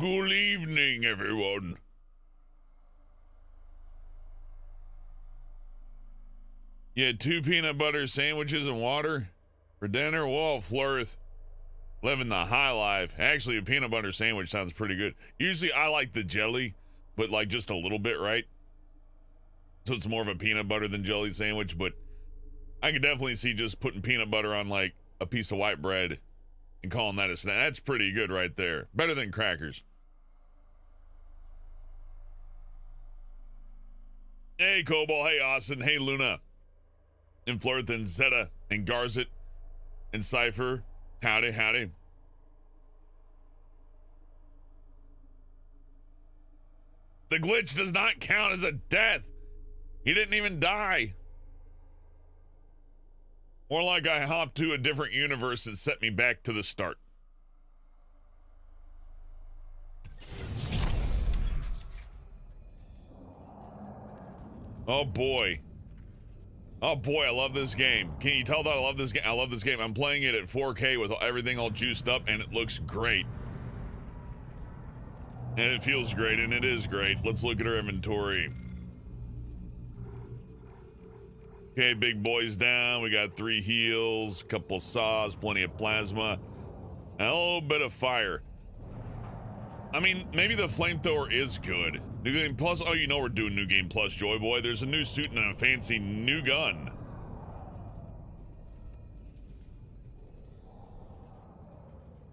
Good evening, everyone. You had 2 peanut butter sandwiches and water for dinner? Whoa, Flirth. Living the high life. Actually, a peanut butter sandwich sounds pretty good. Usually I like the jelly, but like just a little bit, right? So it's more of a peanut butter than jelly sandwich, but I could definitely see just putting peanut butter on like a piece of white bread and calling that a snack. That's pretty good right there. Better than crackers. Hey, Cobalt. Hey, Austin. Hey, Luna. And Flirth and Zeta and Garzit and Cypher. Howdy, howdy. The glitch does not count as a death. He didn't even die. More like I hopped to a different universe and set me back to the start. Oh boy. Oh boy, I love this game. Can you tell that I love this game? I love this game. I'm playing it at 4K with everything all juiced up and it looks great. And it feels great and it is great. Let's look at our inventory. Okay, big boys down. We got 3 heals, a couple saws, plenty of plasma, and a little bit of fire. I mean, maybe the flamethrower is good. New Game Plus. Oh, you know we're doing New Game Plus, Joy Boy. There's a new suit and a fancy new gun.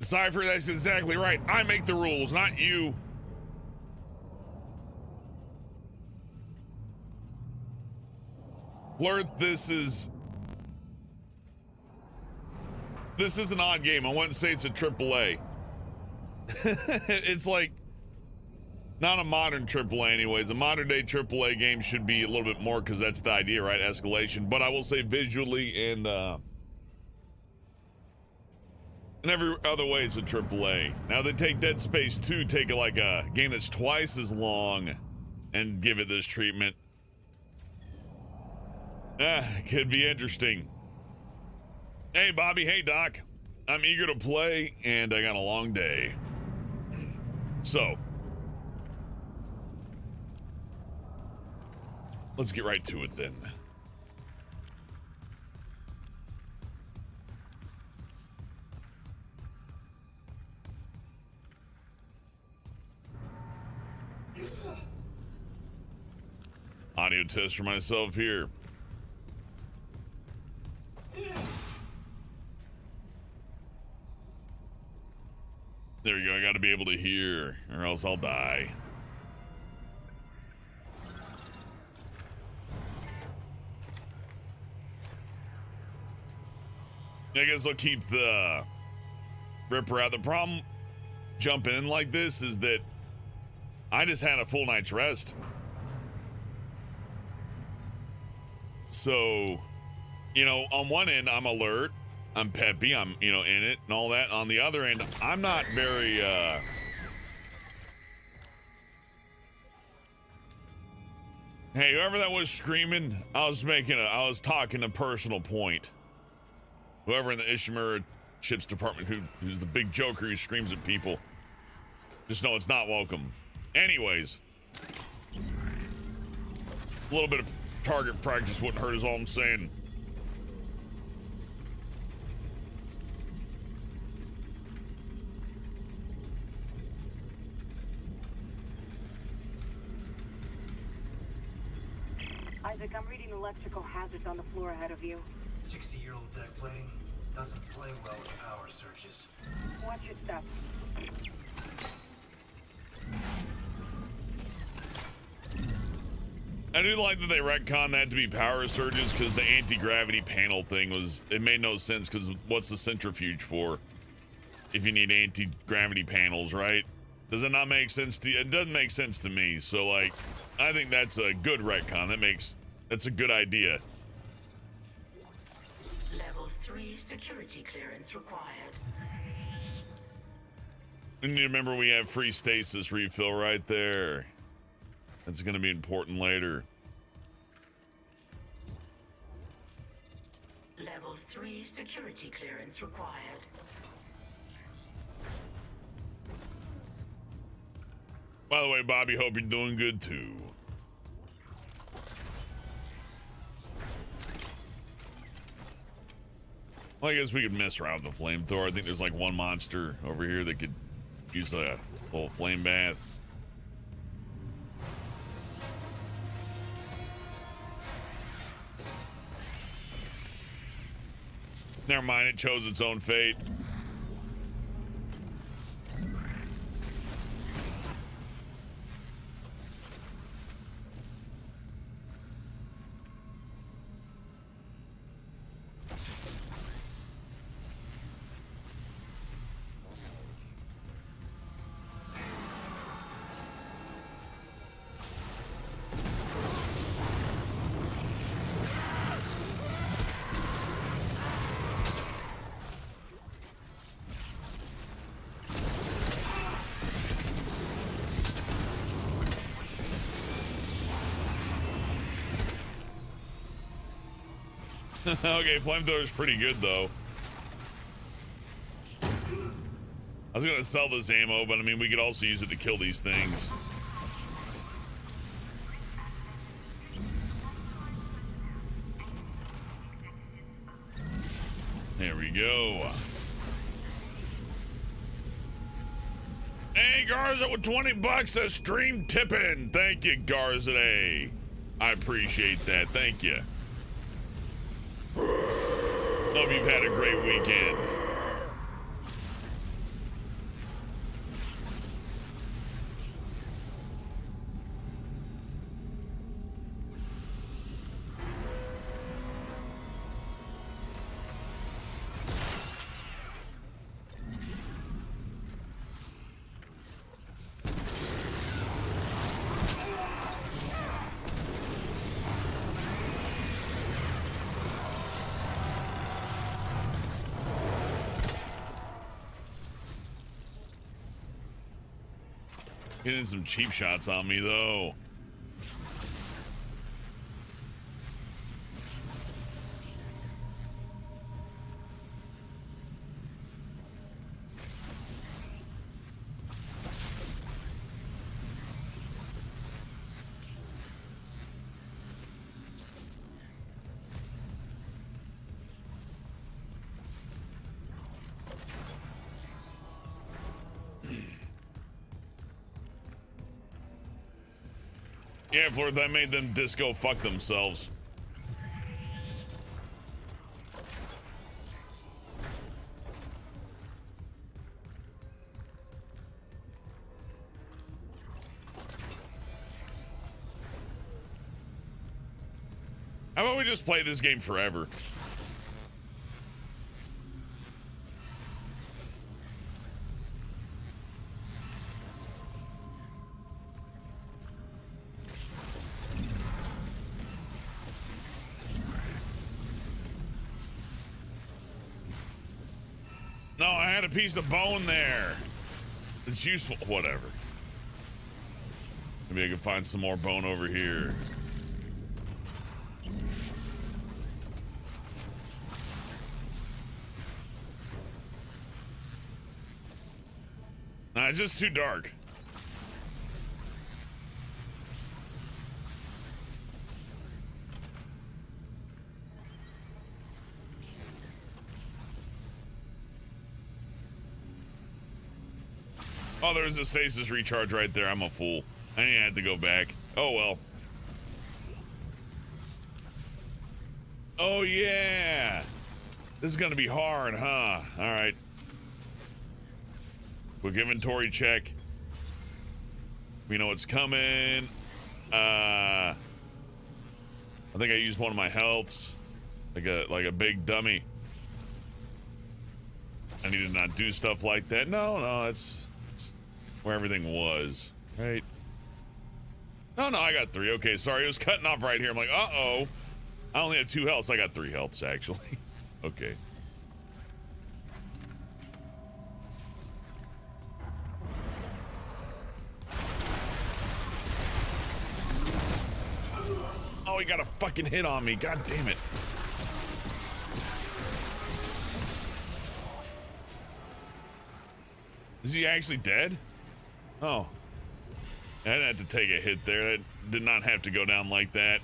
Cypher, that's exactly right. I make the rules, not you. Flirt, this is an odd game. I wouldn't say it's a AAA. It's like not a modern AAA anyways. A modern day AAA game should be a little bit more because that's the idea, right? Escalation. But I will say visually and in every other way it's a AAA. Now they take Dead Space 2, take like a game that's twice as long and give it this treatment. Could be interesting. Hey Bobby, hey Doc. I'm eager to play and I got a long day. So, let's get right to it then. Audio test for myself here. There you go, I gotta be able to hear, or else I'll die. I guess I'll keep the Ripper out. The problem jumping in like this is that I just had a full night's rest. So, you know, on one end, I'm alert. I'm peppy, I'm, you know, in it and all that. On the other end, I'm not very, Hey, whoever that was screaming, I was talking a personal point. Whoever in the Ishimura ships department who's the big joker who screams at people. Just know it's not welcome. Anyways. A little bit of target practice wouldn't hurt is all I'm saying. Isaac, I'm reading electrical hazards on the floor ahead of you. 60-year-old deck plating doesn't play well with power surges. Watch your step. I do like that they retcon that to be power surges because the anti-gravity panel thing it made no sense because what's the centrifuge for if you need anti-gravity panels, right? Does it not make sense to you? It doesn't make sense to me. So like, I think that's a good retcon. That's a good idea. Level 3 security clearance required. And you remember we have free stasis refill right there. That's going to be important later. Level 3 security clearance required. By the way, Bobby, hope you're doing good too. Well, I guess we could mess around with the flamethrower. I think there's like one monster over here that could use a little flame bath. Never mind, it chose its own fate. Okay, flamethrower's pretty good though. I was gonna sell this ammo, but I mean, we could also use it to kill these things. There we go. Hey, Garza with 20 bucks a stream tipping. Thank you, Garza. I appreciate that. Thank you. Hope you've had a great weekend. Getting some cheap shots on me though. Yeah, Fleur, that made them disco fuck themselves. How about we just play this game forever? No, I had a piece of bone there. It's useful. Whatever. Maybe I can find some more bone over here. Nah, it's just too dark. Oh, there's a stasis recharge right there. I'm a fool. I didn't have to go back. Oh, well. Oh, yeah. This is going to be hard, huh? All right. Quick inventory check. We know what's coming. I think I used one of my healths. Like a big dummy. I need to not do stuff like that. No, it's where everything was, right? No, I got 3. Okay, sorry, it was cutting off right here. I'm like, uh-oh. I only had 2 healths. I got 3 healths, actually. Okay. Oh, he got a fucking hit on me. God damn it. Is he actually dead? Oh. I didn't have to take a hit there. That did not have to go down like that.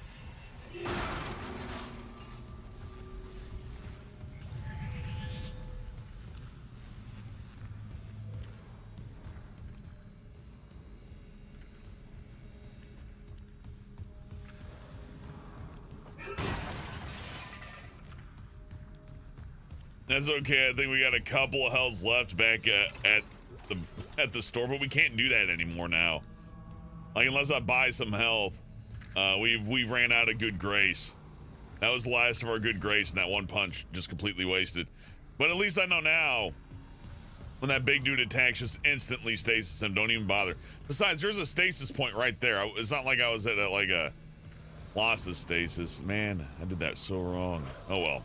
That's okay. I think we got a couple of healths left back at the store, but we can't do that anymore now. Like, unless I buy some health, we've ran out of good grace. That was the last of our good grace, and that one punch just completely wasted. But at least I know now, when that big dude attacks, just instantly stasis him. Don't even bother. Besides, there's a stasis point right there. It's not like I was at like a loss of stasis. Man, I did that so wrong. Oh well.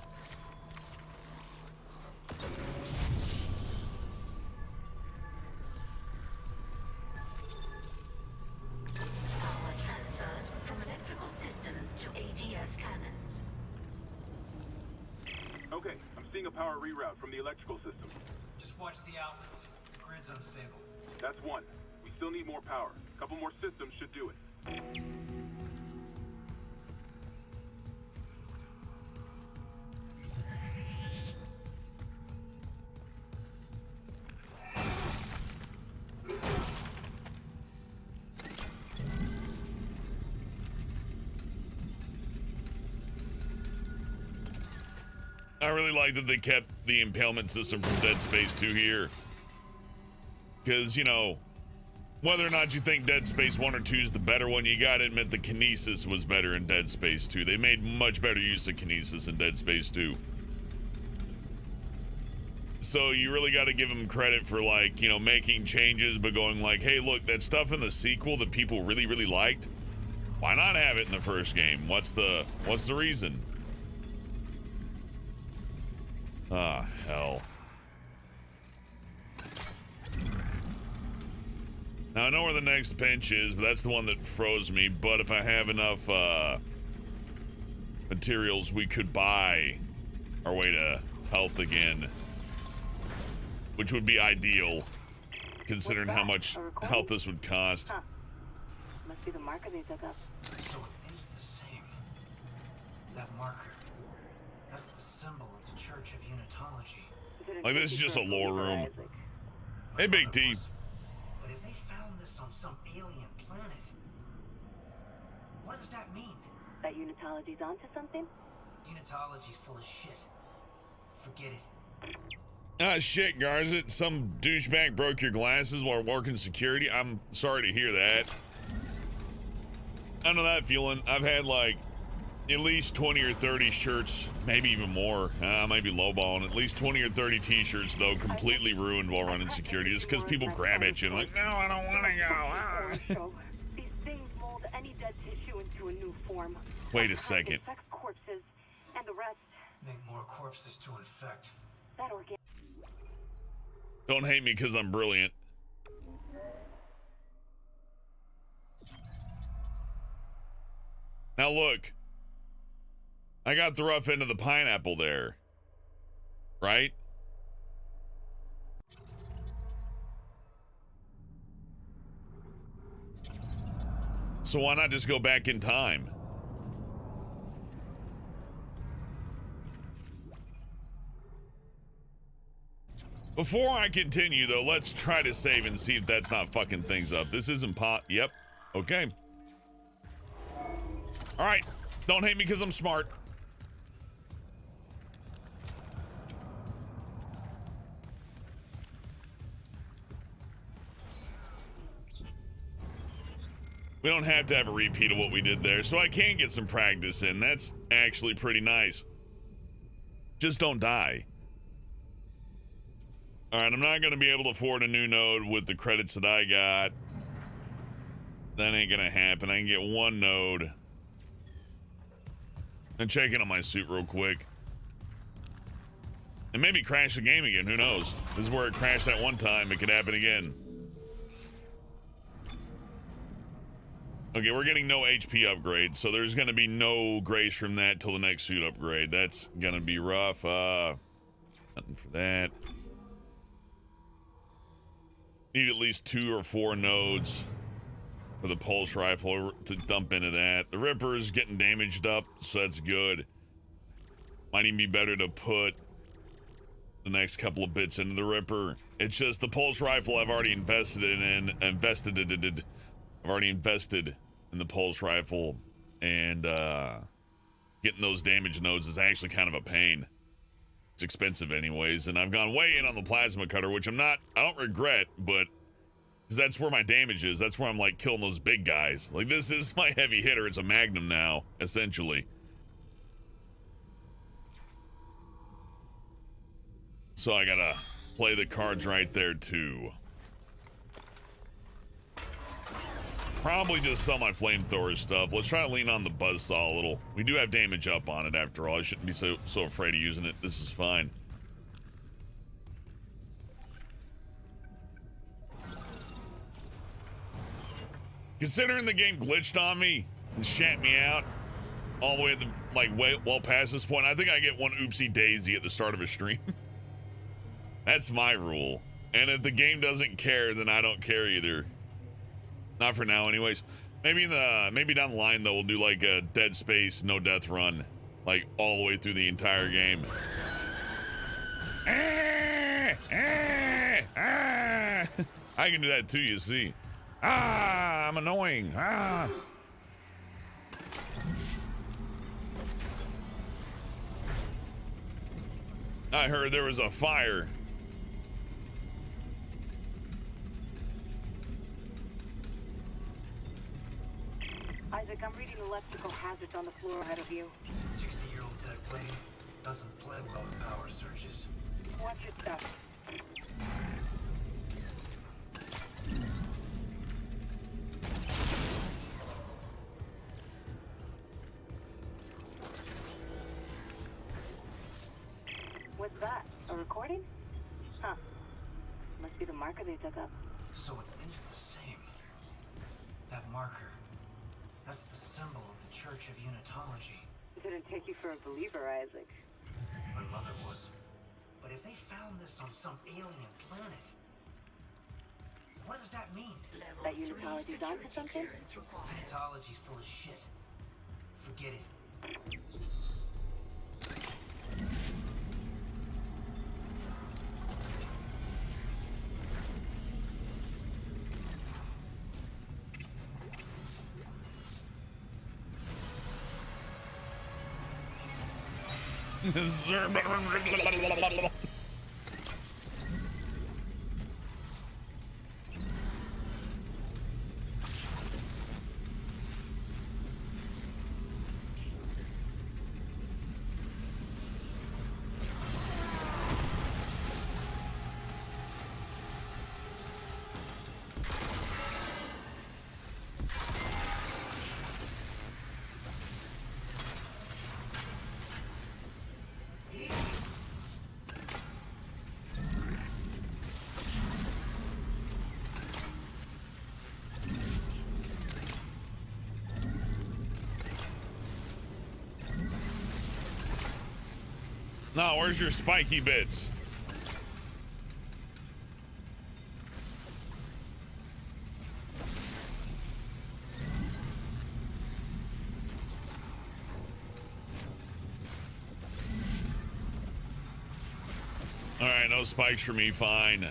Power transferred from electrical systems to ADS cannons. Okay, I'm seeing a power reroute from the electrical system. Just watch the outlets. The grid's unstable. That's one. We still need more power. A couple more systems should do it. I really like that they kept the impalement system from Dead Space 2 here. Because, you know, whether or not you think Dead Space 1 or 2 is the better one, you gotta admit the kinesis was better in Dead Space 2. They made much better use of kinesis in Dead Space 2. So you really gotta give them credit for, like, you know, making changes, but going like, hey, look, that stuff in the sequel that people really, really liked, why not have it in the first game? What's the reason? Ah, hell. Now, I know where the next bench is, but that's the one that froze me. But if I have enough materials, we could buy our way to health again. Which would be ideal, considering how much health this would cost. Huh. Must be the marker they dug up. So it is the same. That marker. That's the symbol of the Church of Unitology. Like, this is just a lore room. Issac. Hey, Big T. But if they found this on some alien planet, what does that mean? That Unitology's onto something? Unitology's full of shit. Forget it. Ah, shit, Garza. Some douchebag broke your glasses while working security. I'm sorry to hear that. I know that feeling. I've had, like, at least 20 or 30 shirts, maybe even more. I might be lowballing. At least 20 or 30 t-shirts, though, completely ruined while running security. Just because people grab at you and like, no, I don't want to go. Ah. These things mold any dead tissue into a new form. Wait a second. Sex corpses and the rest. Make more corpses to infect. That organic. Don't hate me because I'm brilliant. Now look. I got the rough end of the pineapple there. Right? So why not just go back in time? Before I continue, though, let's try to save and see if that's not fucking things up. This isn't Yep. Okay. All right. Don't hate me because I'm smart. We don't have to have a repeat of what we did there, so I can get some practice in. That's actually pretty nice. Just don't die. All right, I'm not going to be able to afford a new node with the credits that I got. That ain't going to happen. I can get one node. And check in on my suit real quick. And maybe crash the game again. Who knows? This is where it crashed that one time. It could happen again. Okay, we're getting no HP upgrade, so there's going to be no grace from that till the next suit upgrade. That's going to be rough. Nothing for that. Need at least 2 or 4 nodes. for the pulse rifle to dump into that. The Ripper is getting damaged up, so that's good. Might even be better to put the next couple of bits into the Ripper. It's just the pulse rifle I've already invested in I've already invested in the pulse rifle, and getting those damage nodes is actually kind of a pain. It's expensive anyways, and I've gone way in on the plasma cutter, which I don't regret, but that's where my damage is. That's where I'm like killing those big guys. Like, this is my heavy hitter. It's a Magnum now, essentially. So I gotta play the cards right there too. Probably just sell my flamethrower stuff. Let's try to lean on the buzzsaw a little. We do have damage up on it after all. I shouldn't be so afraid of using it. This is fine. Considering the game glitched on me and shat me out all the way at the well past this point, I think I get one oopsie daisy at the start of a stream. That's my rule. And if the game doesn't care, then I don't care either. Not for now, anyways. Maybe down the line though, we'll do like a Dead Space no death run, like all the way through the entire game. I can do that too, you see. I'm annoying. I heard there was a fire. Isaac, I'm reading electrical hazards on the floor ahead of you. 60-year-old deck plane doesn't play well in power surges. Watch your stuff. What's that? A recording? Huh. Must be the marker they took up. So it is the same. That marker. That's the symbol of the Church of Unitology. It didn't take you for a believer, Isaac. My mother was. But if they found this on some alien planet, what does that mean? That Unitology's onto something? Unitology's full of shit. Forget it. No, where's your spiky bits? All right, no spikes for me, fine.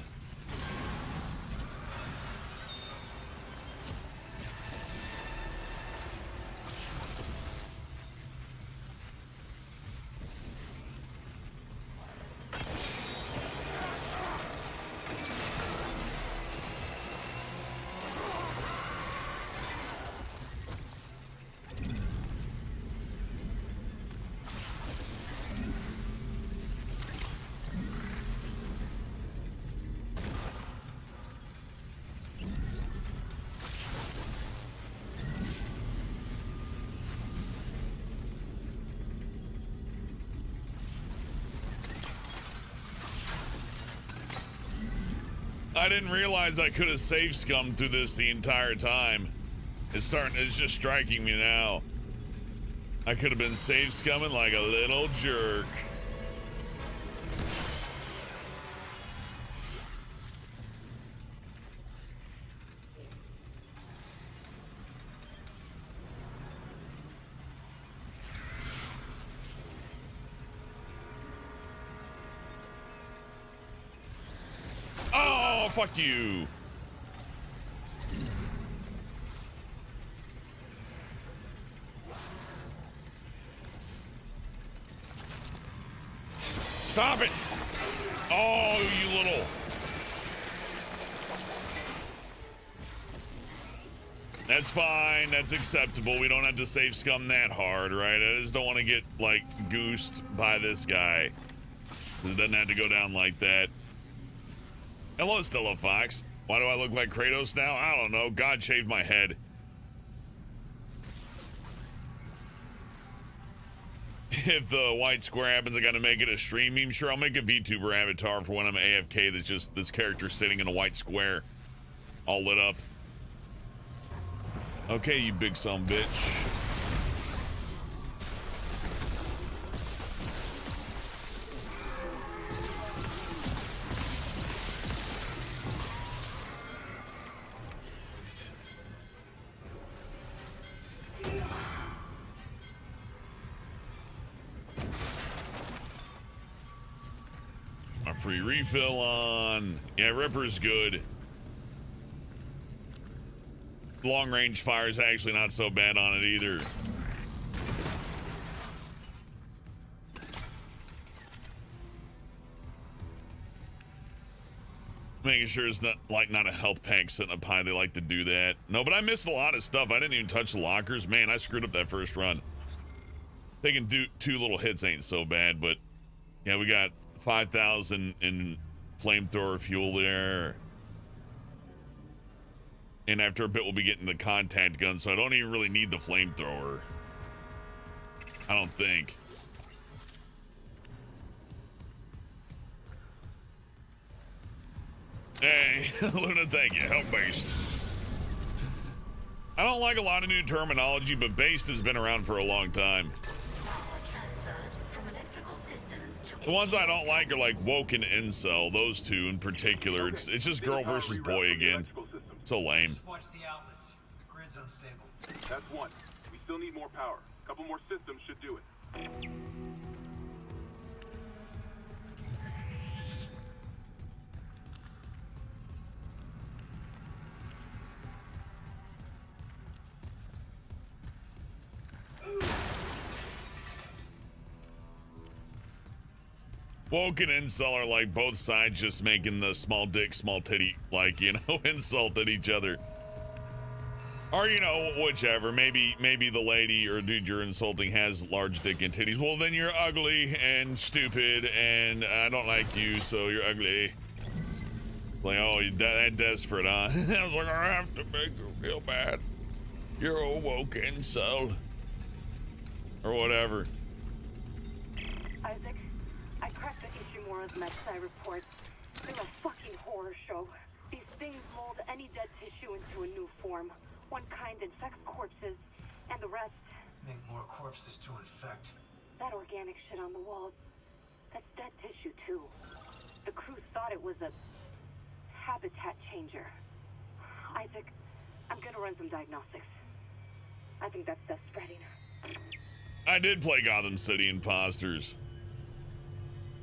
I didn't realize I could have save scummed through this the entire time. It's just striking me now. I could have been save scumming like a little jerk. Oh, fuck you. Stop it. Oh, you little. That's fine. That's acceptable. We don't have to save scum that hard, right? I just don't want to get, like, goosed by this guy. It doesn't have to go down like that. Hello, Stella Fox. Why do I look like Kratos now? I don't know. God shaved my head. If the white square happens, I gotta make it a stream meme. Sure, I'll make a VTuber avatar for when I'm AFK that's just this character sitting in a white square. All lit up. Okay, you big son of a bitch. A free refill on. Yeah, Ripper's good. Long range fire is actually not so bad on it either. Making sure it's not a health pack sitting up high. They like to do that. No, but I missed a lot of stuff. I didn't even touch the lockers. Man, I screwed up that first run. Taking two little hits ain't so bad, but yeah, we got 5,000 in flamethrower fuel there. And after a bit, we'll be getting the contact gun, so I don't even really need the flamethrower. I don't think. Hey, Luna, thank you. Help based. I don't like a lot of new terminology, but based has been around for a long time. The ones I don't like are like woke and incel. Those two in particular. It's just girl versus boy again. So lame. Just watch the outlets. The grid's unstable. That's one. We still need more power. A couple more systems should do it. Woke and incel are like both sides just making the small dick, small titty, like, you know, insult at each other. Or, you know, whichever. Maybe the lady or dude you're insulting has large dick and titties. Well, then you're ugly and stupid and I don't like you, so you're ugly. Like, oh, you're that desperate, huh? I was like, I have to make you feel bad. You're a woke incel. Or whatever. Isaac, I cracked the Ishimura's MedSci report. They're a fucking horror show. These things mold any dead tissue into a new form. One kind infects corpses, and the rest... Make more corpses to infect. That organic shit on the walls, that's dead tissue too. The crew thought it was a habitat changer. Isaac, I'm gonna run some diagnostics. I think that's death spreading. I did play Gotham City Imposters.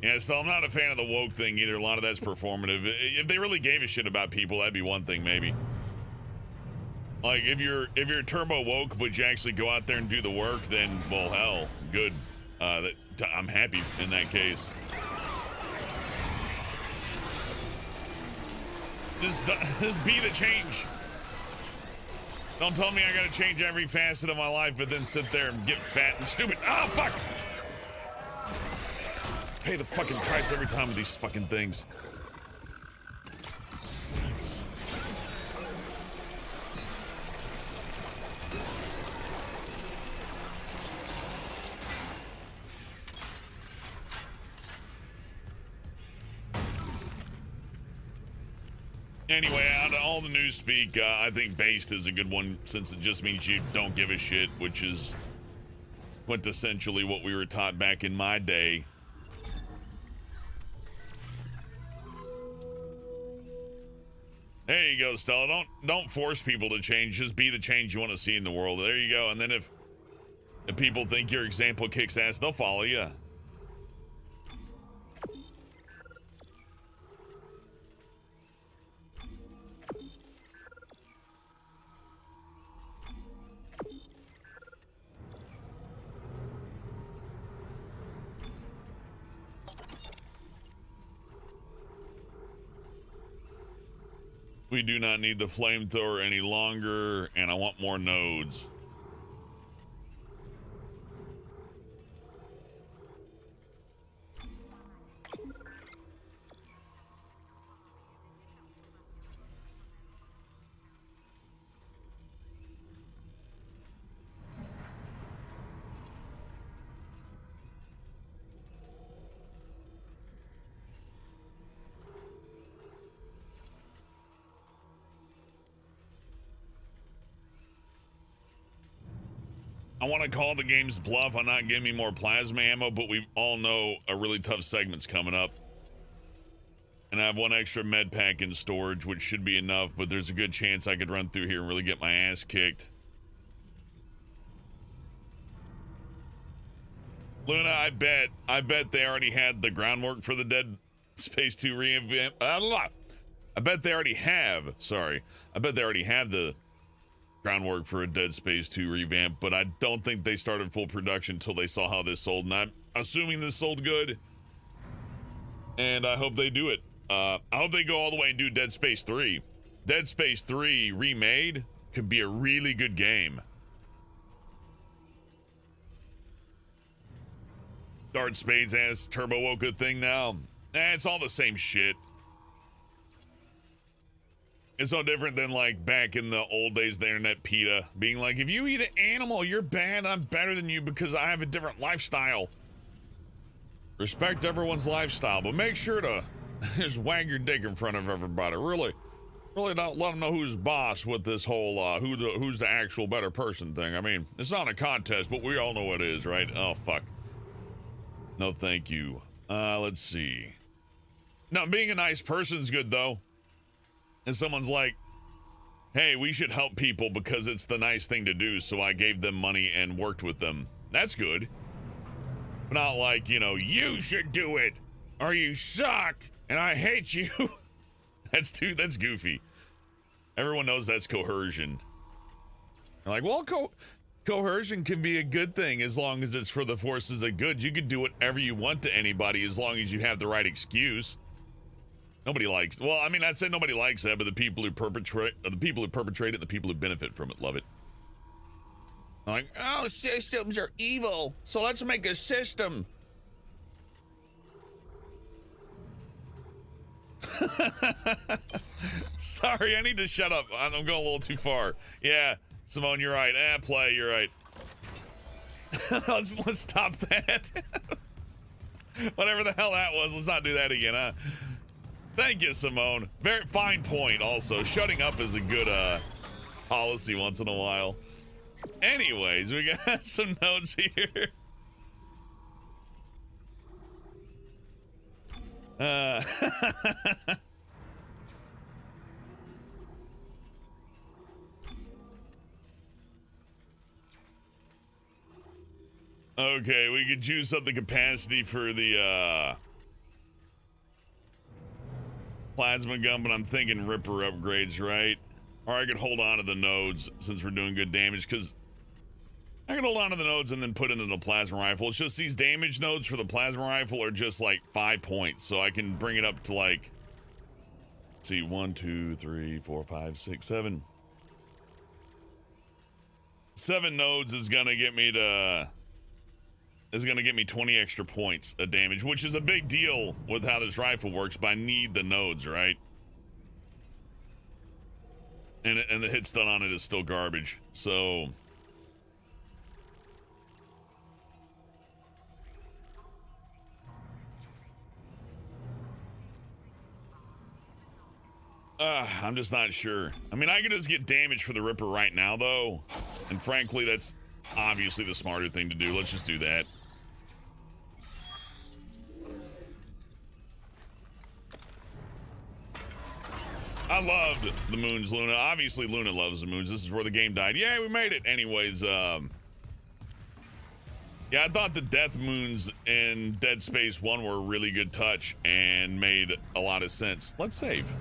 Yeah, so I'm not a fan of the woke thing either. A lot of that's performative. If they really gave a shit about people, that'd be one thing, maybe. Like, if you're turbo woke, but you actually go out there and do the work, then, well, hell, good. I'm happy in that case. Just be the change. Don't tell me I gotta change every facet of my life, but then sit there and get fat and stupid. Ah, fuck! Pay the fucking price every time with these fucking things. Anyway, out of all the news speak, I think based is a good one since it just means you don't give a shit, which is quintessentially what we were taught back in my day. There you go, Stella. Don't force people to change. Just be the change you want to see in the world. There you go. And then if people think your example kicks ass, they'll follow you. We do not need the flamethrower any longer, and I want more nodes. I want to call the game's bluff on not giving me more plasma ammo, but we all know a really tough segment's coming up. And I have one extra med pack in storage, which should be enough, but there's a good chance I could run through here and really get my ass kicked. Luna, I bet they already had the groundwork for the Dead Space 2 revamp. I bet they already have, I bet they already have the groundwork for a Dead Space 2 revamp, but I don't think they started full production until they saw how this sold, and I'm assuming this sold good, and I hope they do it. I hope they go all the way and do Dead Space 3. Dead Space 3 remade could be a really good game. Darth Spades has Turbo Woka thing now. It's all the same shit. It's no different than like back in the old days of the internet, PETA being like, if you eat an animal, you're bad. I'm better than you because I have a different lifestyle. Respect everyone's lifestyle, but make sure to just wag your dick in front of everybody. Really don't let them know who's boss with this whole who's the actual better person thing. I mean, it's not a contest, but we all know what it is, right? Oh fuck. No, thank you. Let's see. No, being a nice person's good though. And someone's like, hey, we should help people because it's the nice thing to do, so I gave them money and worked with them. That's good. But not like, you know, you should do it, or you suck, and I hate you. That's goofy. Everyone knows that's coercion. They're like, well, coercion can be a good thing as long as it's for the forces of good. You can do whatever you want to anybody as long as you have the right excuse. Nobody likes, well, I mean, I'd say nobody likes that, but the people who perpetrate it, the people who benefit from it, love it. Like, oh, systems are evil, so let's make a system. Sorry, I need to shut up. I'm going a little too far. Yeah, Simone, you're right. Play, you're right. let's stop that. Whatever the hell that was, let's not do that again, huh? Thank you, Simone. Very fine point also. Shutting up is a good policy once in a while. Anyways, we got some notes here. Okay, we could juice up the capacity for the plasma gun, but I'm thinking Ripper upgrades, right? Or I could hold on to the nodes since we're doing good damage, because I can hold on to the nodes and then put into the plasma rifle. It's just these damage nodes for the plasma rifle are just like 5 points, so I can bring it up to like, let's see, 1, 2, 3, 4, 5, 6, 7. 7 nodes is gonna get me to 20 extra points of damage, which is a big deal with how this rifle works, but I need the nodes, right? And the hit stun on it is still garbage, so... I'm just not sure. I mean, I could just get damage for the Ripper right now, though. And frankly, that's obviously the smarter thing to do. Let's just do that. I loved the moons, Luna. Obviously, Luna loves the moons. This is where the game died. Yeah, we made it. Anyways, yeah, I thought the death moons in Dead Space 1 were a really good touch and made a lot of sense. Let's save.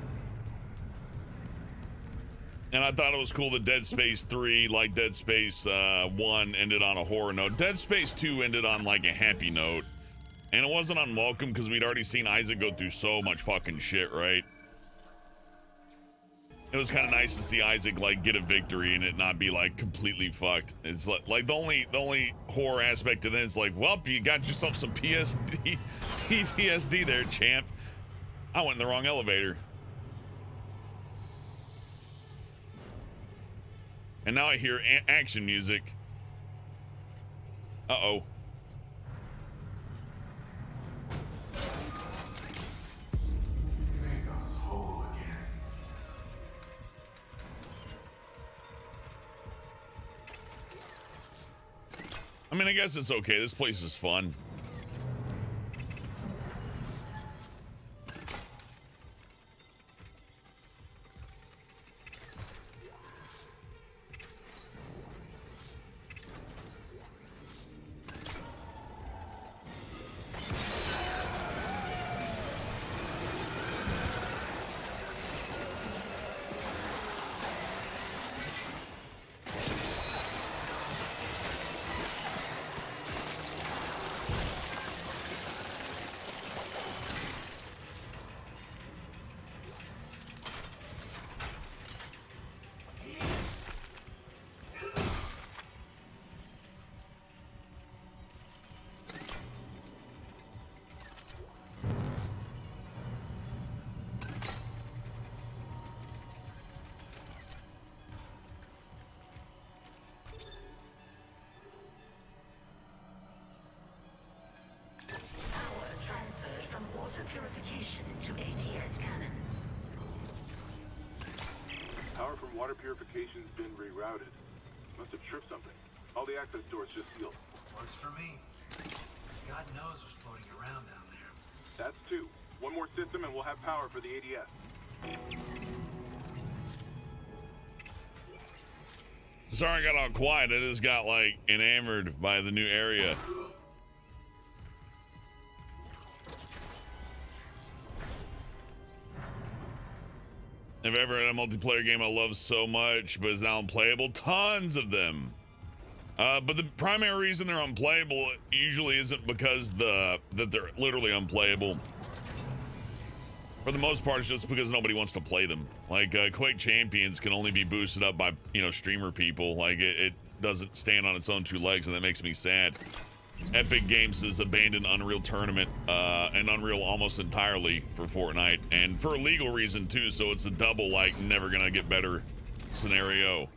And I thought it was cool that Dead Space 3, like Dead Space 1, ended on a horror note. Dead Space 2 ended on like a happy note. And it wasn't unwelcome because we'd already seen Isaac go through so much fucking shit, right? it was kind of nice to see Isaac like get a victory and it not be like completely fucked. It's like the only horror aspect of this is like, well, you got yourself some PTSD there, champ. I went in the wrong elevator. And now I hear action music. Uh-oh. Make us whole again. I mean, I guess it's okay. This place is fun. Power transferred from water purification to ADS cannons. Power from water purification's been rerouted. Must have tripped something. All the access doors just sealed. Works for me. God knows what's floating around down there. That's two. One more system and we'll have power for the ADS. Sorry I got all quiet. I just got like enamored by the new area. If ever had a multiplayer game I love so much, but is now unplayable, tons of them. But the primary reason they're unplayable usually isn't because that they're literally unplayable. For the most part, it's just because nobody wants to play them. Like Quake Champions can only be boosted up by streamer people. Like it doesn't stand on its own two legs, and that makes me sad. Epic Games has abandoned Unreal Tournament and Unreal almost entirely for Fortnite, and for a legal reason too. So it's a double like never gonna get better scenario.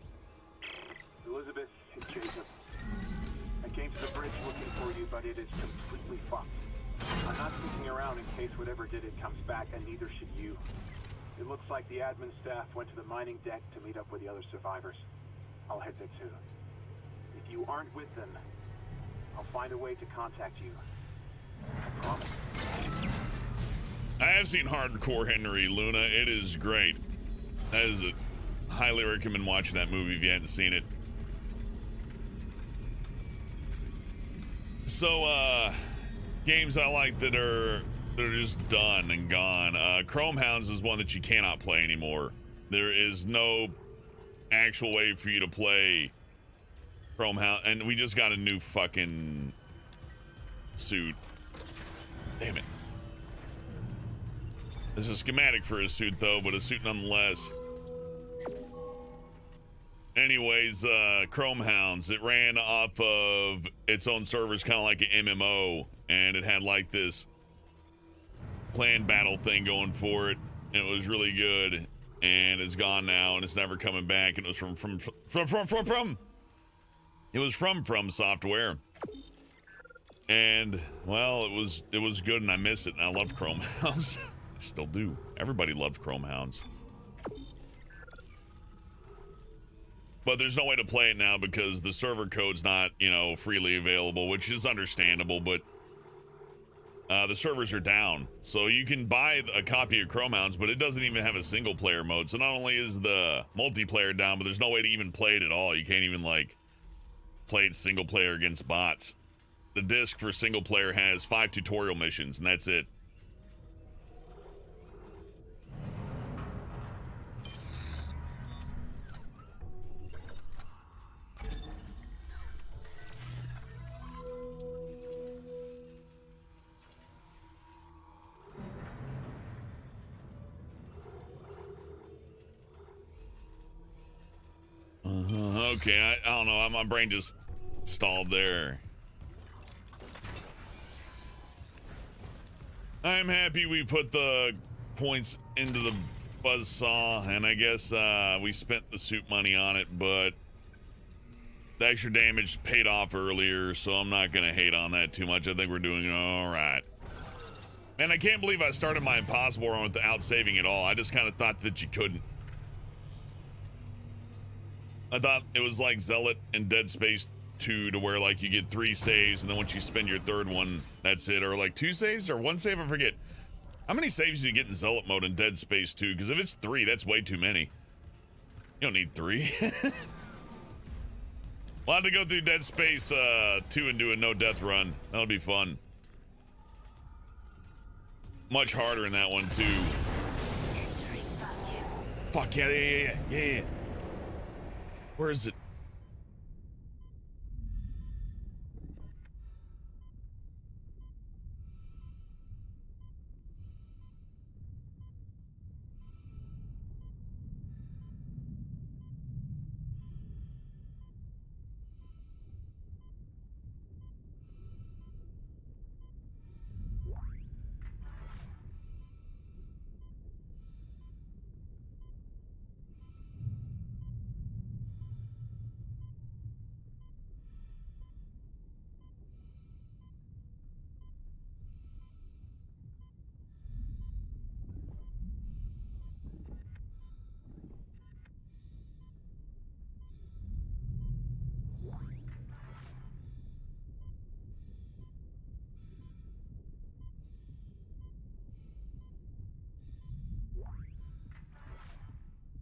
Elizabeth, it's Jacob. I came to the bridge looking for you, but it is completely fucked. I'm not sticking around in case whatever did it comes back, and neither should you. It looks like the admin staff went to the mining deck to meet up with the other survivors. I'll head there too. If you aren't with them, I'll find a way to contact you. I promise. I have seen Hardcore Henry, Luna. It is great. That is a highly recommend watching that movie if you hadn't seen it. So, games I like that are just done and gone. Chrome Hounds is one that you cannot play anymore. There is no actual way for you to play Chrome Hound, and we just got a new fucking suit. Damn it. This is a schematic for a suit though, but a suit nonetheless. Anyways, Chrome Hounds, it ran off of its own servers, kind of like an MMO, and it had like this clan battle thing going for it, and it was really good, and it's gone now, and it's never coming back, and it was from Software, and well, it was good, and I miss it, and I loved Chrome Hounds. I still do. Everybody loved Chrome Hounds. But there's no way to play it now because the server code's not, freely available, which is understandable, but the servers are down. So you can buy a copy of Chrome Hounds, but it doesn't even have a single player mode. So not only is the multiplayer down, but there's no way to even play it at all. You can't even play it single player against bots. The disc for single player has 5 tutorial missions, and that's it. Okay, I don't know. My brain just stalled there. I'm happy we put the points into the buzzsaw, and I guess we spent the suit money on it, but the extra damage paid off earlier, so I'm not going to hate on that too much. I think we're doing all right. Man, I can't believe I started my impossible run without saving it all. I just kind of thought that you couldn't. I thought it was like Zealot and Dead Space 2 to where like you get 3 saves and then once you spend your third one, that's it. Or like 2 saves or 1 save, I forget. How many saves do you get in Zealot mode in Dead Space 2? Because if it's 3, that's way too many. You don't need 3. We'll have to go through Dead Space 2 and do a no death run. That'll be fun. Much harder in that one too. Fuck yeah. Where is it?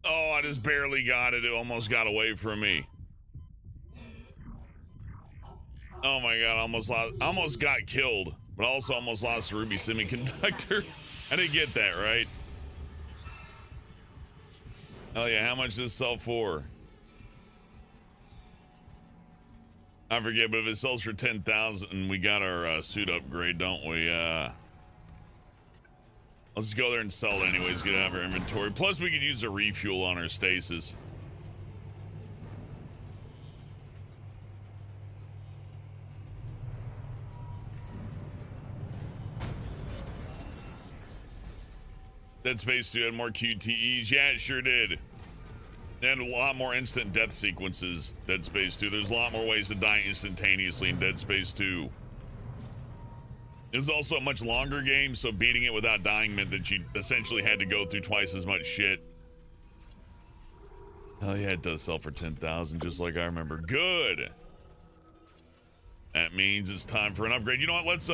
Oh, I just barely got it. It almost got away from me. Oh my god, almost got killed, but also almost lost the ruby semiconductor. I didn't get that, right? Oh yeah, how much does this sell for? I forget, but if it sells for 10,000, we got our suit upgrade, don't we? Let's go there and sell it anyways, get out of our inventory. Plus, we could use a refuel on our stasis. Dead Space 2 had more QTEs. Yeah, it sure did. And a lot more instant death sequences, Dead Space 2. There's a lot more ways to die instantaneously in Dead Space 2. It was also a much longer game, so beating it without dying meant that you essentially had to go through twice as much shit. Oh yeah, it does sell for 10,000, just like I remember. Good. That means it's time for an upgrade. You know what? Let's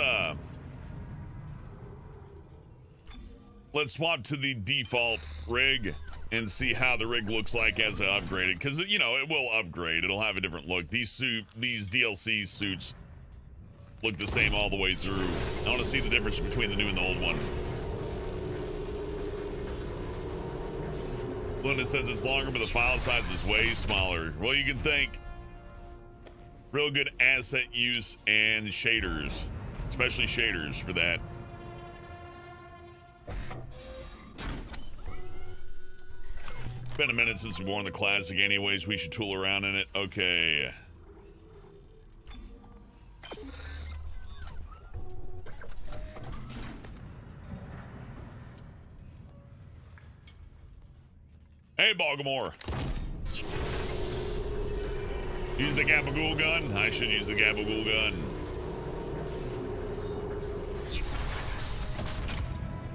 swap to the default rig and see how the rig looks like as I upgrade it, because you know it will upgrade. It'll have a different look. These DLC suits look the same all the way through. I want to see the difference between the new and the old one. Luna says it's longer, but the file size is way smaller. Well, you can think. Real good asset use and shaders, especially shaders for that. It's been a minute since we wore the classic anyways. We should tool around in it. Okay. Hey, Balgamore. Use the Gabagool gun? I should use the Gabagool gun.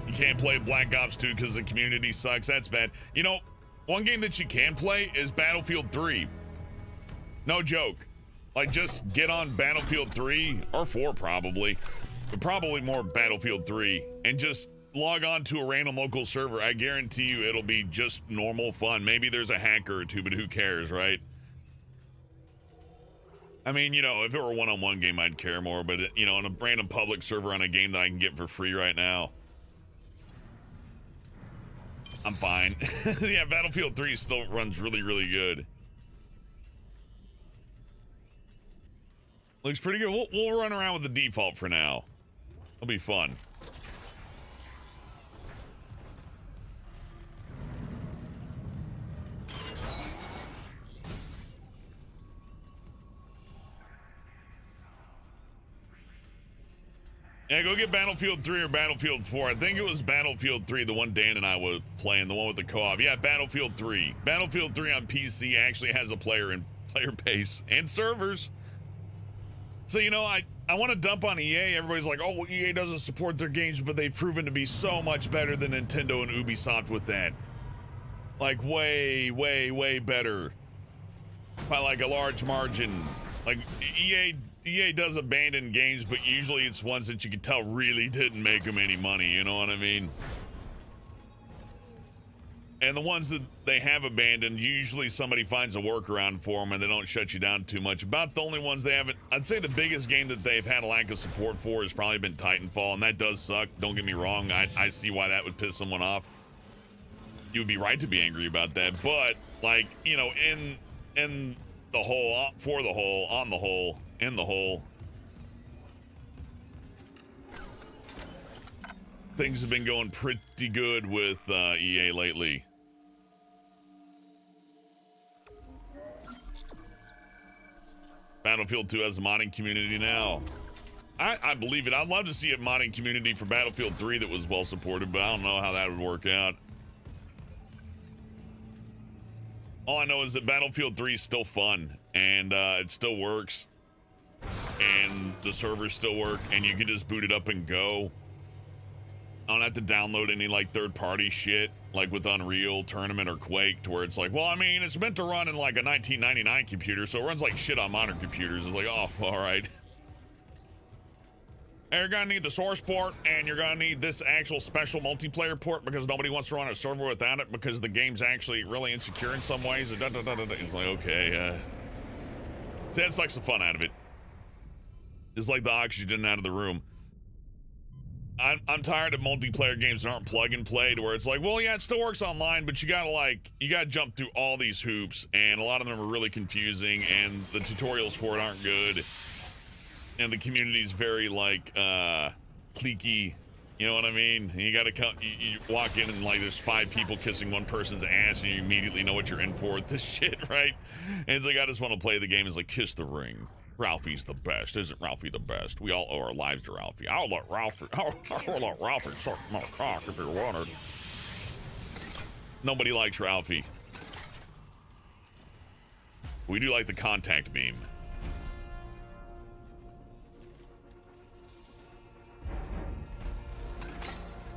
You can't play Black Ops 2 because the community sucks. That's bad. You know, one game that you can play is Battlefield 3. No joke. Like, just get on Battlefield 3, or 4 probably, but probably more Battlefield 3, and just log on to a random local server. I guarantee you it'll be just normal fun. Maybe there's a hacker or two, but who cares, right? I mean, you know, if it were a one-on-one game, I'd care more, but, you know, on a random public server on a game that I can get for free right now, I'm fine. Yeah, Battlefield 3 still runs really, really good. Looks pretty good. We'll run around with the default for now. It'll be fun. Yeah, go get Battlefield 3 or Battlefield 4. I think it was Battlefield 3, the one Dan and I were playing, the one with the co-op. Yeah, Battlefield 3. Battlefield 3 on PC actually has a player base and servers. So, you know, I want to dump on EA. Everybody's like, oh, well, EA doesn't support their games, but they've proven to be so much better than Nintendo and Ubisoft with that. Like, way, way, way better. By, like, a large margin. Like, EA does abandon games, but usually it's ones that you can tell really didn't make them any money, you know what I mean? And the ones that they have abandoned, usually somebody finds a workaround for them and they don't shut you down too much. About the only ones they haven't, I'd say the biggest game that they've had a lack of support for has probably been Titanfall, and that does suck. Don't get me wrong, I see why that would piss someone off. You would be right to be angry about that, but, like, you know, in the whole, for the whole, on the whole, in the whole, things have been going pretty good with EA lately. Battlefield 2 has a modding community now. I believe it. I'd love to see a modding community for Battlefield 3 that was well supported, but I don't know how that would work out. All I know is that Battlefield 3 is still fun, and it still works, and the servers still work, and you can just boot it up and go. I don't have to download any, like, third-party shit, like with Unreal, Tournament, or Quake, to where it's like, well, I mean, it's meant to run in, like, a 1999 computer, so it runs like shit on modern computers. It's like, oh, all right. And you're gonna need the source port, and you're gonna need this actual special multiplayer port because nobody wants to run a server without it because the game's actually really insecure in some ways. It's like, okay, so that sucks the fun out of it. It's like the oxygen out of the room. I'm tired of multiplayer games that aren't plug and play, to where it's like, well, yeah, it still works online, but you gotta jump through all these hoops, and a lot of them are really confusing, and the tutorials for it aren't good, and the community's very, like, cliquey, you know what I mean? And you gotta come, you walk in and, like, there's 5 people kissing one person's ass, and you immediately know what you're in for with this shit, right? And it's like, I just want to play the game. It's like, kiss the ring. Ralphie's the best. Isn't Ralphie the best? We all owe our lives to Ralphie. I'll let Ralphie suck my cock if you wanted. Nobody likes Ralphie. We do like the contact meme.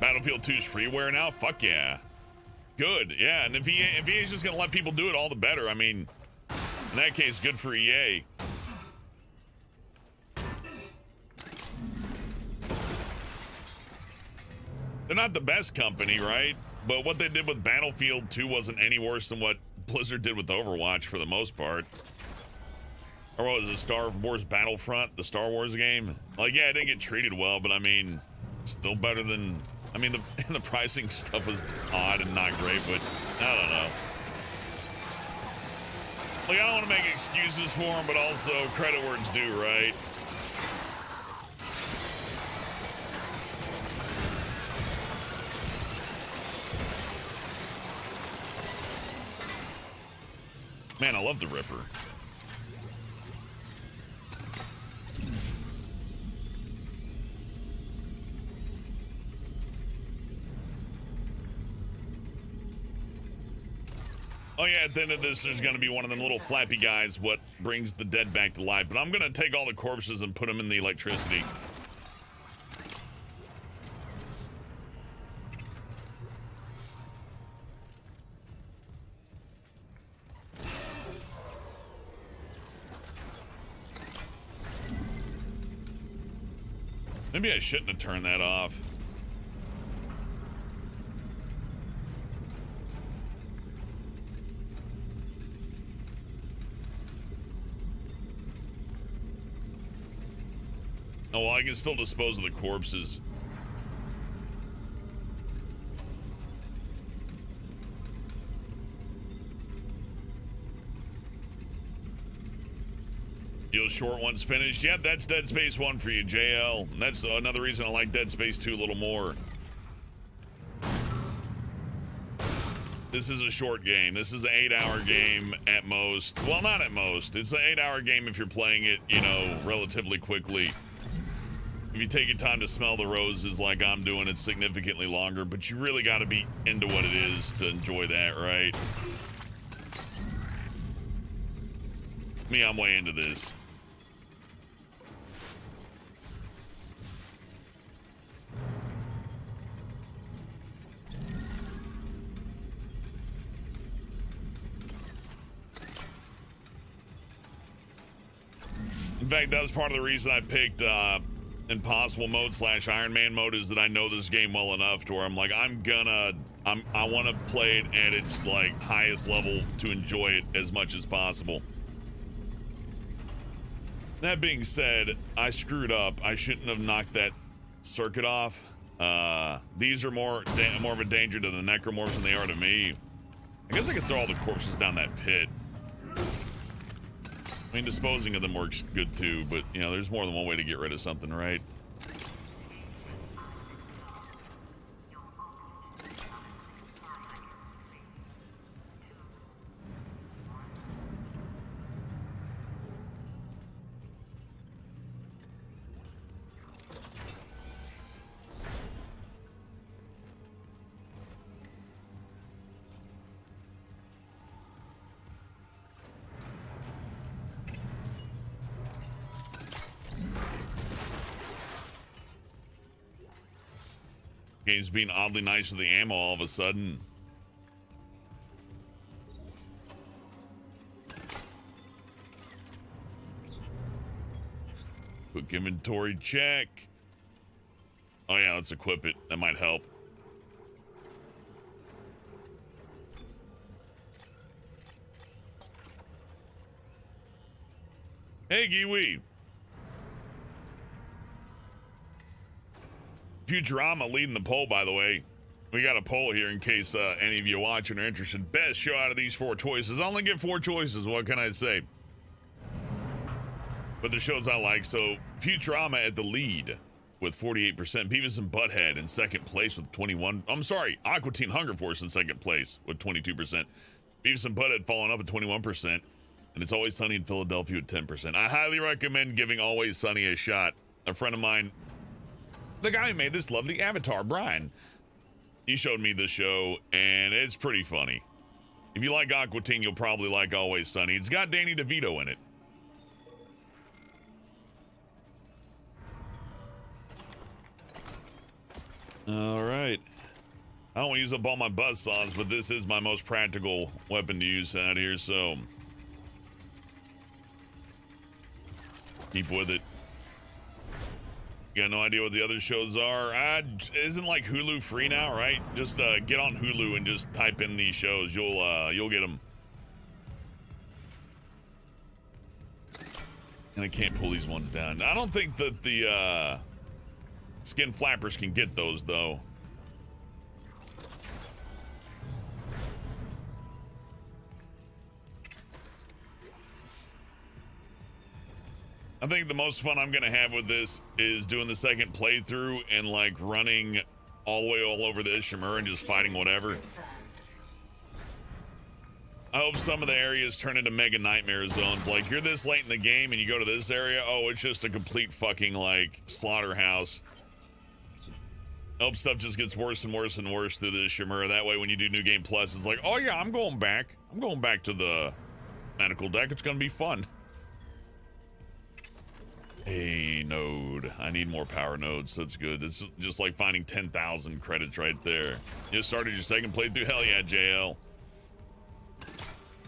Battlefield 2's freeware now? Fuck yeah. Good, yeah. And if EA's just gonna let people do it, all the better. I mean, in that case, good for EA. They're not the best company, right? But what they did with Battlefield 2 wasn't any worse than what Blizzard did with Overwatch for the most part. Or what was it, Star Wars Battlefront, the Star Wars game? Like, yeah, it didn't get treated well, but I mean, still better than... I mean, the pricing stuff was odd and not great, but I don't know. Like, I don't want to make excuses for them, but also credit where it's due, right? Man, I love the Ripper. Oh yeah, at the end of this, there's gonna be one of them little flappy guys, what brings the dead back to life. But I'm gonna take all the corpses and put them in the electricity. Maybe I shouldn't have turned that off. Oh, well, I can still dispose of the corpses. Your short one's finished. Yep, that's Dead Space 1 for you, JL. That's another reason I like Dead Space 2 a little more. This is a short game. This is an 8-hour game at most. Well, not at most. It's an 8-hour game if you're playing it, you know, relatively quickly. If if you take your time to smell the roses like I'm doing, it's significantly longer, but you really got to be into what it is to enjoy that, right? Me, I'm way into this. In fact, that was part of the reason I picked Impossible mode / Iron Man mode, is that I know this game well enough to where I'm like, I want to play it at its like highest level to enjoy it as much as possible. That being said, I screwed up. I shouldn't have knocked that circuit off. These are more of a danger to the necromorphs than they are to me. I guess I could throw all the corpses down that pit. I mean, disposing of them works good too, but you know, there's more than one way to get rid of something, right? Game's being oddly nice with the ammo all of a sudden. Quick inventory check. Oh yeah, let's equip it. That might help. Hey, Giwi. Futurama leading the poll, by the way. We got a poll here in case any of you watching are interested. Best show out of these 4 choices. I only get 4 choices. What can I say? But the shows I like. So Futurama at the lead with 48%. Beavis and Butthead in second place with 21. I'm sorry, Aqua Teen Hunger Force in second place with 22%. Beavis and Butthead falling up at 21%. And It's Always Sunny in Philadelphia at 10%. I highly recommend giving Always Sunny a shot. A friend of mine, the guy who made this lovely avatar, Brian, he showed me the show, and it's pretty funny. If you like Aqua Teen, you'll probably like Always Sunny. It's got Danny DeVito in it. All right. I don't want to use up all my buzzsaws, but this is my most practical weapon to use out here, so keep with it. You got no idea what the other shows are? Isn't like Hulu free now, right? Just get on Hulu and just type in these shows. You'll get them. And I can't pull these ones down. I don't think that the skin flappers can get those though. I think the most fun I'm gonna have with this is doing the second playthrough and like running all the way all over the Ishimura and just fighting whatever. I hope some of the areas turn into mega nightmare zones. Like you're this late in the game and you go to this area, oh, it's just a complete fucking like slaughterhouse. I hope stuff just gets worse and worse and worse through the Ishimura. That way when you do New Game Plus, it's like, oh yeah, I'm going back. I'm going back to the medical deck. It's gonna be fun. A node. I need more power nodes. That's good. It's just like finding 10,000 credits right there. You started your second playthrough? Hell yeah, JL.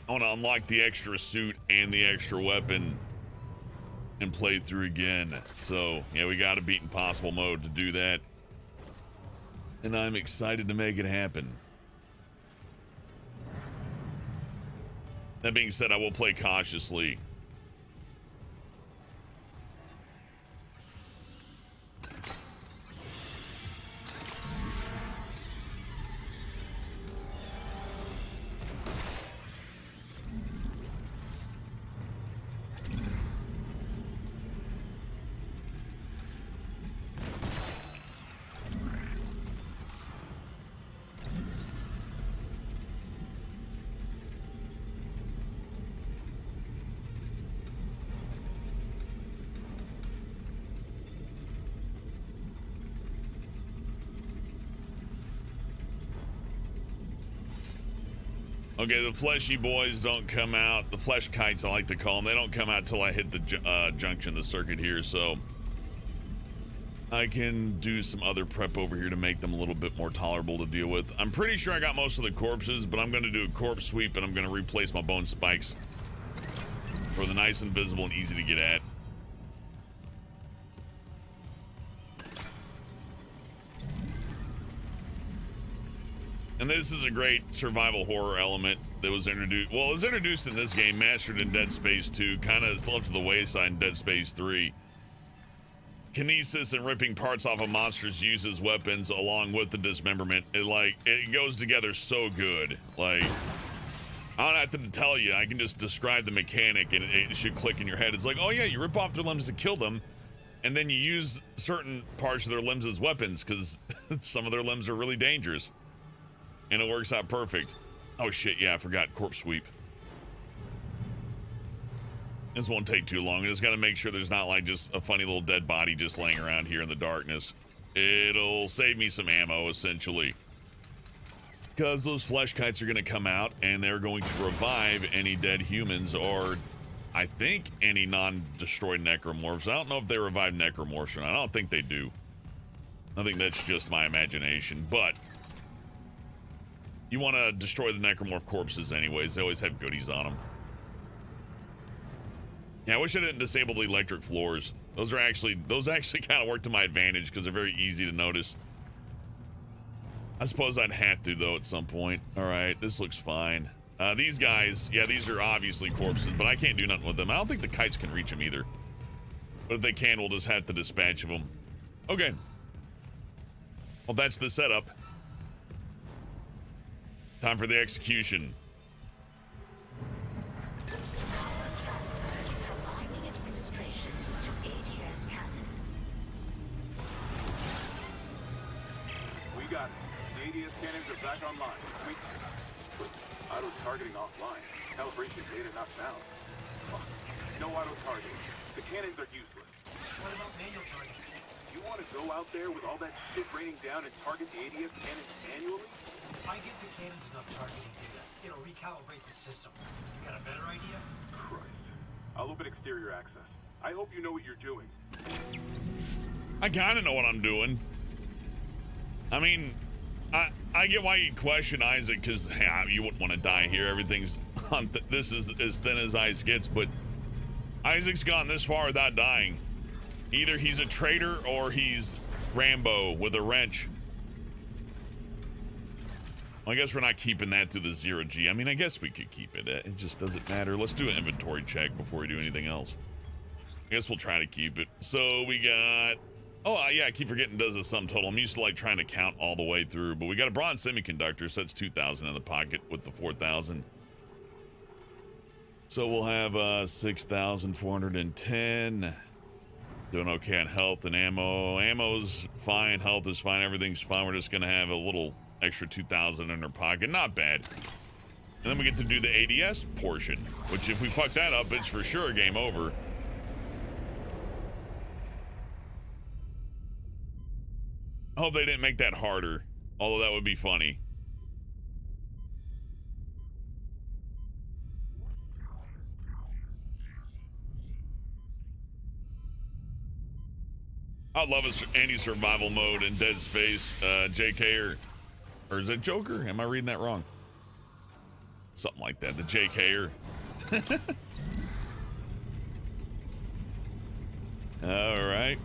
I want to unlock the extra suit and the extra weapon and play through again. So, yeah, we got to beat Impossible mode to do that. And I'm excited to make it happen. That being said, I will play cautiously. Okay, the fleshy boys don't come out. The flesh kites, I like to call them. They don't come out till I hit the junction, the circuit here. So I can do some other prep over here to make them a little bit more tolerable to deal with. I'm pretty sure I got most of the corpses, but I'm going to do a corpse sweep and I'm going to replace my bone spikes for the nice and visible and easy to get at. And this is a great survival horror element that was introduced. Well, it was introduced in this game, mastered in Dead Space 2, kind of left to the wayside in Dead Space 3. Kinesis and ripping parts off of monsters used as weapons along with the dismemberment. It goes together so good. Like, I don't have to tell you, I can just describe the mechanic and it should click in your head. It's like, oh yeah, you rip off their limbs to kill them, and then you use certain parts of their limbs as weapons because some of their limbs are really dangerous. And it works out perfect. Oh shit, yeah, I forgot corpse sweep. This won't take too long. I just gotta make sure there's not like just a funny little dead body just laying around here in the darkness. It'll save me some ammo, essentially. Because those flesh kites are gonna come out and they're going to revive any dead humans or, I think, any non-destroyed necromorphs. I don't know if they revive necromorphs or not. I don't think they do. I think that's just my imagination, but you want to destroy the necromorph corpses anyways. They always have goodies on them. Yeah, I wish I didn't disable the electric floors. Those actually kind of work to my advantage because they're very easy to notice. I suppose I'd have to, though, at some point. All right, this looks fine. These guys, yeah, these are obviously corpses, but I can't do nothing with them. I don't think the kites can reach them either. But if they can, we'll just have to dispatch of them. Okay. Well, that's the setup. Time for the execution. We got it. The ADS cannons are back online. Sweet. Auto-targeting offline. Calibration data not found. Fuck. No auto-targeting. The cannons are useless. What about manual targeting? You want to go out there with all that shit raining down and target the ADS cannons manually? I give the cannons enough targeting data. It'll recalibrate the system. You got a better idea? Christ. I'll open exterior access. I hope you know what you're doing. I kind of know what I'm doing. I mean, I get why you question Isaac, because you wouldn't want to die here. Everything's on this is as thin as ice gets, but Isaac's gone this far without dying. Either he's a traitor or he's Rambo with a wrench. Well, I guess we're not keeping that to the 0G. I mean, I guess we could keep it. It just doesn't matter. Let's do an inventory check before we do anything else. I guess we'll try to keep it. So we got... Oh, yeah, I keep forgetting it does a sum total. I'm used to, like, trying to count all the way through. But we got a bronze semiconductor, so that's 2,000 in the pocket with the 4,000. So we'll have 6,410. Doing okay on health and ammo. Ammo's fine. Health is fine. Everything's fine. We're just going to have a little extra 2,000 in our pocket. Not bad. And then we get to do the ADS portion, which if we fuck that up, it's for sure a game over. I hope they didn't make that harder, although that would be funny. I love an anti-survival mode in Dead Space. JK or is it Joker? Am I reading that wrong? Something like that. The JKer. All right.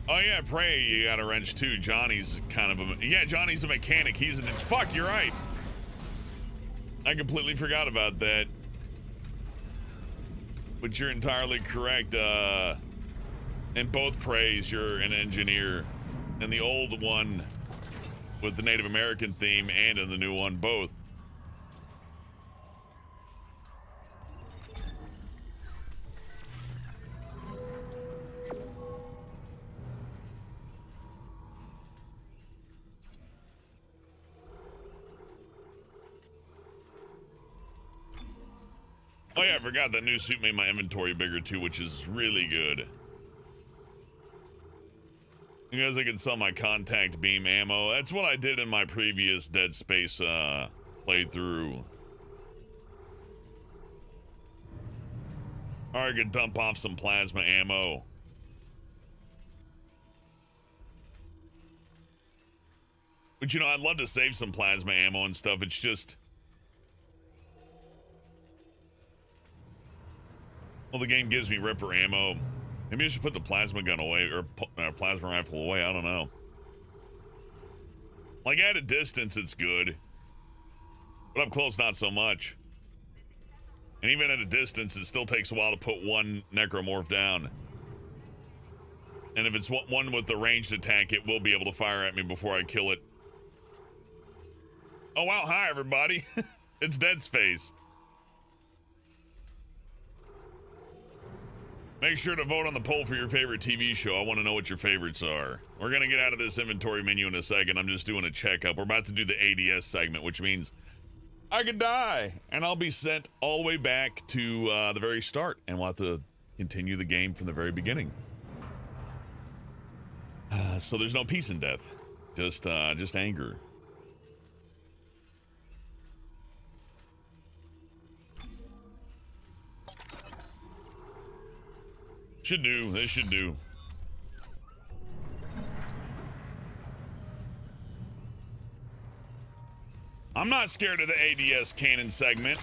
Oh yeah, Prey, you got a wrench too. Johnny's kind of a... Yeah, Johnny's a mechanic. He's an... Fuck, you're right. I completely forgot about that. But you're entirely correct. In both Preys, you're an engineer. In the old one with the Native American theme and in the new one, both. Oh yeah, I forgot that new suit made my inventory bigger too, which is really good. Because I can sell my contact beam ammo. That's what I did in my previous Dead Space playthrough. Alright, I could dump off some plasma ammo. But you know, I'd love to save some plasma ammo and stuff. It's just... well, the game gives me Ripper ammo. Maybe I should put the plasma gun away, or plasma rifle away, I don't know. Like, at a distance, it's good. But up close, not so much. And even at a distance, it still takes a while to put one necromorph down. And if it's one with the ranged attack, it will be able to fire at me before I kill it. Oh, wow, hi, everybody. It's Dead Space. Make sure to vote on the poll for your favorite TV show. I want to know what your favorites are. We're going to get out of this inventory menu in a second. I'm just doing a checkup. We're about to do the ADS segment, which means I could die, and I'll be sent all the way back to the very start, and we'll have to continue the game from the very beginning. So there's no peace in death, just anger. Should do. They should do. I'm not scared of the ADS cannon segment.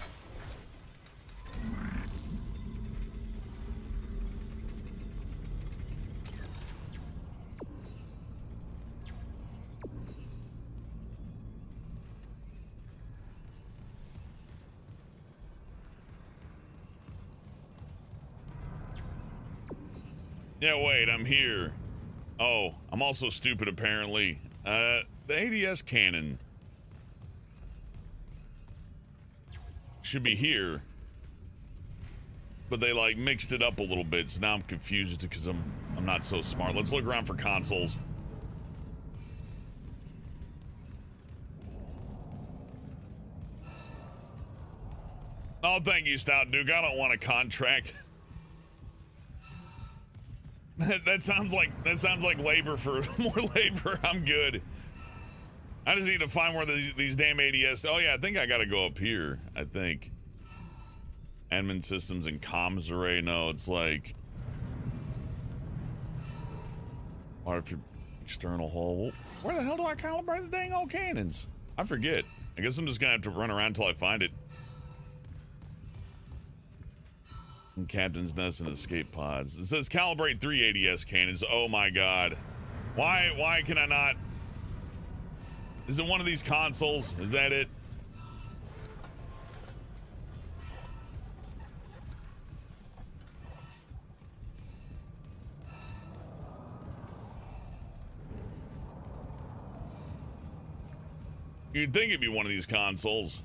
Yeah, wait, I'm here. Oh, I'm also stupid apparently. The ADS cannon should be here, but they like mixed it up a little bit, so now I'm confused because I'm not so smart. Let's look around for consoles. Oh, thank you, Stout Duke. I don't want a contract. That sounds like labor for more labor. I'm good. I just need to find where these damn ADS. Oh yeah, I think I gotta go up here. I think. Admin systems and comms array. No, it's like. Or if you're external hull. Where the hell do I calibrate the dang old cannons? I forget. I guess I'm just gonna have to run around until I find it. And Captain's Nest and escape pods. It says calibrate 3 ADS cannons. Oh my god. Why can I not? Is it one of these consoles? Is that it? You'd think it'd be one of these consoles.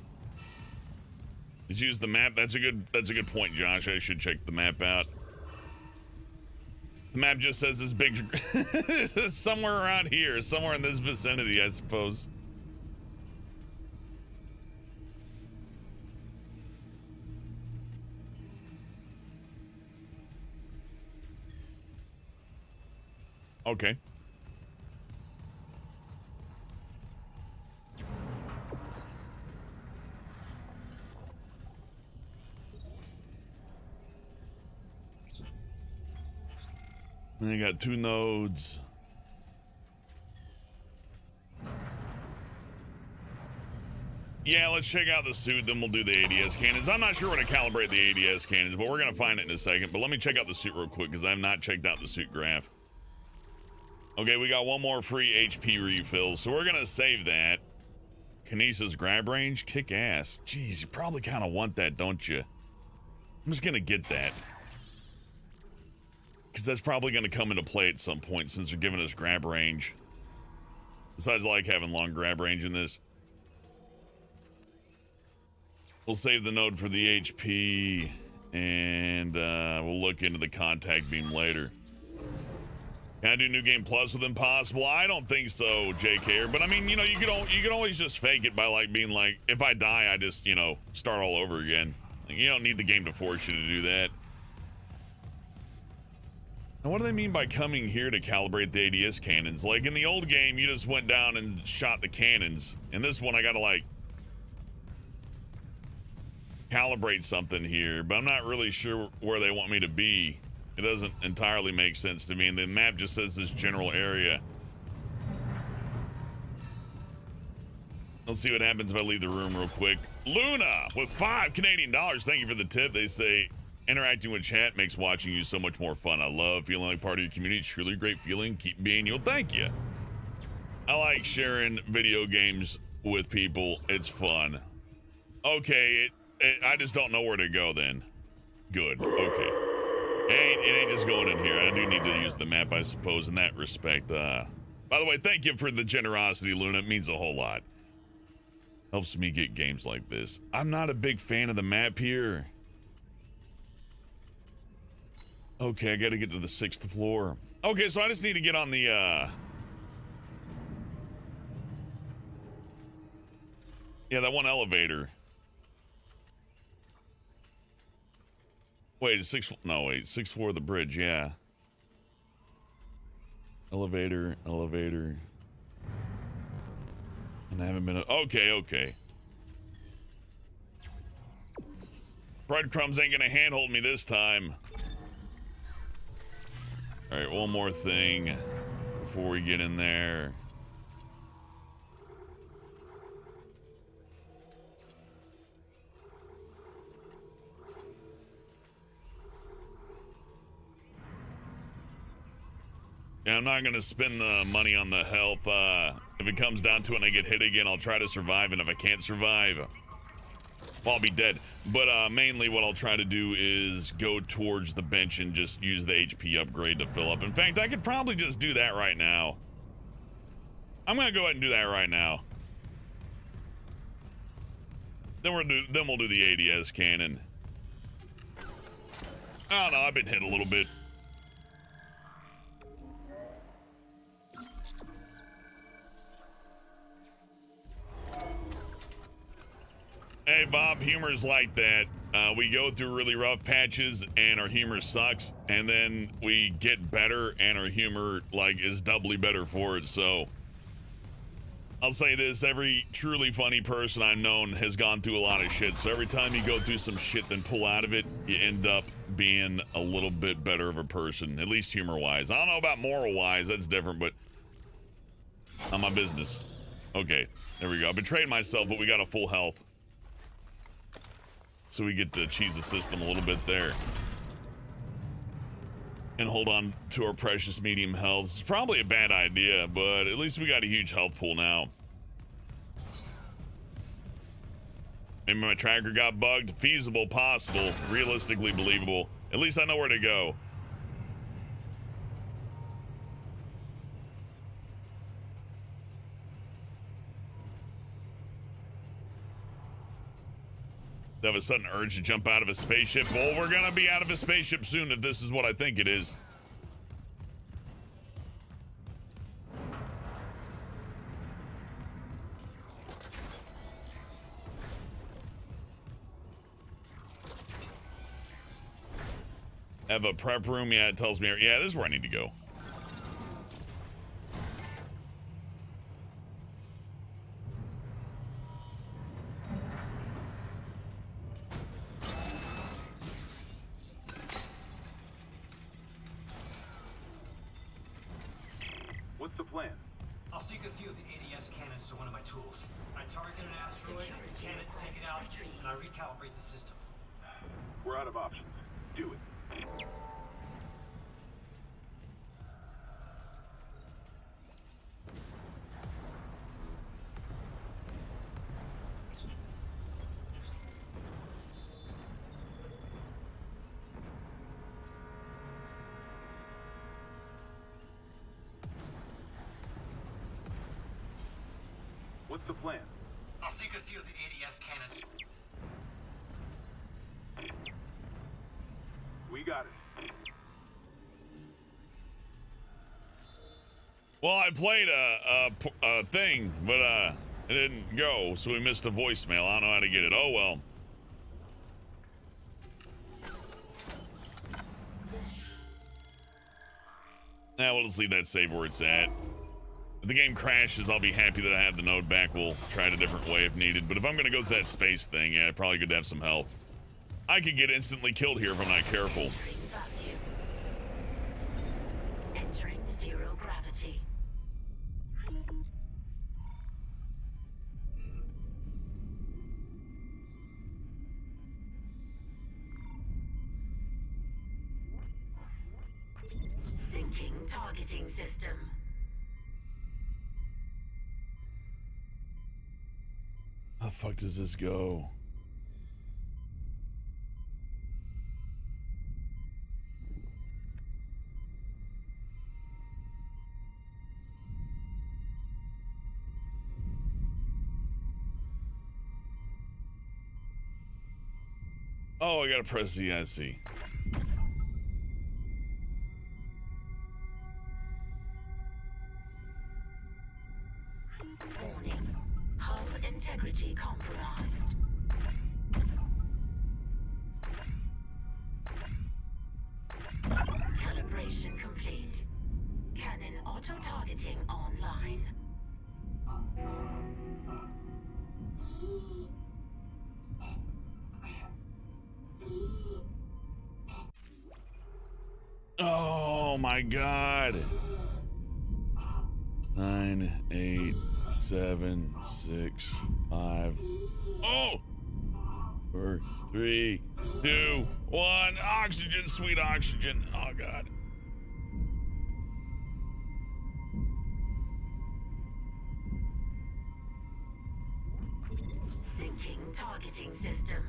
Just use the map. That's a good point, Josh. I should check the map out. The map just says this big somewhere around here, somewhere in this vicinity, I suppose. Okay. Then you got 2 nodes. Yeah, let's check out the suit, then we'll do the ADS cannons. I'm not sure where to calibrate the ADS cannons, but we're gonna find it in a second. But let me check out the suit real quick, because I have not checked out the suit graph. Okay, we got 1 more free HP refill, so we're gonna save that. Kinesis grab range, kick ass. Jeez, you probably kind of want that, don't you? I'm just gonna get that. Because that's probably going to come into play at some point since they're giving us grab range. Besides, I like having long grab range in this. We'll save the node for the HP, and we'll look into the contact beam later. Can I do New Game Plus with Impossible? I don't think so, JK. But I mean, you know, you could always just fake it by like being like, if I die, I just, you know, start all over again. Like, you don't need the game to force you to do that. And what do they mean by coming here to calibrate the ADS cannons? Like in the old game, you just went down and shot the cannons. In this one, I gotta like calibrate something here, but I'm not really sure where they want me to be. It doesn't entirely make sense to me, and the map just says this general area. Let's see what happens if I leave the room real quick. Luna with $5 Canadian. Thank you for the tip. They say interacting with chat makes watching you so much more fun. I love feeling like part of your community. It's truly a great feeling. Keep being you. Well, thank you. I like sharing video games with people. It's fun. Okay, I just don't know where to go then. Good. Okay. It ain't just going in here. I do need to use the map, I suppose, in that respect. By the way, thank you for the generosity, Luna. It means a whole lot. Helps me get games like this. I'm not a big fan of the map here. Okay, I gotta get to the 6th floor. Okay, so I just need to get on the, yeah, that one elevator. Wait, 6th floor of the bridge, yeah. Elevator. And I haven't been, okay. Breadcrumbs ain't gonna handhold me this time. All right, one more thing before we get in there. Yeah, I'm not gonna spend the money on the health. If it comes down to it and I get hit again, I'll try to survive, and if I can't survive, well, I'll be dead. But mainly what I'll try to do is go towards the bench and just use the HP upgrade to fill up. In fact, I could probably just do that right now. I'm gonna go ahead and do that right now. Then we'll do the ADS cannon. I don't know, I've been hit a little bit. Hey, Bob, humor's like that. We go through really rough patches and our humor sucks, and then we get better and our humor, like, is doubly better for it. So I'll say this, every truly funny person I've known has gone through a lot of shit. So every time you go through some shit then pull out of it, you end up being a little bit better of a person, at least humor-wise. I don't know about moral-wise, that's different, but not my business. Okay, there we go. I betrayed myself, but we got a full health. So we get to cheese the system a little bit there. And hold on to our precious medium health. It's probably a bad idea, but at least we got a huge health pool now. Maybe my tracker got bugged. Feasible, possible, realistically believable. At least I know where to go. Have a sudden urge to jump out of a spaceship. Well, we're gonna be out of a spaceship soon if this is what I think it is. Have a prep room? Yeah, it tells me. Yeah, this is where I need to go. What's the plan? I'll sink a few of the ADS cannons to one of my tools. I target an asteroid, the cannons take it out, and I recalibrate the system. We're out of options. Do it. What's the plan? I'll sink a few of the ADS cannons. We got it. Well, I played a thing, but it didn't go, so we missed a voicemail. I don't know how to get it. Oh well. Now we'll just leave that save where it's at. If the game crashes, I'll be happy that I have the node back. We'll try it a different way if needed. But if I'm going to go to that space thing, yeah, probably good to have some help. I could get instantly killed here if I'm not careful. Entering zero gravity. Syncing targeting system. How the fuck does this go? Oh, I gotta press the IC. Warning. Hull integrity compromised. Calibration complete. Cannon auto-targeting online. Oh my god. 9, 8, 7, 6, 5. Oh! 4, 3, 2, 1. Oxygen, sweet oxygen. Oh god. Syncing targeting system.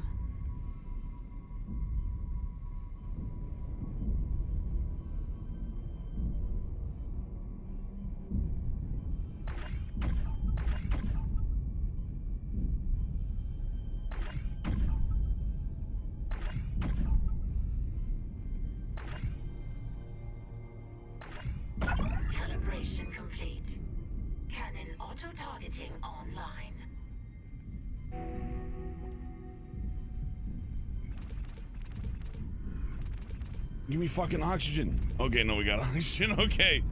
Calibration complete. Cannon auto-targeting online. Give me fucking oxygen. Okay, no, we got oxygen. Okay.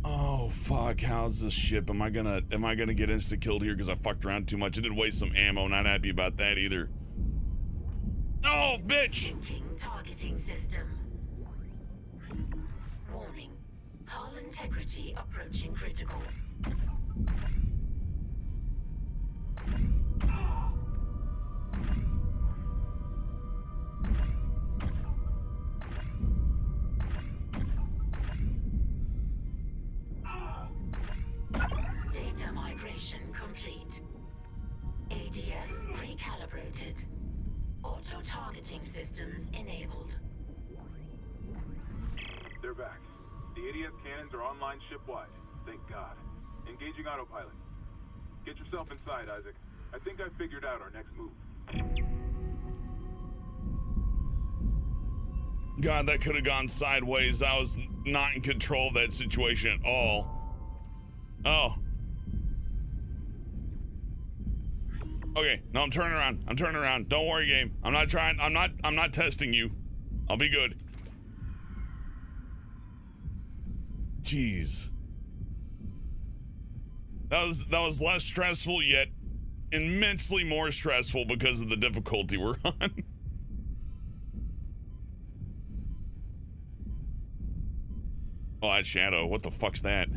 Oh fuck, how's this ship? Am I gonna get insta killed here because I fucked around too much? I did waste some ammo, not happy about that either. Oh, bitch! Syncing targeting system. Warning. Hull integrity approaching critical. Data migration complete. ADS recalibrated. Auto-targeting systems enabled. They're back. The ADS cannons are online ship-wide. Thank God. Engaging autopilot. Get yourself inside, Isaac. I think I've figured out our next move. God, that could have gone sideways. I was not in control of that situation at all. Oh. Okay, no, I'm turning around. I'm turning around. Don't worry, game. I'm not testing you. I'll be good. Jeez. That was less stressful, yet immensely more stressful because of the difficulty we're on. Oh, that shadow. What the fuck's that?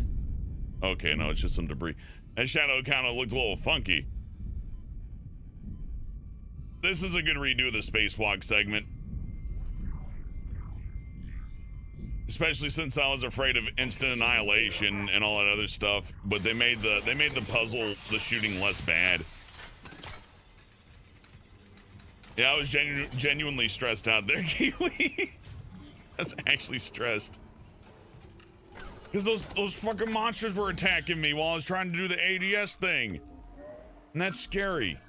Okay, no, it's just some debris. That shadow kind of looked a little funky. This is a good redo of the spacewalk segment. Especially since I was afraid of instant annihilation and all that other stuff, but they made the puzzle, the shooting, less bad. Yeah, I was genuinely stressed out there, Kiwi. I was actually stressed. Because those fucking monsters were attacking me while I was trying to do the ADS thing. And that's scary.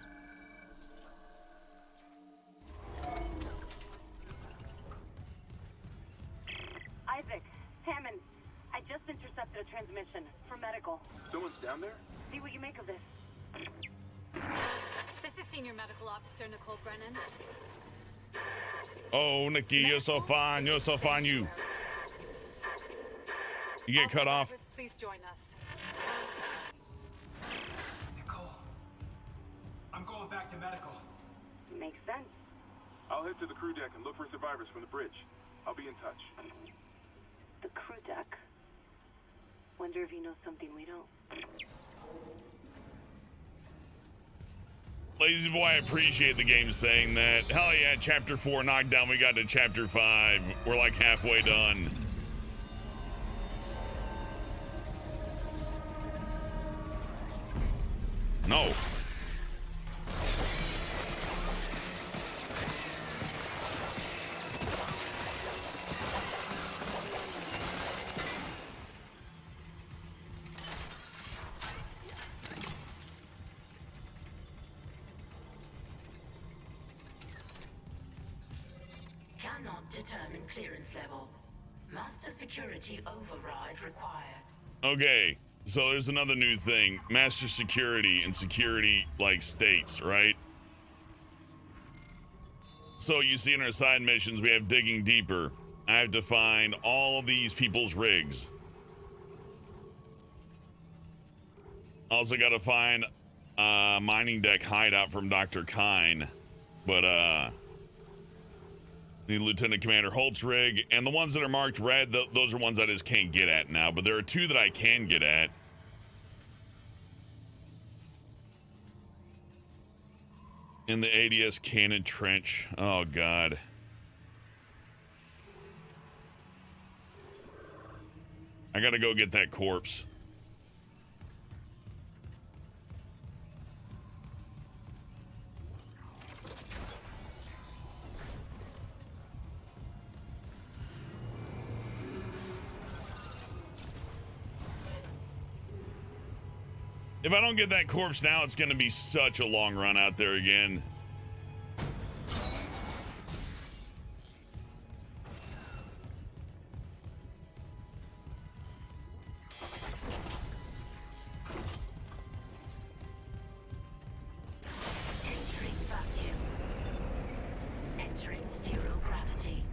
Isaac, Hammond, I just intercepted a transmission for medical. Someone's down there? See what you make of this. This is Senior Medical Officer Nicole Brennan. Oh, Nikki, you're so fine. You're so fine, you. You get cut off. Please join us. Nicole, I'm going back to medical. Makes sense. I'll head to the crew deck and look for survivors from the bridge. I'll be in touch. The crew deck. Wonder if he knows something we don't. Lazy boy, I appreciate the game saying that. Hell yeah, chapter 4 knockdown. We got to chapter 5. We're like halfway done. No. Cannot determine clearance level. Master security override required. Okay, so there's another new thing. Master security and security, like, states, right? So you see in our side missions, we have digging deeper. I have to find all these people's rigs. Also got to find mining deck hideout from Dr. Kine. But, need Lieutenant Commander Holt's rig. And the ones that are marked red, those are ones I just can't get at now. But there are 2 that I can get at. In the ADS cannon trench. Oh, God. I gotta go get that corpse. If I don't get that corpse now, it's going to be such a long run out there again. Entering vacuum. Entering zero gravity.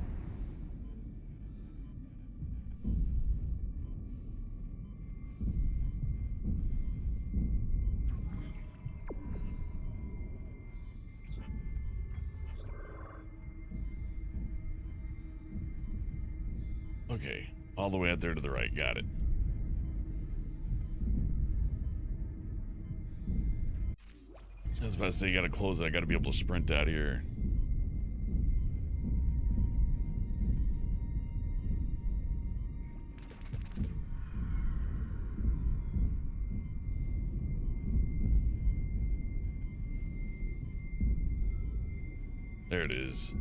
Okay, all the way out there to the right. Got it. I was about to say, you gotta close it. I gotta be able to sprint out here. There it is.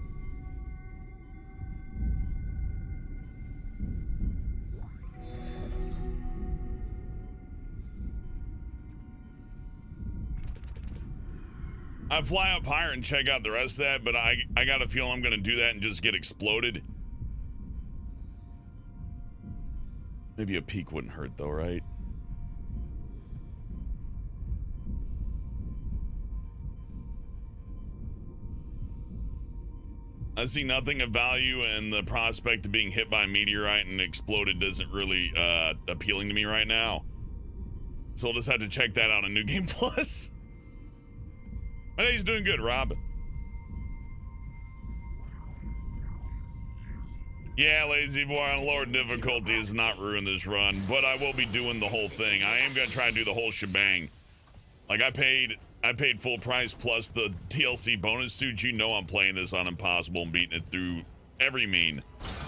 I'd fly up higher and check out the rest of that, but I got a feeling I'm going to do that and just get exploded. Maybe a peek wouldn't hurt though, right? I see nothing of value, and the prospect of being hit by a meteorite and exploded isn't really appealing to me right now. So I'll just have to check that out on New Game Plus. My day's doing good, Rob. Yeah, Lazy Boy, on lower difficulty has not ruined this run, but I will be doing the whole thing. I am gonna try to do the whole shebang. Like, I paid full price plus the DLC bonus suit. You know I'm playing this on Impossible and beating it through every mean.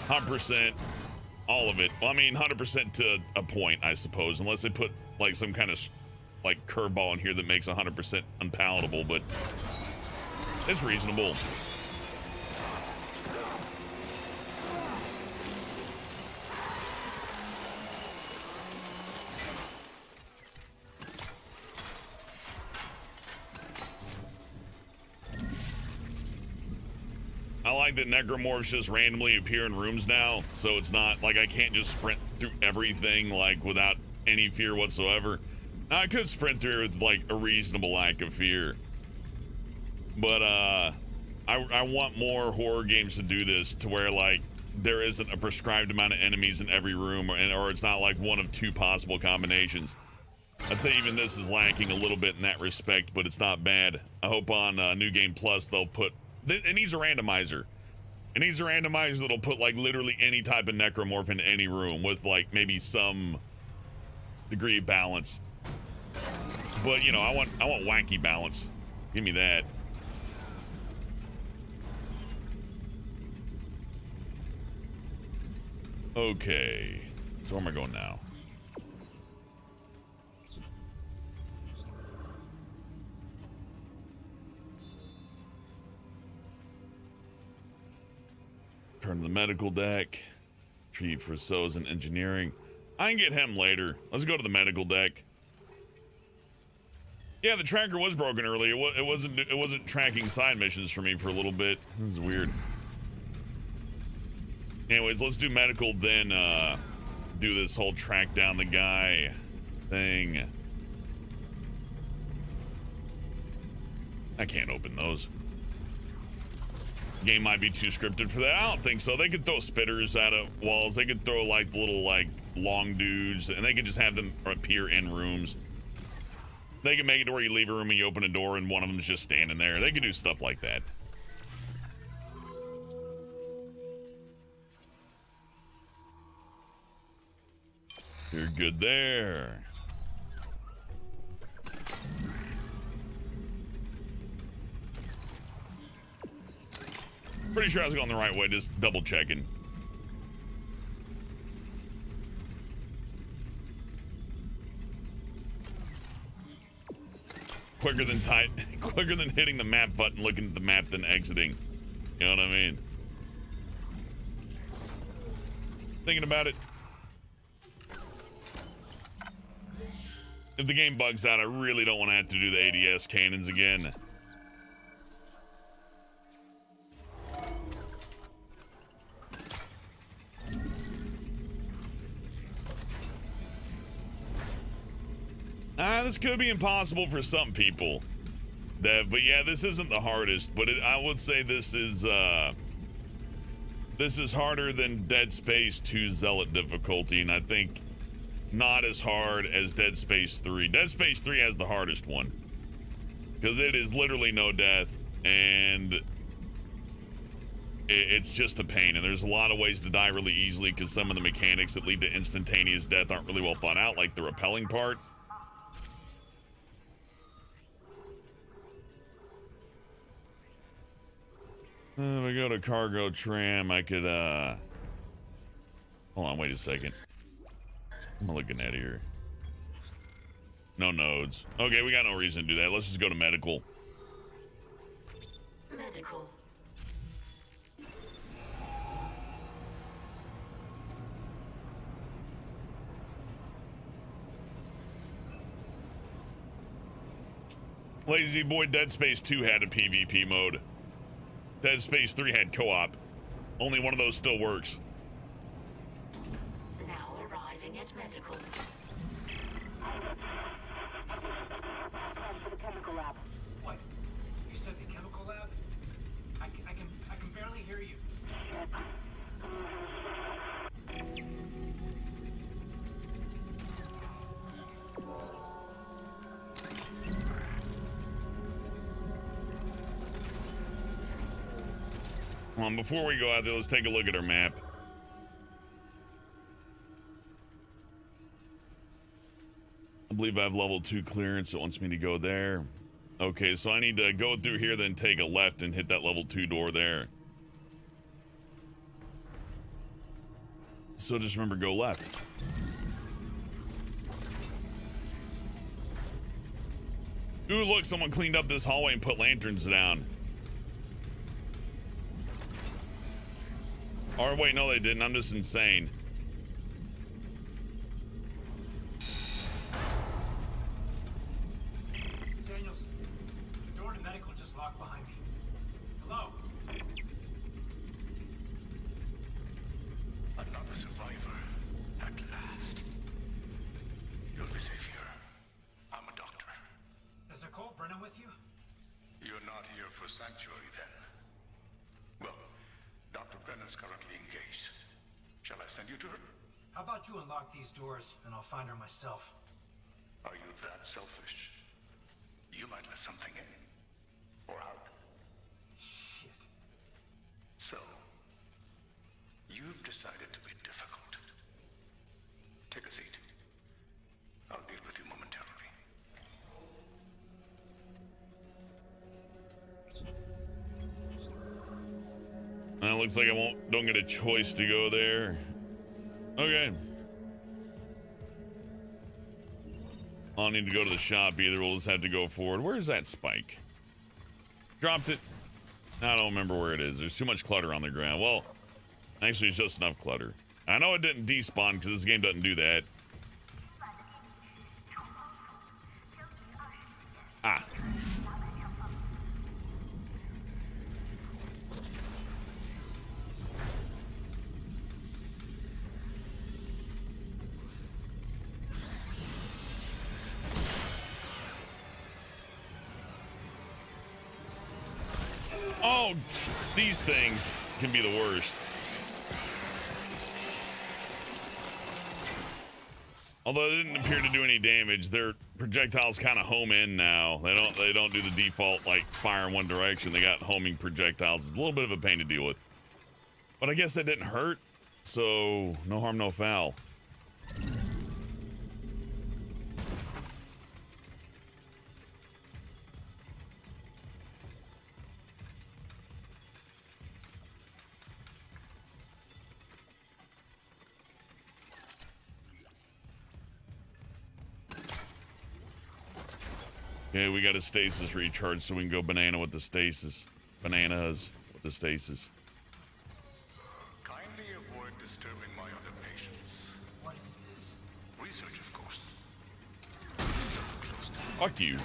100%, all of it. Well, I mean, 100% to a point, I suppose, unless they put like some kind of like curveball in here that makes 100% unpalatable, but it's reasonable. I like that necromorphs just randomly appear in rooms now, so it's not like I can't just sprint through everything like without any fear whatsoever. Now, I could sprint through with like a reasonable lack of fear, but I want more horror games to do this, to where like there isn't a prescribed amount of enemies in every room, or it's not like one of two possible combinations. I'd say even this is lacking a little bit in that respect, but it's not bad. I hope on New Game Plus they'll put... It needs a randomizer. It needs a randomizer that'll put like literally any type of necromorph in any room with like maybe some degree of balance. But you know, I want wacky balance. Give me that. Okay, so where am I going now? Turn to the medical deck. Tree for So's and engineering. I can get him later. Let's go to the medical deck. Yeah, the tracker was broken earlier. It wasn't tracking side missions for me for a little bit. This is weird. Anyways, let's do medical, then do this whole track down the guy thing. I can't open those. Game might be too scripted for that. I don't think so. They could throw spitters out of walls. They could throw like little like long dudes, and they could just have them appear in rooms. They can make it to where you leave a room and you open a door and one of them's just standing there. They could do stuff like that. You're good there. Pretty sure I was going the right way, just double checking. Quicker than hitting the map button, looking at the map, than exiting. You know what I mean? Thinking about it. If the game bugs out, I really don't want to have to do the ADS cannons again. This could be impossible for some people. But yeah, this isn't the hardest, but I would say this is harder than Dead Space 2 Zealot difficulty, and I think not as hard as Dead Space 3. Dead Space 3 has the hardest one, because it is literally no death, and it's just a pain, and there's a lot of ways to die really easily, because some of the mechanics that lead to instantaneous death aren't really well thought out, like the rappelling part. If I go to cargo tram, I could, hold on, wait a second. I'm looking at here. No nodes. Okay, we got no reason to do that. Let's just go to medical. Medical. Lazy boy, Dead Space 2 had a PvP mode. Dead Space 3 had co-op. Only one of those still works. Now arriving at medical. For the chemical lab. What? You said the chemical lab? I can barely hear you. Before we go out there, let's take a look at our map. I believe I have level 2 clearance. It wants me to go there. Okay, so I need to go through here, then take a left and hit that level 2 door there. So just remember, go left. Ooh, look, someone cleaned up this hallway and put lanterns down. Or wait, no they didn't, I'm just insane. Daniels, the door to medical just locked behind me. Hello? Another survivor, at last. You're the savior. I'm a doctor. Is Nicole Brennan with you? You're not here for sanctuary, then. computer? How about you unlock these doors and I'll find her myself? Are you that selfish? You might let something in. Or out. Shit. So, you've decided to be difficult. Take a seat. I'll deal with you momentarily. It looks like I don't get a choice to go there. Okay. I don't need to go to the shop either. We'll just have to go forward. Where's that spike? Dropped it. I don't remember where it is. There's too much clutter on the ground. Well, actually, it's just enough clutter. I know it didn't despawn because this game doesn't do that. Ah. Oh, these things can be the worst. Although they didn't appear to do any damage, their projectiles kind of home in now. They don't do the default like fire in one direction. They got homing projectiles. It's a little bit of a pain to deal with. But I guess that didn't hurt, so no harm, no foul. Okay, we got a stasis recharge so we can go banana with the stasis. Bananas with the stasis. Kindly avoid disturbing my other patients. What is this? Research, of course. Close to Fuck you.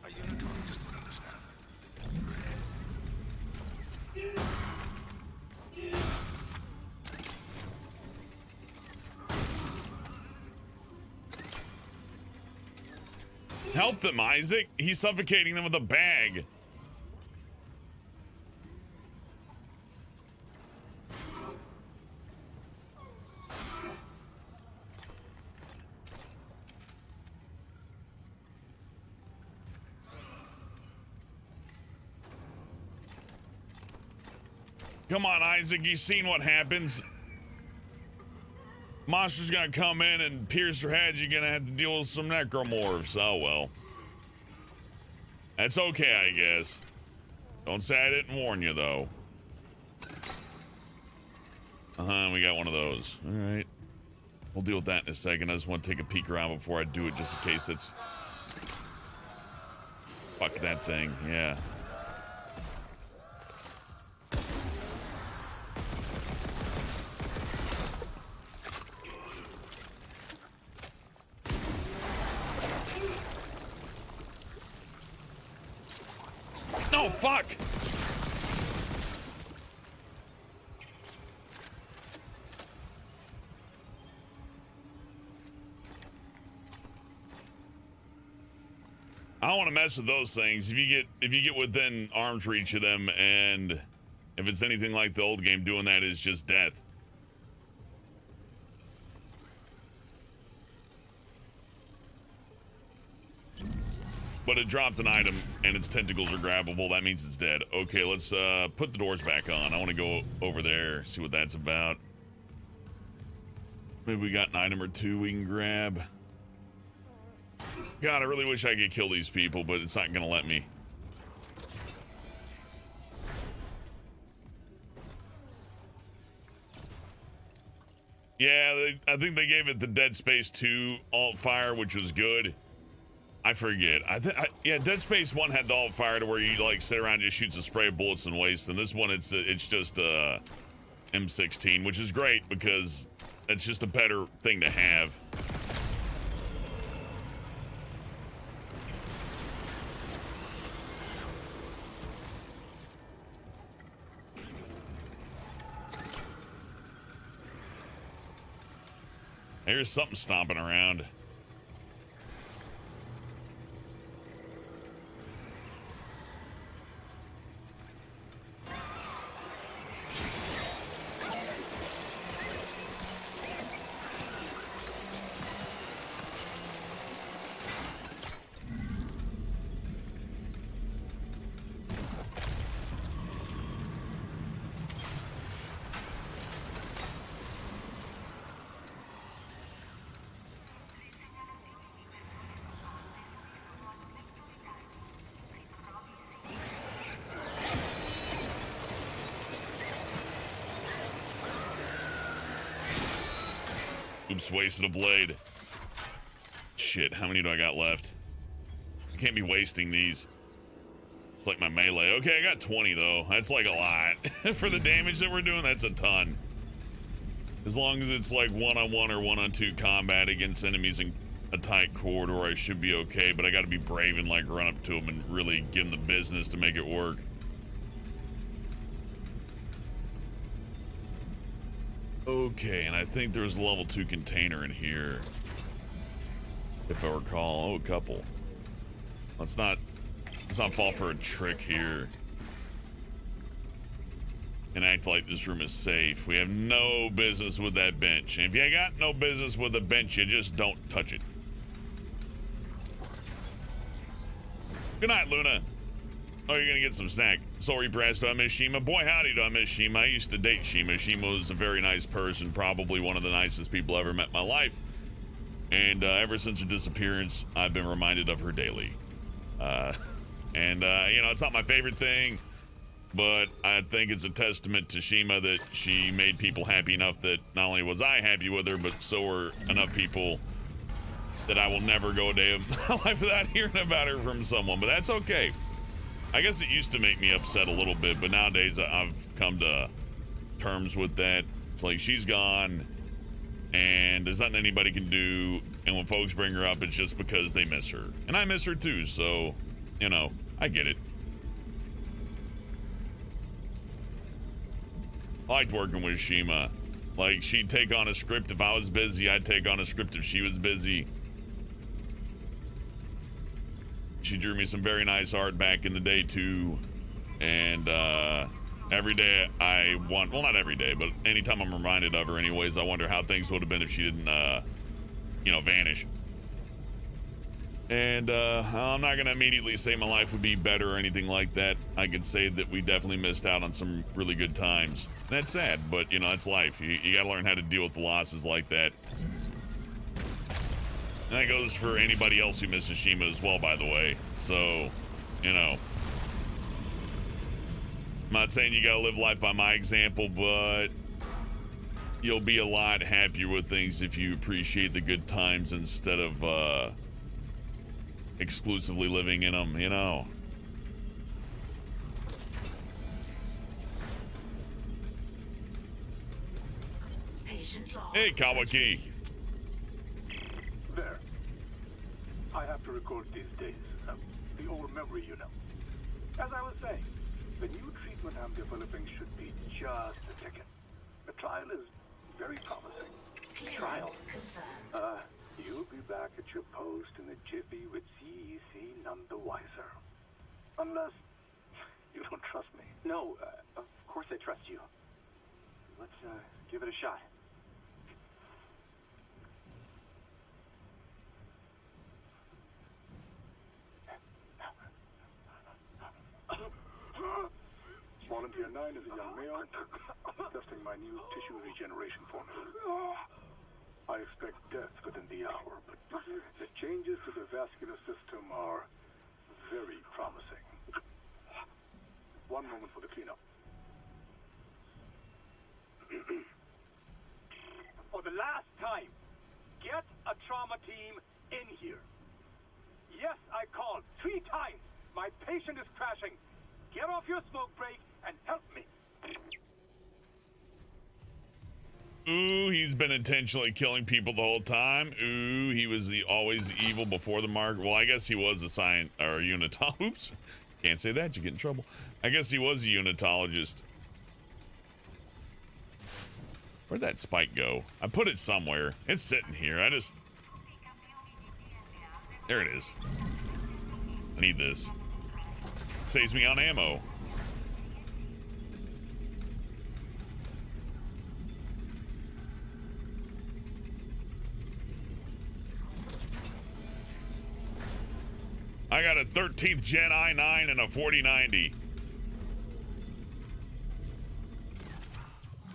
a unitologist would understand. Help them, Isaac. He's suffocating them with a bag. Come on, Isaac. You've seen what happens. Monster's gonna come in and pierce your head. You're gonna have to deal with some necromorphs. Oh well. That's okay, I guess. Don't say I didn't warn you, though. We got one of those. All right. We'll deal with that in a second. I just want to take a peek around before I do it, just in case it's... Fuck that thing, yeah. No, fuck! I don't want to mess with those things. If you get within arm's reach of them, and if it's anything like the old game, doing that is just death. But it dropped an item, and its tentacles are grabbable. That means it's dead. Okay, let's put the doors back on. I want to go over there, see what that's about. Maybe we got an item or two we can grab. God, I really wish I could kill these people, but it's not going to let me. Yeah, I think they gave it the Dead Space 2 alt fire, which was good. I forget. Yeah, Dead Space 1 had the alt fire to where you like sit around and just shoot some spray of bullets and waste. And this one, it's just M16, which is great because it's just a better thing to have. Here's something stomping around. Oops, wasted a blade. Shit, how many do I got left? I can't be wasting these. It's like my melee. Okay, I got 20 though. That's like a lot. For the damage that we're doing, that's a ton. As long as it's like one-on-one or one-on-two combat against enemies in a tight corridor, I should be okay, but I gotta be brave and like run up to them and really give them the business to make it work. Okay, and I think there's a level 2 container in here. If I recall. Oh, a couple. Let's not fall for a trick here and act like this room is safe. We have no business with that bench. And if you got no business with the bench, you just don't touch it. Good night, Luna. Oh, you're gonna get some snack. Sorry, Brass, do I miss Shima? Boy, howdy, do I miss Shima. I used to date Shima. Shima was a very nice person, probably one of the nicest people I ever met in my life. And ever since her disappearance, I've been reminded of her daily. You know, it's not my favorite thing, but I think it's a testament to Shima that she made people happy enough that not only was I happy with her, but so were enough people that I will never go a day of my life without hearing about her from someone, but that's okay. I guess it used to make me upset a little bit, but nowadays I've come to terms with that. It's like she's gone and there's nothing anybody can do, and when folks bring her up, it's just because they miss her. And I miss her too, so, you know, I get it. I liked working with Shima. Like, she'd take on a script if I was busy, I'd take on a script if she was busy. She drew me some very nice art back in the day too, and every day I want, well, not every day, but anytime I'm reminded of her anyways, I wonder how things would have been if she didn't you know, vanish. And I'm not gonna immediately say my life would be better or anything like that. I could say that we definitely missed out on some really good times. That's sad, but you know, that's life. You gotta learn how to deal with the losses like that. And that goes for anybody else who misses Shima as well, by the way. So, you know, I'm not saying you gotta live life by my example, but you'll be a lot happier with things if you appreciate the good times instead of exclusively living in them, you know. Hey, Kawaki. There. I have to record these days. The old memory, you know. As I was saying, the new treatment I'm developing should be just the ticket. The trial is very promising. Trial? You'll be back at your post in a jiffy with CEC none the wiser. Unless you don't trust me. No, of course I trust you. Let's give it a shot. Volunteer 9 is a young male, testing my new tissue regeneration formula. I expect death within the hour, but the changes to the vascular system are very promising. One moment for the cleanup. For the last time, get a trauma team in here. Yes, I called 3 times. My patient is crashing. Get off your smoke break and help me. Ooh, he's been intentionally killing people the whole time. Ooh, he was always evil before the mark. Well, I guess he was a unitologist. Oops, can't say that, you get in trouble. I guess he was a unitologist. Where'd that spike go? I put it somewhere. It's sitting here. There it is. I need this. It saves me on ammo. I got a 13th Gen i9 and a 4090.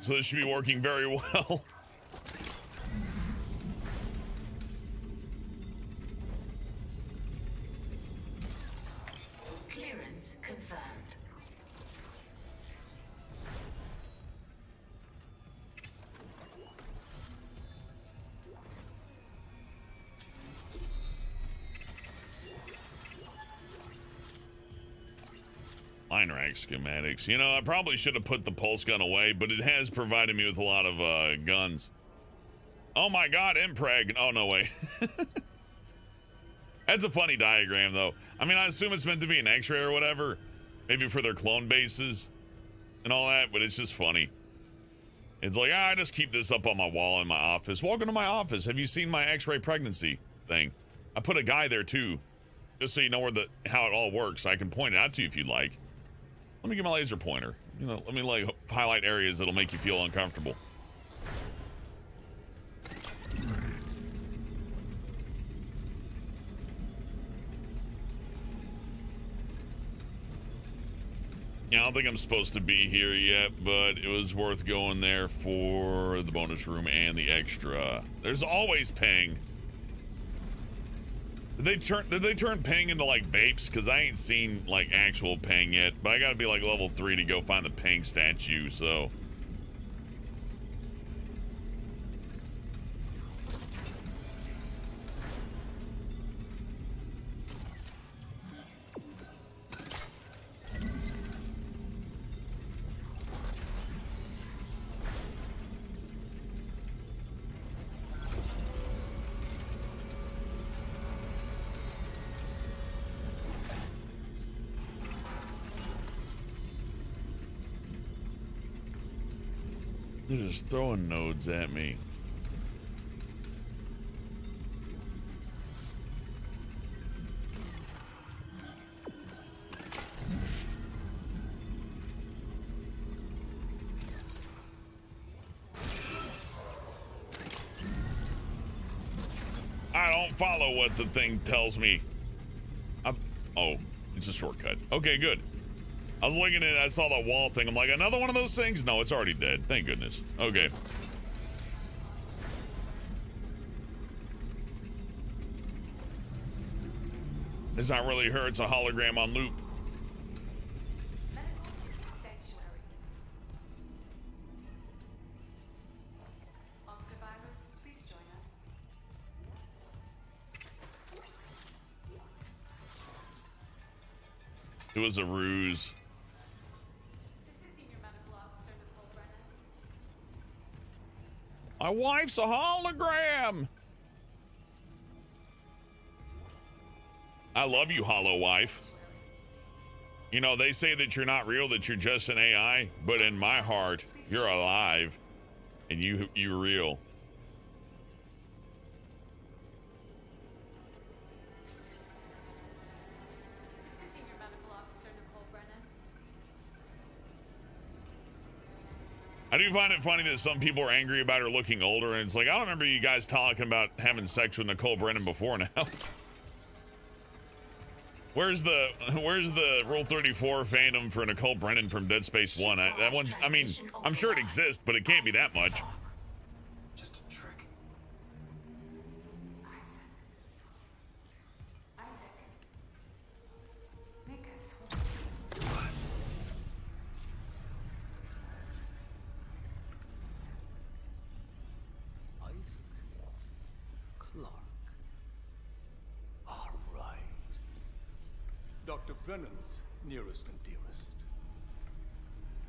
So this should be working very well. Clearance confirmed. mine rack schematics. You know, I probably should have put the pulse gun away, but it has provided me with a lot of guns. Oh my god, impreg. Oh, no way. That's a funny diagram, though. I mean, I assume it's meant to be an X-ray or whatever. Maybe for their clone bases and all that, but it's just funny. It's like, I just keep this up on my wall in my office. Welcome to my office. Have you seen my X-ray pregnancy thing? I put a guy there, too. Just so you know how it all works. I can point it out to you if you'd like. Let me get my laser pointer. You know, let me like highlight areas that'll make you feel uncomfortable. Yeah, I don't think I'm supposed to be here yet, but it was worth going there for the bonus room and the extra. There's always ping. Did they turn ping into like vapes? Because I ain't seen like actual ping yet, but I gotta be like level 3 to go find the ping statue, so. They're just throwing nodes at me. I don't follow what the thing tells me. Oh, it's a shortcut. Okay, good. I was looking at it, I saw the wall thing. I'm like, another one of those things? No, it's already dead. Thank goodness. Okay. It's not really her, it's a hologram on loop. Sanctuary. All survivors, please join us. It was a ruse. My wife's a hologram. I love you, holo wife. You know, they say that you're not real, that you're just an AI, but in my heart, you're alive and you're real. I do find it funny that some people are angry about her looking older, and it's like, I don't remember you guys talking about having sex with Nicole Brennan before now. Where's the Rule 34 fandom for Nicole Brennan from Dead Space 1? That one, I mean, I'm sure it exists, but it can't be that much. Just a trick. Isaac. Make us Isaac Clarke. All right. Dr. Brennan's nearest and dearest.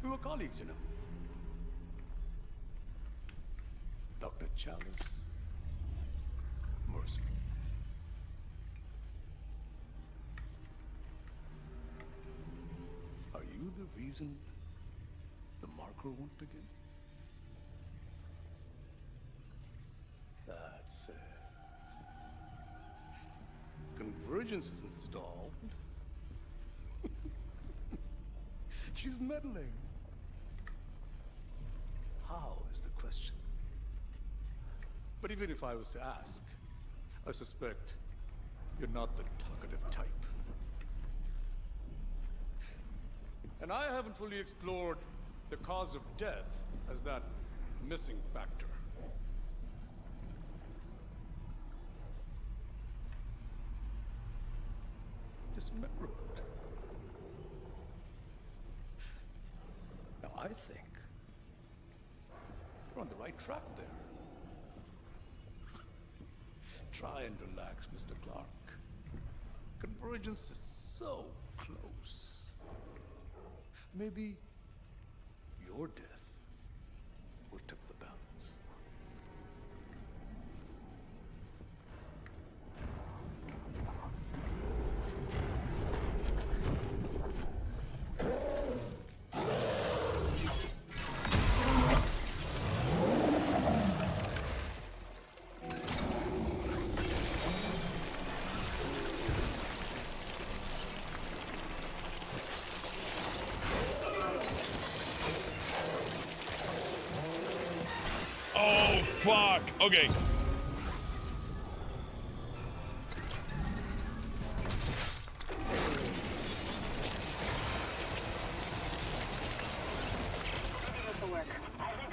We were colleagues, you know. Dr. Chalice. Mercer. Are you the reason the marker won't begin? That's it. Convergence is installed. She's meddling. How is the question? But even if I was to ask, I suspect you're not the talkative type. And I haven't fully explored the cause of death as that missing factor. Dismemberment. Now I think we're on the right track there. Try and relax, Mr. Clarke. Convergence is so close. maybe your death will tip the balance. Oh, fuck. Okay. Maybe this will work. Isaac,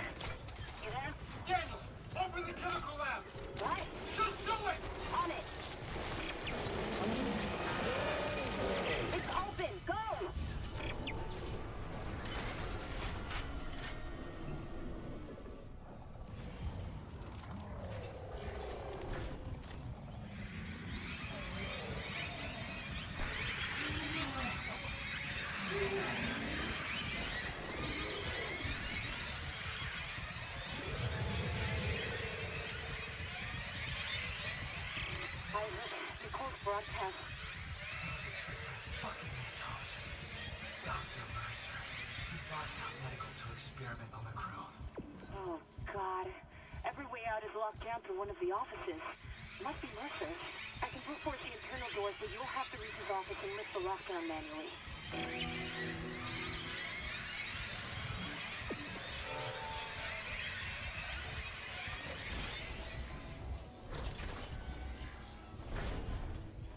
you there? Daniels, open the chemical lab! What? Just do it! On it. It's open. Go. Isaac, record broadcast. Fucking unitologist. Dr. Mercer. He's locked out medical to experiment on the crew. Oh, God. Every way out is locked down through one of the offices. Must be Mercer. I can brute force the internal doors, but you'll have to reach his office and lift the lockdown manually.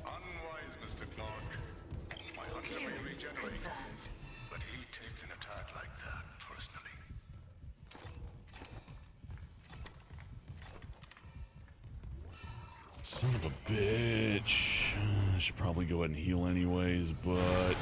Unwise, Mr. Clark. My hunter may regenerate, but he takes an attack like that personally. Son of a bitch. I should probably go ahead and heal anyways, but...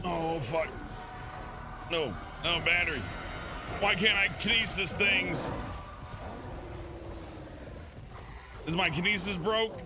Oh, fuck. No, no, battery. Why can't I kinesis things? Is my kinesis broke?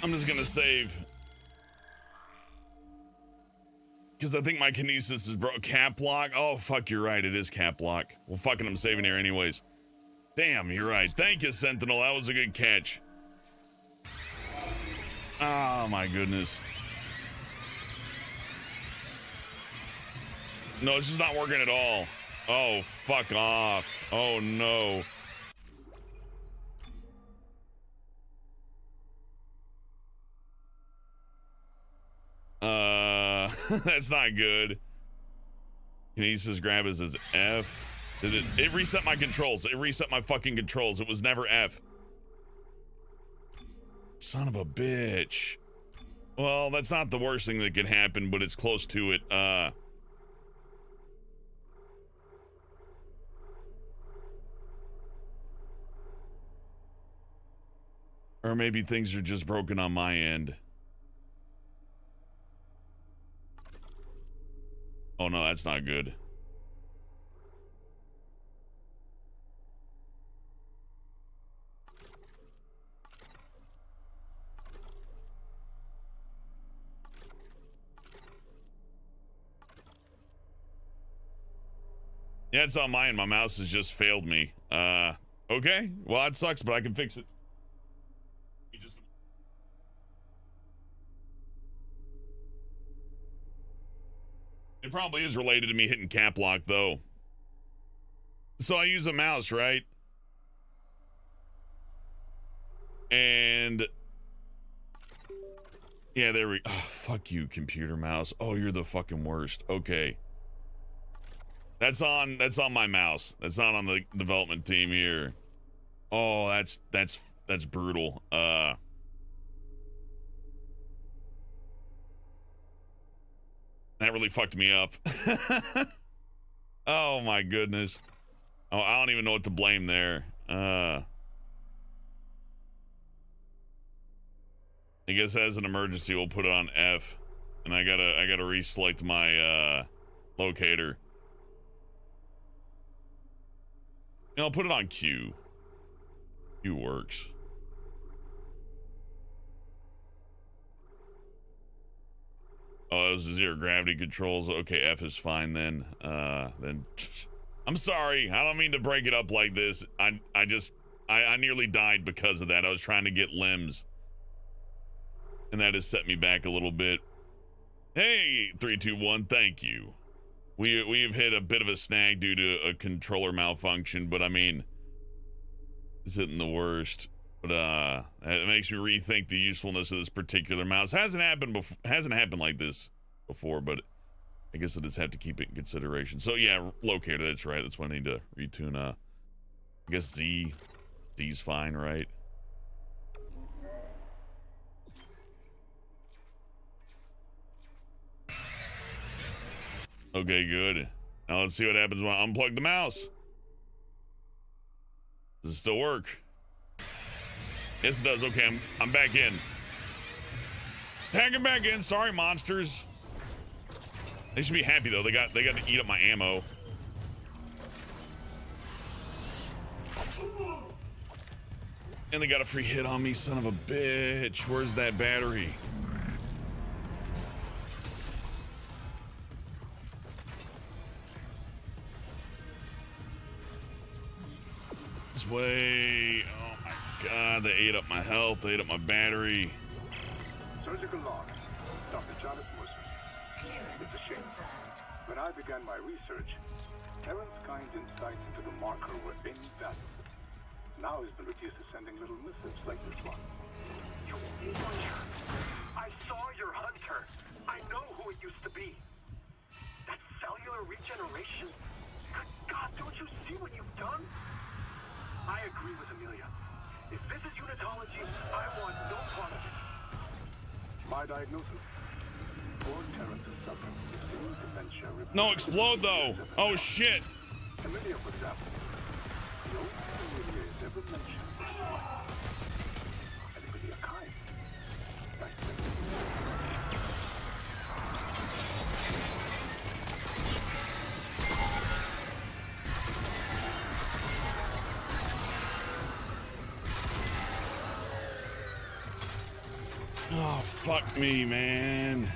I'm just gonna save. Because I think my kinesis is broke. Cap lock? Oh, fuck, you're right. It is cap lock. Well, fucking, I'm saving here anyways. Damn, you're right. Thank you, Sentinel. That was a good catch. Oh, my goodness. No, it's just not working at all. Oh, fuck off. Oh, no. That's not good. Kinesis grab is as F. It reset my controls. It reset my fucking controls. It was never F. Son of a bitch. Well, that's not the worst thing that could happen, but it's close to it. Or maybe things are just broken on my end. Oh no, that's not good. Yeah, it's on mine. My mouse has just failed me. Okay. Well, that sucks, but I can fix it. It probably is related to me hitting cap lock, though. So I use a mouse, right? And yeah, there we. Oh, fuck you, computer mouse. Oh, you're the fucking worst. Okay. That's on my mouse. That's not on the development team here. Oh, that's brutal. That really fucked me up. Oh my goodness. Oh, I don't even know what to blame there. I guess as an emergency we'll put it on F. And I gotta reselect my locator. I'll put it on Q. Q works. Oh, those are zero gravity controls. Okay, F is fine then. Then I'm sorry. I don't mean to break it up like this. I nearly died because of that. I was trying to get limbs. And that has set me back a little bit. Hey, 321, thank you. We have hit a bit of a snag due to a controller malfunction, but I mean, this isn't the worst. But it makes me rethink the usefulness of this particular mouse. Hasn't happened like this before, but I guess I just have to keep it in consideration. So yeah, locator, that's right. That's what I need to retune. I guess Z's fine, right? Okay, good. Now let's see what happens when I unplug the mouse. Does it still work? Yes, it does. Okay, I'm back in. Tagging back in. Sorry, monsters. They should be happy though. They got to eat up my ammo. And they got a free hit on me, son of a bitch. Where's that battery? This way. Oh my god, they ate up my health, they ate up my battery. Surgical log. Dr. Jonathan Mercer. It's a shame. When I began my research, Terran's kind insights into the marker were invaluable. Now he's been reduced to sending little missives like this one. You hunter. I saw your hunter. I know who it used to be. That cellular regeneration. Good God, don't you see what you've done? I agree with Amelia. If this is unitology, I want no part of it. My diagnosis. Poor Terrence is suffering from the same dementia. No, explode though. Oh shit. Amelia, for example. The only Amelia is ever mentioned. And Amelia kind. Nice to meet you. Oh, fuck me, man.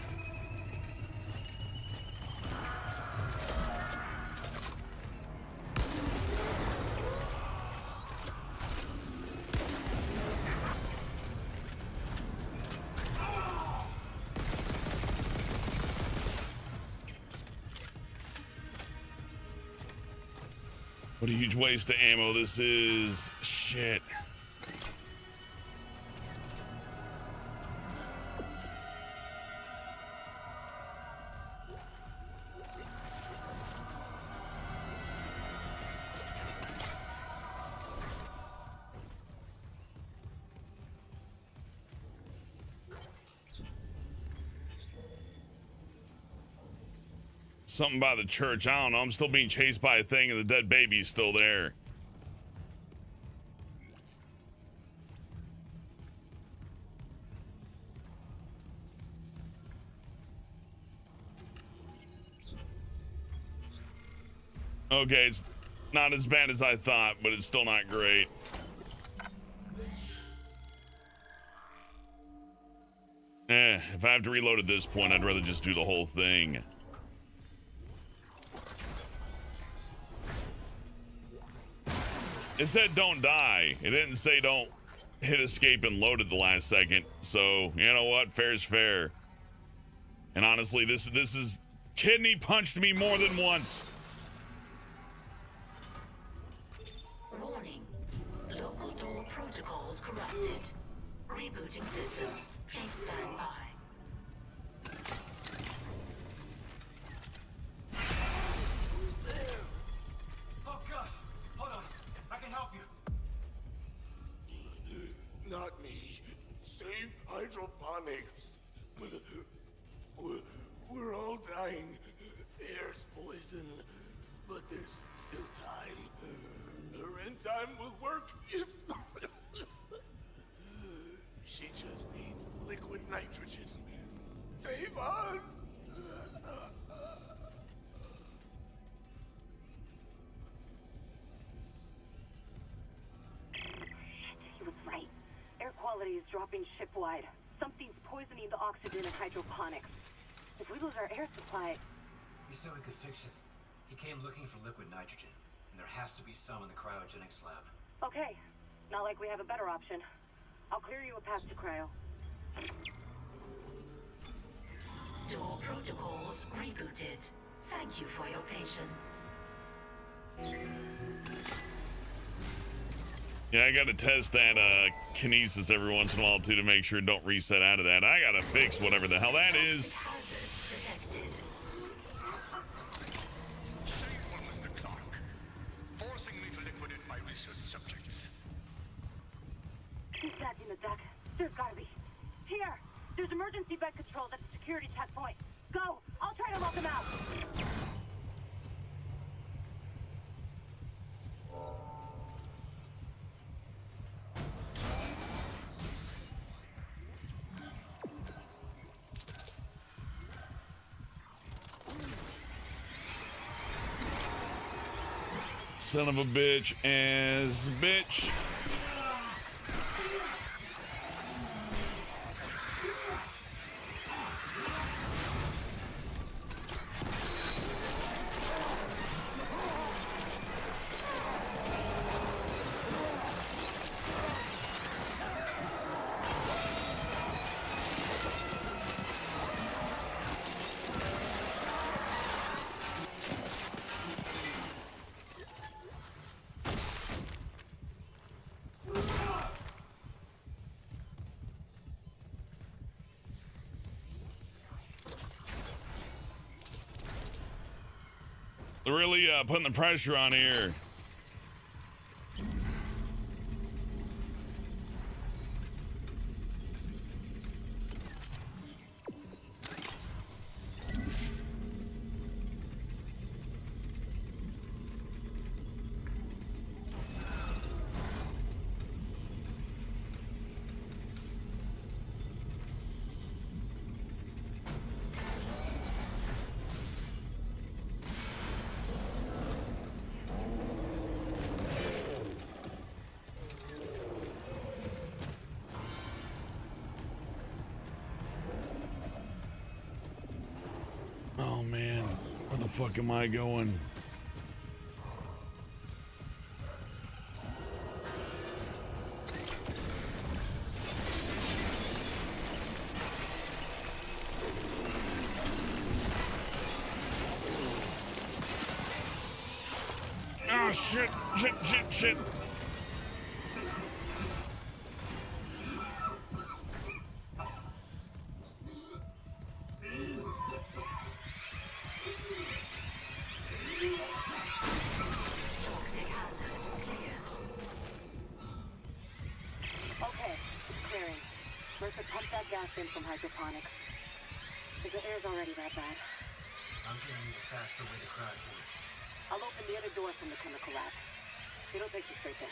What a huge waste of ammo this is. Shit. Something by the church. I don't know. I'm still being chased by a thing and the dead baby's still there. Okay, it's not as bad as I thought, but it's still not great. If I have to reload at this point, I'd rather just do the whole thing. It said don't die. It didn't say don't hit escape and load at the last second. So, you know what? Fair's fair. And honestly, this is kidney punched me more than once. Warning. Local door protocols corrupted. Rebooting system. Please stand by. Oh god! Hold on. I can help you. Not me. Save hydroponics. We're all dying. Air's poison, but there's still time. Her enzyme will work if... She just needs liquid nitrogen. Save us! He was right. Air quality is dropping ship-wide. Something's poisoning the oxygen in hydroponics. If we lose our air supply... He said we could fix it. He came looking for liquid nitrogen, and there has to be some in the cryogenics lab. Okay. Not like we have a better option. I'll clear you a path to cryo. Door protocols rebooted. Thank you for your patience. Yeah, I gotta test that kinesis every once in a while too to make sure it don't reset out of that. I gotta fix whatever the hell that is. Hazard detected. Say one, Mr. Clark. Forcing me to liquidate my research subjects. He's back in the deck. There's gotta be. Here! There's emergency bed controls at the security checkpoint. Go! I'll try to lock them out! Son of a bitch ass bitch. They're really putting the pressure on here. Oh man, where the fuck am I going? Oh shit, shit. Okay, it's clearing. Mercer pumped that gas in from hydroponics. If the air's already that bad, I'm gonna need a faster way to cryogenics. I'll open the other door from the chemical lab. It'll take you straight there.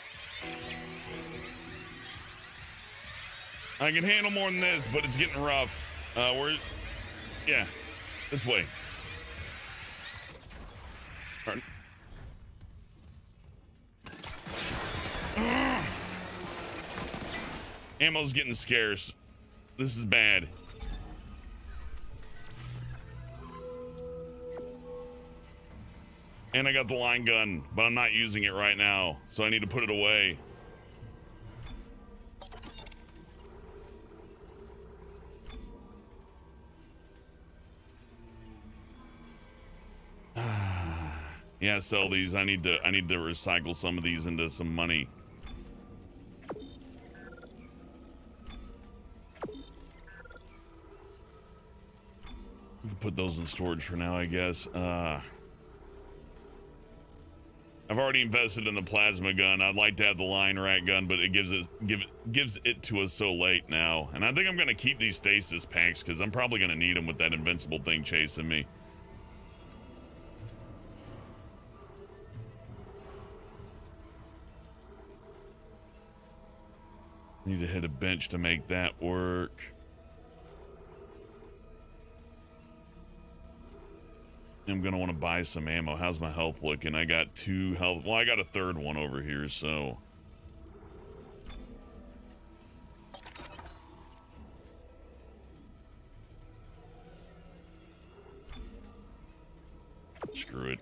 I can handle more than this, but it's getting rough. Yeah, this way. Turn. Ammo's getting scarce. This is bad. And I got the line gun, but I'm not using it right now, so I need to put it away. Yeah, sell these. I need to recycle some of these into some money. Put those in storage for now, I guess. I've already invested in the plasma gun. I'd like to have the line rack gun, but it gives it to us so late now. And I think I'm gonna keep these stasis packs because I'm probably gonna need them with that invincible thing chasing me. Need to hit a bench to make that work. I'm gonna want to buy some ammo. How's my health looking? I got 2 health. Well, I got a third one over here, so. Screw it.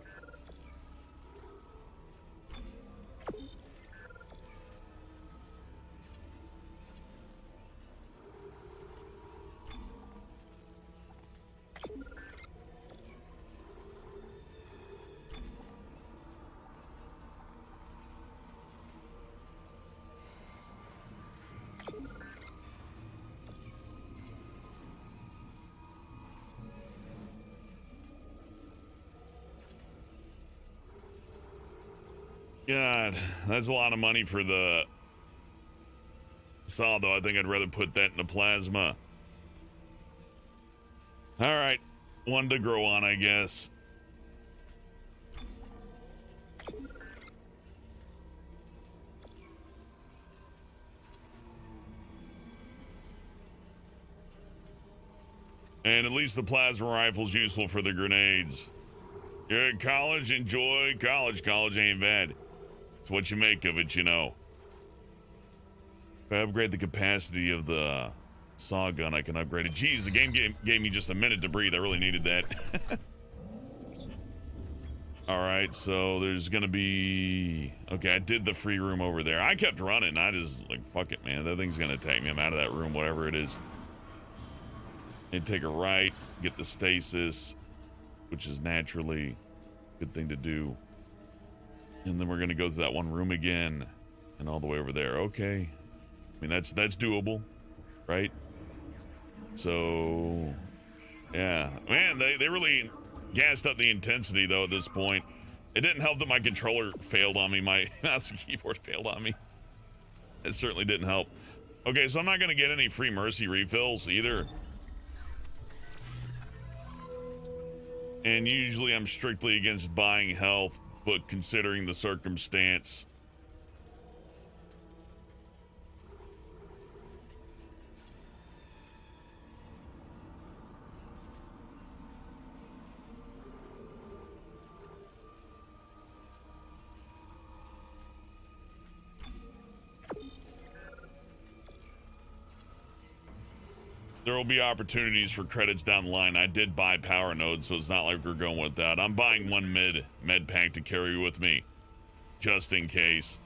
God, that's a lot of money for the saw, though. I think I'd rather put that in the plasma. All right, one to grow on, I guess. And at least the plasma rifle's useful for the grenades. You're at college, enjoy college. College ain't bad. It's what you make of it, you know. If I upgrade the capacity of the saw gun, I can upgrade it. Jeez, the game gave me just a minute to breathe. I really needed that. All right, so there's gonna be... Okay, I did the free room over there. I kept running. I just, like, fuck it, man. That thing's gonna attack me. I'm out of that room, whatever it is. And take a right, get the stasis, which is naturally a good thing to do. And then we're gonna go to that one room again and all the way over there. Okay. I mean, that's doable, right? So, yeah. Man, they really gassed up the intensity, though, at this point. It didn't help that my controller failed on me. My mouse and keyboard failed on me. It certainly didn't help. Okay, so I'm not gonna get any free Mercy refills either. And usually I'm strictly against buying health, but considering the circumstance, there will be opportunities for credits down the line. I did buy power nodes, so it's not like we're going with that. I'm buying one med pack to carry with me, just in case.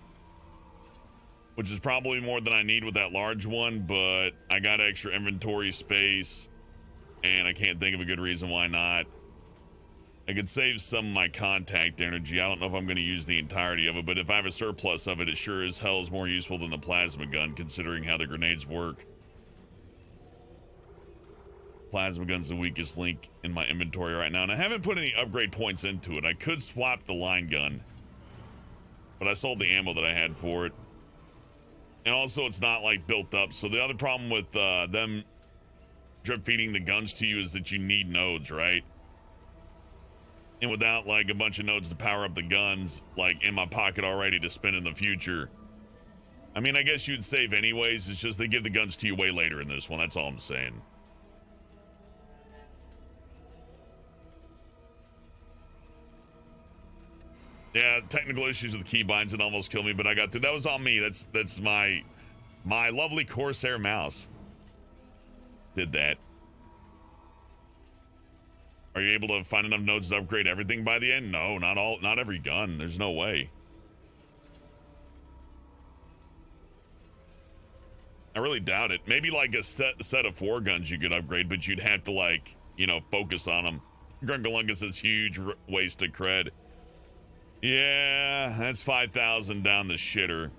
Which is probably more than I need with that large one, but I got extra inventory space, and I can't think of a good reason why not. I could save some of my contact energy. I don't know if I'm going to use the entirety of it, but if I have a surplus of it, it sure as hell is more useful than the plasma gun, considering how the grenades work. Plasma gun's the weakest link in my inventory right now, and I haven't put any upgrade points into it. I could swap the line gun, but I sold the ammo that I had for it. And also, it's not like built up. So the other problem with them drip feeding the guns to you is that you need nodes, right? And without like a bunch of nodes to power up the guns, like in my pocket already to spend in the future, I mean, I guess you'd save anyways. It's just they give the guns to you way later in this one. That's all I'm saying. Yeah, technical issues with keybinds that almost killed me, but I got through. That was on me. That's my lovely Corsair mouse. Did that. Are you able to find enough nodes to upgrade everything by the end? No, not every gun. There's no way. I really doubt it. Maybe like a set of 4 guns you could upgrade, but you'd have to, like, you know, focus on them. Grungalungus is huge waste of cred. Yeah, that's 5,000 down the shitter.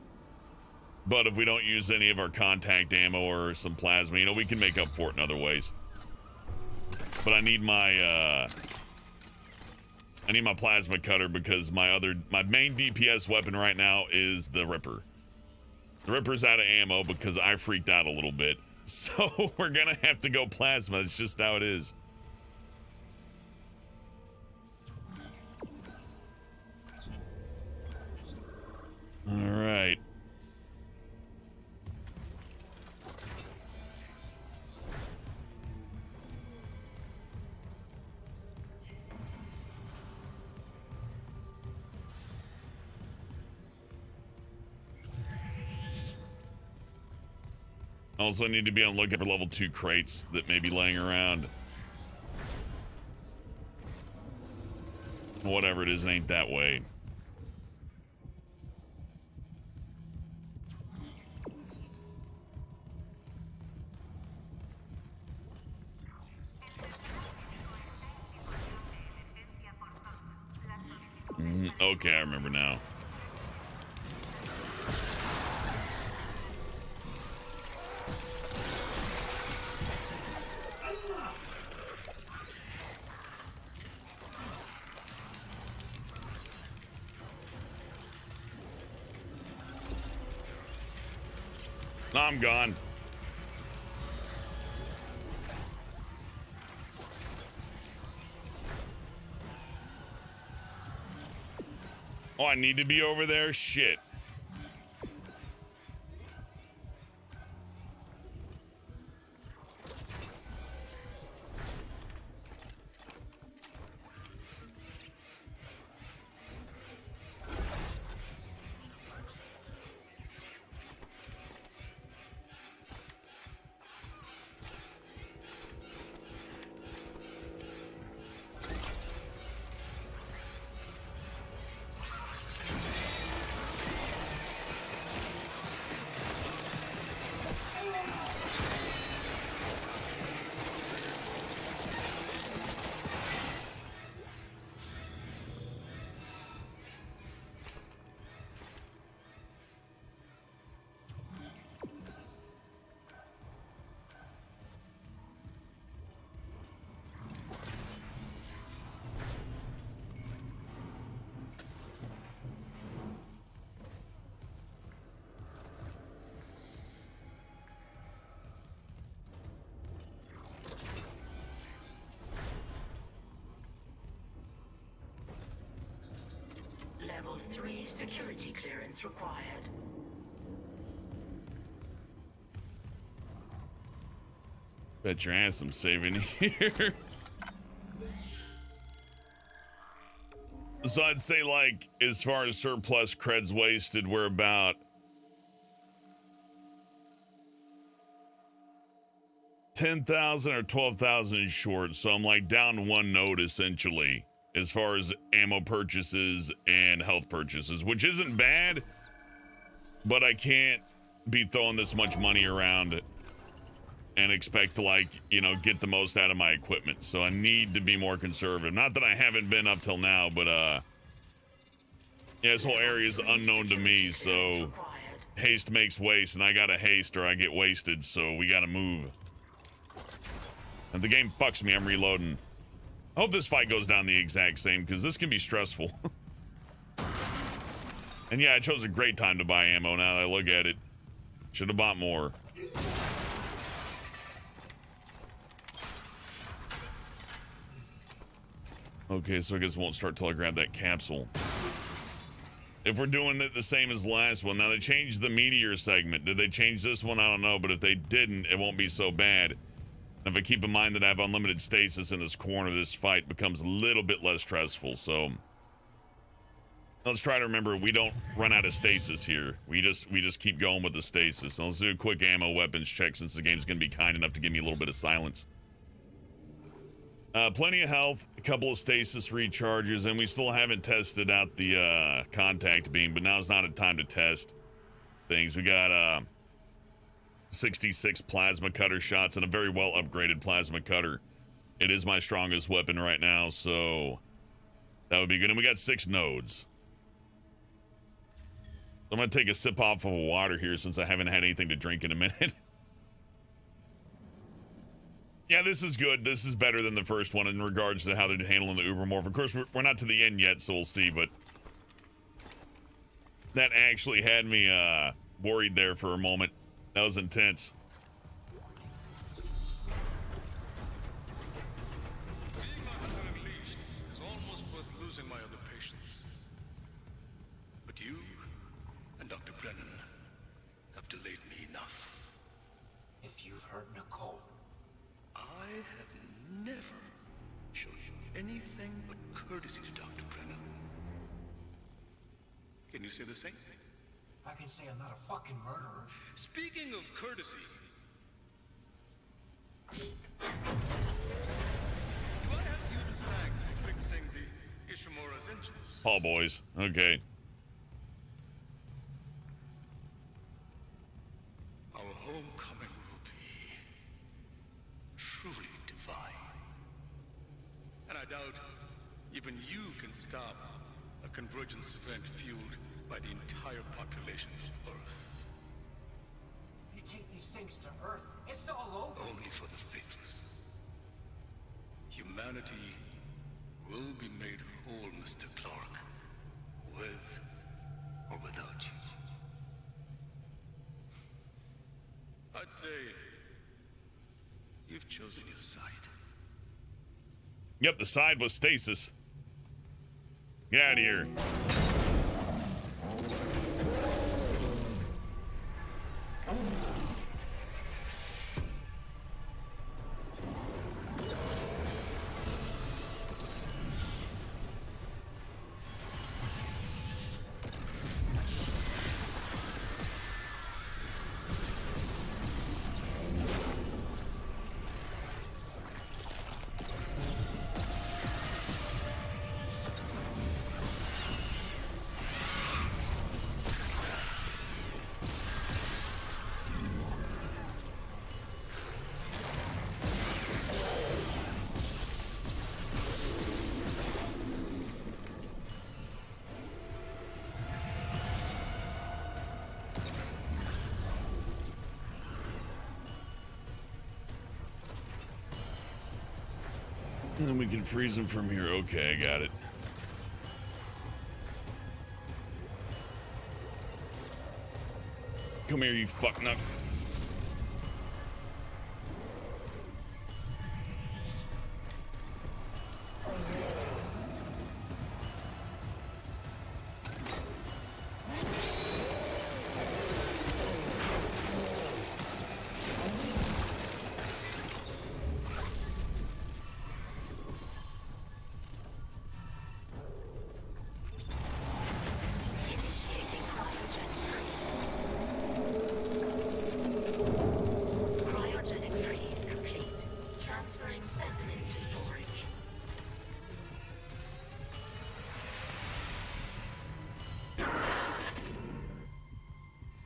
But if we don't use any of our contact ammo or some plasma, you know, we can make up for it in other ways. but I need my plasma cutter because my main DPS weapon right now is the Ripper. The Ripper's out of ammo because I freaked out a little bit. So we're gonna have to go plasma. It's just how it is. All right. Also need to be on the lookout for level 2 crates that may be laying around. Whatever it is, it ain't that way. Okay, I remember now. No, I'm gone. Oh, I need to be over there? Shit. Level 3 security clearance required. Bet your ass I'm saving here. So I'd say, like, as far as surplus creds wasted, we're about 10,000 or 12,000 short. So I'm like down one node essentially, as far as ammo purchases and health purchases, which isn't bad, but I can't be throwing this much money around and expect to, like, you know, get the most out of my equipment. So I need to be more conservative. Not that I haven't been up till now, but yeah, this whole area is unknown to me, so haste makes waste, and I gotta haste or I get wasted, so we gotta move. And the game fucks me, I'm reloading. I hope this fight goes down the exact same, because this can be stressful. And yeah, I chose a great time to buy ammo now that I look at it. Should have bought more. Okay, so I guess it won't start till I grab that capsule. If we're doing it the same as the last one. Now, they changed the meteor segment. Did they change this one? I don't know, but if they didn't, it won't be so bad. And if I keep in mind that I have unlimited stasis in this corner, this fight becomes a little bit less stressful, so... Let's try to remember we don't run out of stasis here. We just keep going with the stasis. So let's do a quick ammo weapons check since the game's going to be kind enough to give me a little bit of silence. Plenty of health, a couple of stasis recharges, and we still haven't tested out the contact beam, but now's not a time to test things. We got 66 plasma cutter shots and a very well upgraded plasma cutter. It is my strongest weapon right now, so that would be good. And we got 6 nodes. So I'm going to take a sip off of water here since I haven't had anything to drink in a minute. Yeah, this is good. This is better than the first one in regards to how they're handling the Ubermorph. Of course, we're not to the end yet, so we'll see, but that actually had me worried there for a moment. That was intense. Seeing my hunter unleashed is almost worth losing my other patients. But you and Dr. Brennan have delayed me enough. If you've hurt Nicole, I have never shown you anything but courtesy to Dr. Brennan. Can you say the same thing? I can say I'm not a fucking murderer. Speaking of courtesy, do I have you to thank for fixing the Ishimura's engines? Paul boys. Okay. Our homecoming will be truly divine. And I doubt even you can stop a convergence event fueled by the entire population of Earth. You take these things to Earth, it's all over. Only for the faithless. Humanity will be made whole, Mr. Clark. With or without you. I'd say you've chosen your side. Yep, the side was stasis. Get out of here. And then we can freeze him from here. Okay, I got it. Come here, you fucknut. Cryogenic freeze complete. Transferring specimen to storage.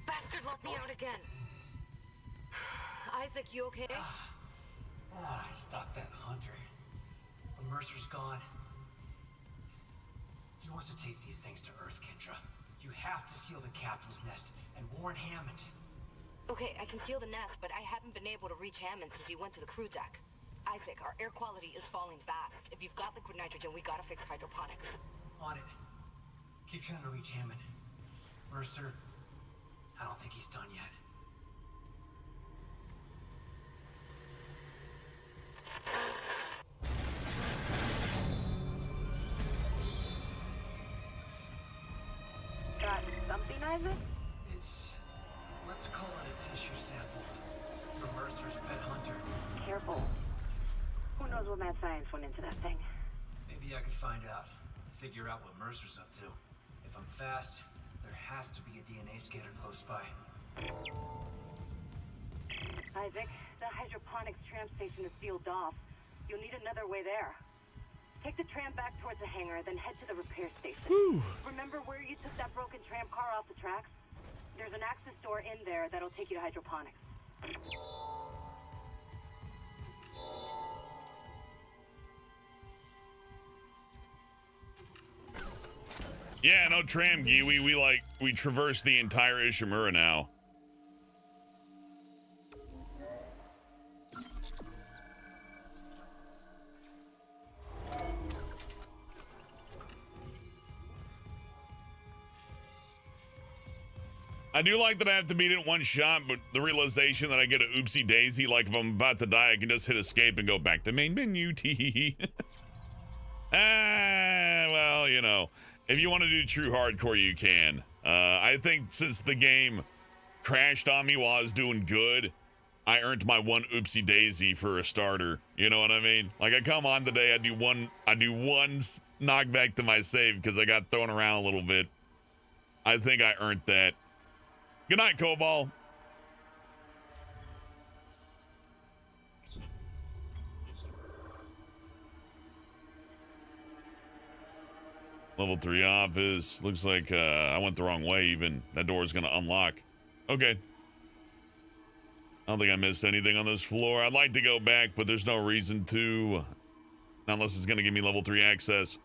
Bastard locked me out again. Isaac, you okay? I stopped that hunter. When Mercer's gone, he wants to take these things to Earth, Kendra. You have to seal the captain's nest and warn Hammond. Okay, I can seal the nest, but I haven't been able to reach Hammond since he went to the crew deck. Isaac, our air quality is falling fast. If you've got liquid nitrogen, we gotta fix hydroponics. On it. Keep trying to reach Hammond. Mercer, I don't think he's done yet. Got something, Isaac? Let's call it a tissue sample from Mercer's pet hunter. Careful. Who knows what mad science went into that thing? Maybe I could find out. Figure out what Mercer's up to. If I'm fast, there has to be a DNA scanner close by. Isaac, the hydroponics tram station is sealed off. You'll need another way there. Take the tram back towards the hangar, then head to the repair station. Whew. Remember where you took that broken tram car off the tracks? There's an access door in there that'll take you to hydroponics. Yeah, no tram, Giwi. We traverse the entire Ishimura now. I do like that I have to beat it one shot, but the realization that I get an oopsie daisy, like if I'm about to die, I can just hit escape and go back to main menu. Tee. Well, you know, if you want to do true hardcore, you can. I think since the game crashed on me while I was doing good, I earned my one oopsie daisy for a starter. You know what I mean? Like I come on today, I do one knockback to my save because I got thrown around a little bit. I think I earned that. Good night, Cobalt. Level 3 office. Looks like I went the wrong way even. That door is going to unlock. Okay. I don't think I missed anything on this floor. I'd like to go back, but there's no reason to. Unless it's going to give me level 3 access.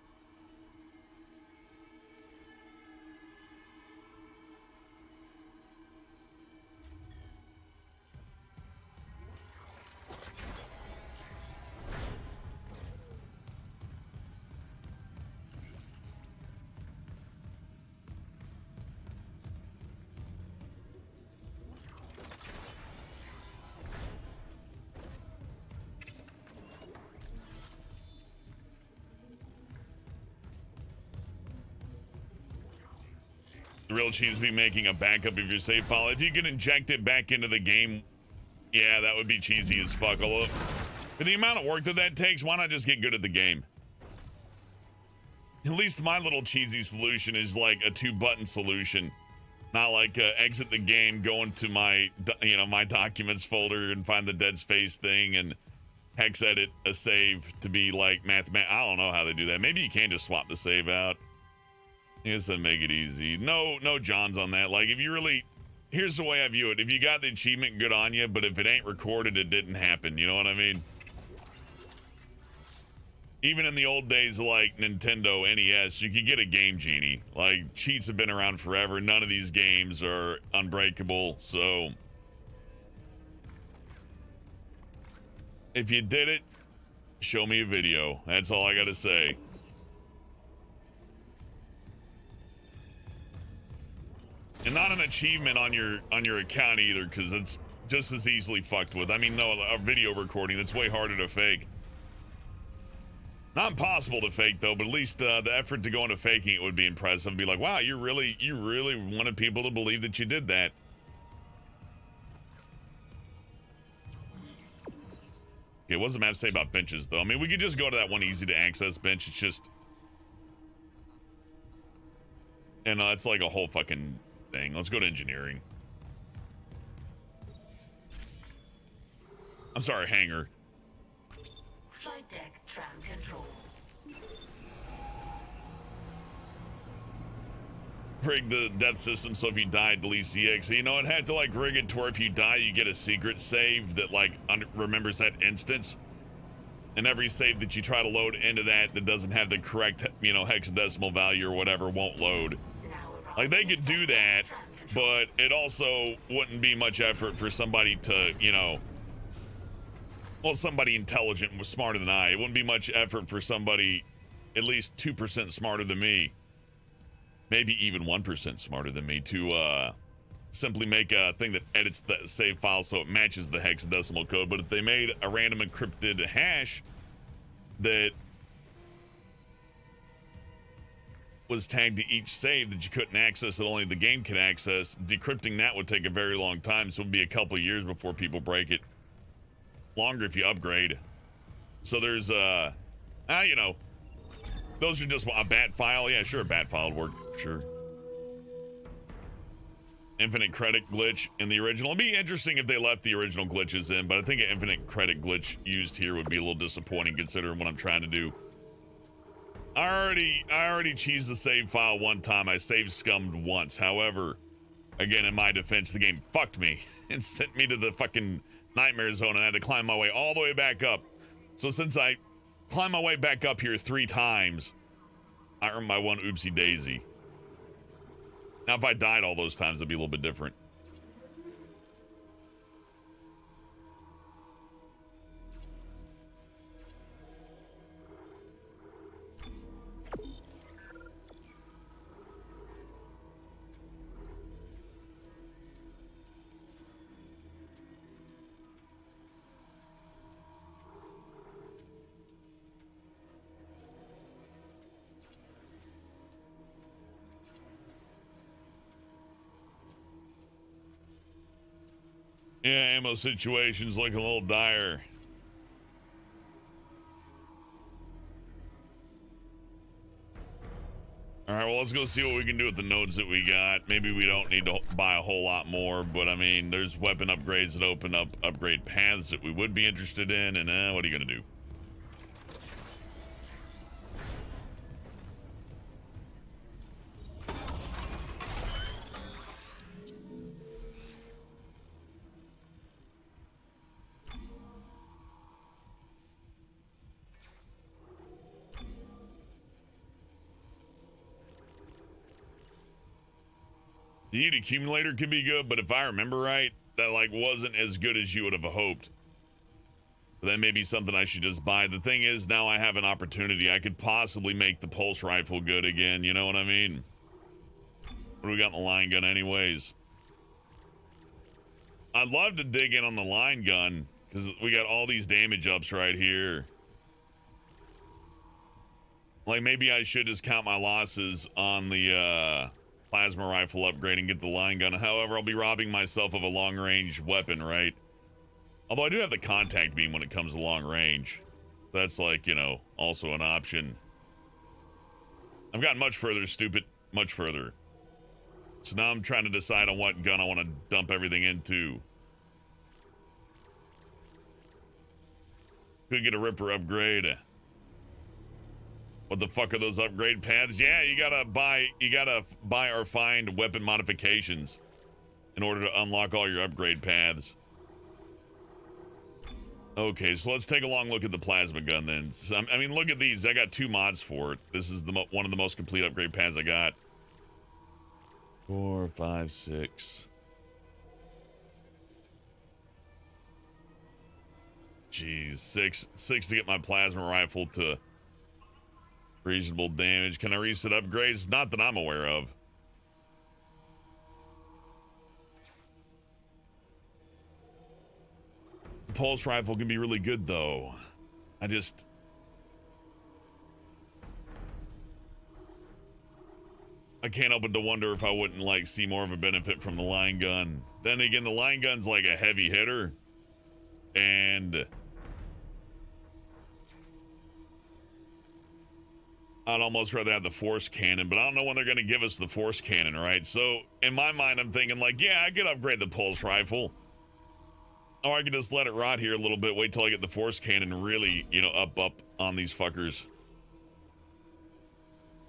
The real cheese be making a backup of your save file. If you can inject it back into the game, yeah, that would be cheesy as fuck. Although, for the amount of work that takes, why not just get good at the game? At least my little cheesy solution is like a 2-button solution. Not like exit the game, go into my, my documents folder and find the dead space thing and hex edit a save to be like I don't know how they do that. Maybe you can just swap the save out. I guess that'd make it easy. No Johns on that. Like, if you really... Here's the way I view it. If you got the achievement, good on you. But if it ain't recorded, it didn't happen. You know what I mean? Even in the old days like Nintendo NES, you could get a Game Genie. Like, cheats have been around forever. None of these games are unbreakable. So... if you did it, show me a video. That's all I gotta say. And not an achievement on your account either, because it's just as easily fucked with. I mean, no, a video recording, that's way harder to fake. Not impossible to fake though, but at least the effort to go into faking it would be impressive. Be like, wow, you really wanted people to believe that you did that. Okay, what does the map say about benches though? I mean, we could just go to that one easy to access bench. It's just, and it's like a whole fucking thing. Let's go to engineering. I'm sorry, hangar. Flight deck tram control. Rig the death system so if you die, delete CX. You know, it had to like rig it to where if you die, you get a secret save that like remembers that instance. And every save that you try to load into that doesn't have the correct, hexadecimal value or whatever won't load. Like, they could do that, but it also wouldn't be much effort for somebody to, somebody intelligent and smarter than I. It wouldn't be much effort for somebody at least 2% smarter than me, maybe even 1% smarter than me, to simply make a thing that edits the save file so it matches the hexadecimal code. But if they made a random encrypted hash that was tagged to each save that you couldn't access, that only the game could access, decrypting that would take a very long time, so it would be a couple of years before people break it. Longer if you upgrade. So there's those are just a bat file. Yeah, sure, a bat file would work, sure. Infinite credit glitch in the original. It'd be interesting if they left the original glitches in, but I think an infinite credit glitch used here would be a little disappointing considering what I'm trying to do. I already cheesed the save file one time. I save scummed once. However, again, in my defense, the game fucked me and sent me to the fucking nightmare zone and I had to climb my way all the way back up. So since I climbed my way back up here 3 times, I earned my one oopsie daisy. Now, if I died all those times, it'd be a little bit different. Yeah, ammo situation's looking a little dire. All right, well, let's go see what we can do with the nodes that we got. Maybe we don't need to buy a whole lot more, but I mean, there's weapon upgrades that open up upgrade paths that we would be interested in, and what are you gonna do? The heat accumulator could be good, but if I remember right, that like wasn't as good as you would have hoped. But that may be something I should just buy. The thing is, now I have an opportunity. I could possibly make the pulse rifle good again. You know what I mean? What do we got in the line gun anyways? I'd love to dig in on the line gun because we got all these damage ups right here. Like maybe I should just count my losses on the plasma rifle upgrade and get the line gun. However, I'll be robbing myself of a long range weapon, right? Although I do have the contact beam when it comes to long range. That's like, you know, also an option. I've gotten much further, stupid, much further. So now I'm trying to decide on what gun I want to dump everything into. Could get a Ripper upgrade. What the fuck are those upgrade paths? Yeah, you gotta buy or find weapon modifications in order to unlock all your upgrade paths. Okay, so let's take a long look at the plasma gun then. So, I mean, look at these. I got 2 mods for it. This is one of the most complete upgrade paths I got. 4, 5, 6. Jeez, 6 to get my plasma rifle to reasonable damage. Can I reset upgrades? Not that I'm aware of. The pulse rifle can be really good though. I can't help but to wonder if I wouldn't like see more of a benefit from the line gun. Then again, the line gun's like a heavy hitter, and I'd almost rather have the force cannon, but I don't know when they're going to give us the force cannon, right? So in my mind, I'm thinking like, yeah, I could upgrade the pulse rifle, or I could just let it rot here a little bit, wait till I get the force cannon and really, you know, up on these fuckers.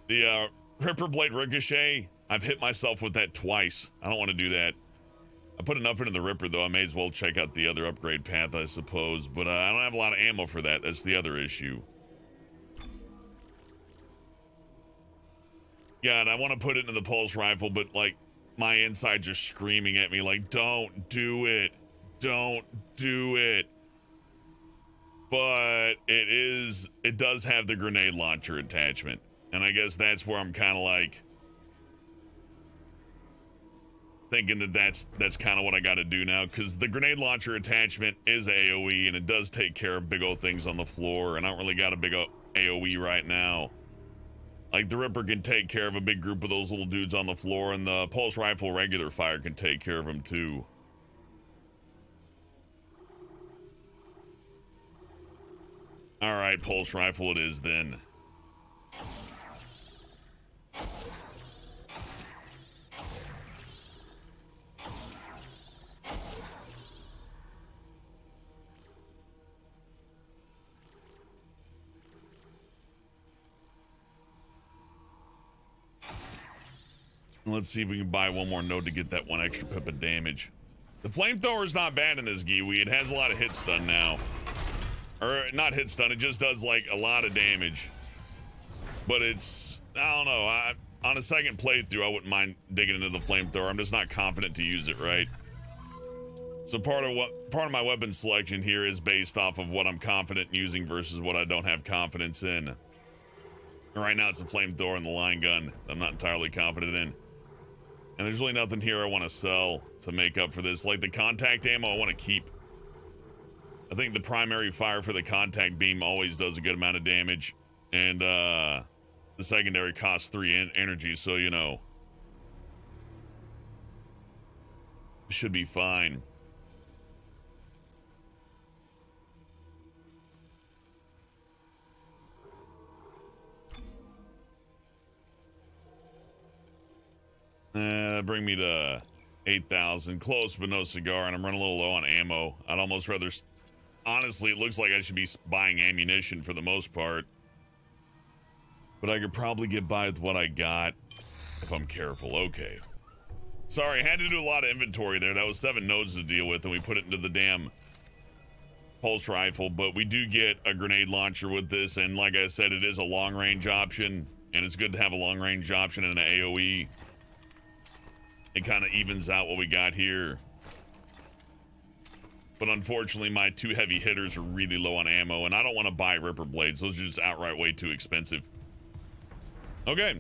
The Ripper Blade Ricochet, I've hit myself with that twice. I don't want to do that. I put enough into the Ripper though. I may as well check out the other upgrade path, I suppose, but I don't have a lot of ammo for that. That's the other issue. God, I want to put it into the pulse rifle, but like my insides are screaming at me like, don't do it. Don't do it. But it does have the grenade launcher attachment. And I guess that's where I'm kind of like thinking that that's kind of what I got to do now, because the grenade launcher attachment is AoE and it does take care of big old things on the floor, and I don't really got a big AoE right now. Like the Ripper can take care of a big group of those little dudes on the floor, and the pulse rifle regular fire can take care of them too. All right, pulse rifle it is then. Let's see if we can buy one more node to get that one extra pip of damage. The flamethrower is not bad in this Giwi. It has a lot of hit stun now. Or not hit stun, it just does like a lot of damage. But it's, I don't know. On a second playthrough, I wouldn't mind digging into the flamethrower. I'm just not confident to use it right. So part of my weapon selection here is based off of what I'm confident in using versus what I don't have confidence in. Right now it's the flamethrower and the line gun I'm not entirely confident in. And there's really nothing here I want to sell to make up for this. Like the contact ammo I want to keep. I think the primary fire for the contact beam always does a good amount of damage. And the secondary costs 3 energy, so you know. Should be fine. Bring me to 8,000. Close, but no cigar, and I'm running a little low on ammo. I'd almost rather... Honestly, it looks like I should be buying ammunition for the most part. But I could probably get by with what I got if I'm careful. Okay. Sorry, I had to do a lot of inventory there. That was 7 nodes to deal with, and we put it into the damn pulse rifle. But we do get a grenade launcher with this, and like I said, it is a long-range option, and it's good to have a long-range option in an AoE. It kind of evens out what we got here. But unfortunately, my 2 heavy hitters are really low on ammo, and I don't want to buy Ripper Blades. Those are just outright way too expensive. Okay.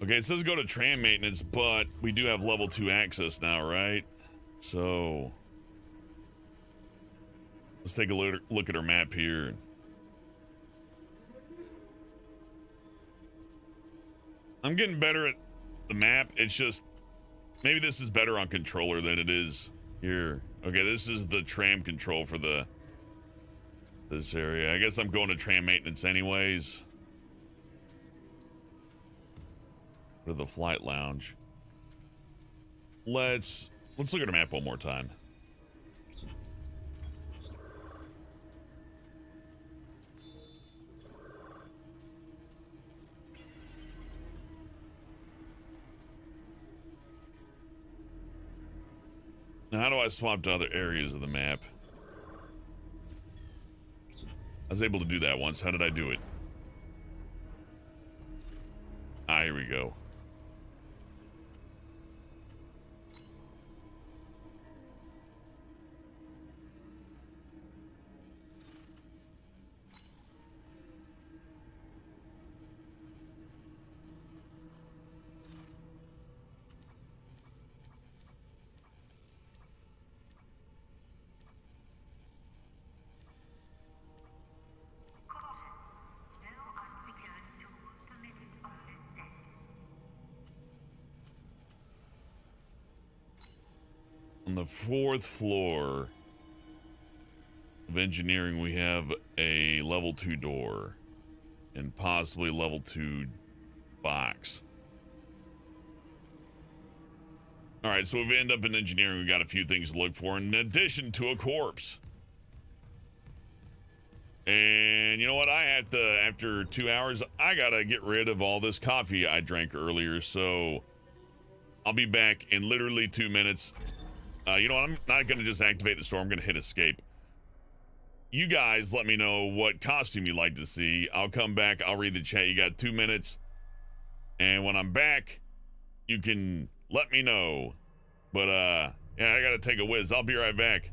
Okay, it says go to tram maintenance, but we do have level 2 access now, right? So let's take a look at our map here. I'm getting better at the map. It's just maybe this is better on controller than it is here. Okay, this is the tram control for this area. I guess I'm going to tram maintenance anyways. For the flight lounge. Let's look at the map one more time. Now, how do I swap to other areas of the map? I was able to do that once. How did I do it? Ah, here we go. On the 4th floor of engineering, we have a level 2 door and possibly a level 2 box. All right, so if we end up in engineering, we got a few things to look for in addition to a corpse. And you know what? I have to, after 2 hours, I gotta get rid of all this coffee I drank earlier. So I'll be back in literally 2 minutes. You know what? I'm not going to just activate the store. I'm going to hit escape. You guys let me know what costume you'd like to see. I'll come back. I'll read the chat. You got 2 minutes. And when I'm back, you can let me know. But, yeah, I got to take a whiz. I'll be right back.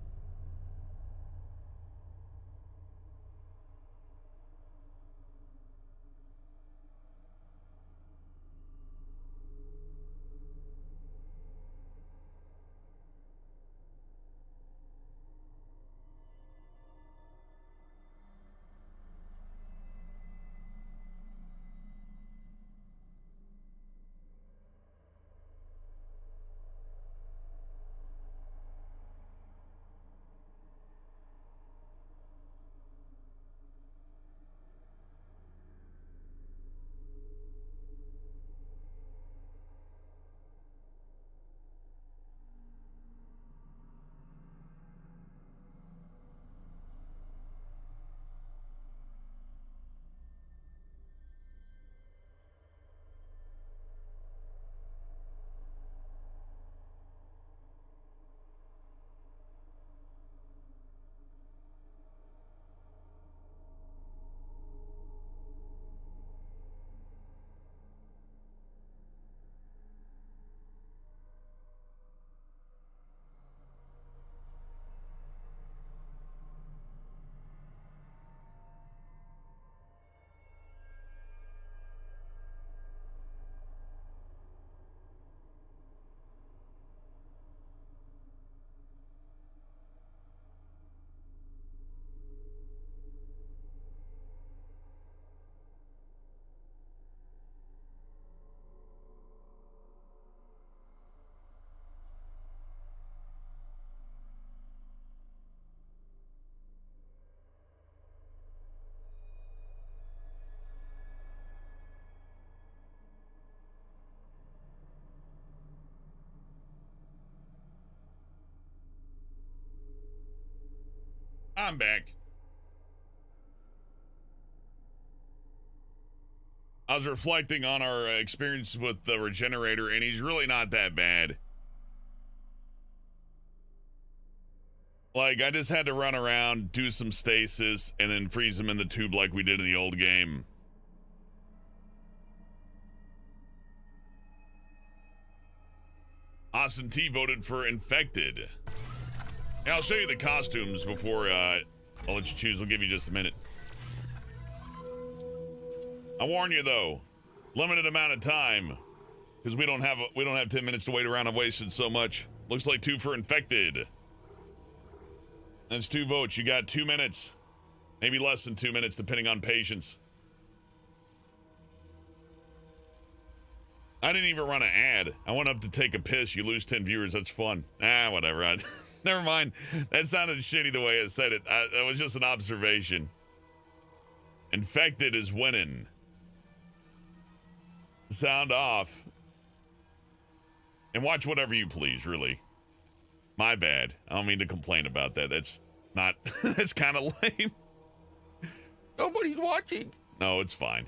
I'm back. I was reflecting on our experience with the regenerator, and he's really not that bad. Like, I just had to run around, do some stasis, and then freeze him in the tube like we did in the old game. Austin T voted for Infected. Yeah, I'll show you the costumes before I'll let you choose. We'll give you just a minute. I warn you though, limited amount of time, because we don't have 10 minutes to wait around. I've wasted so much. Looks like 2 for Infected. That's 2 votes. You got 2 minutes, maybe less than 2 minutes, depending on patience. I didn't even run an ad. I went up to take a piss. You lose 10 viewers. That's fun. Whatever. Never mind. That sounded shitty the way I said it. That was just an observation. Infected is winning. Sound off. And watch whatever you please, really. My bad. I don't mean to complain about that. That's not... that's kind of lame. Nobody's watching. No, it's fine.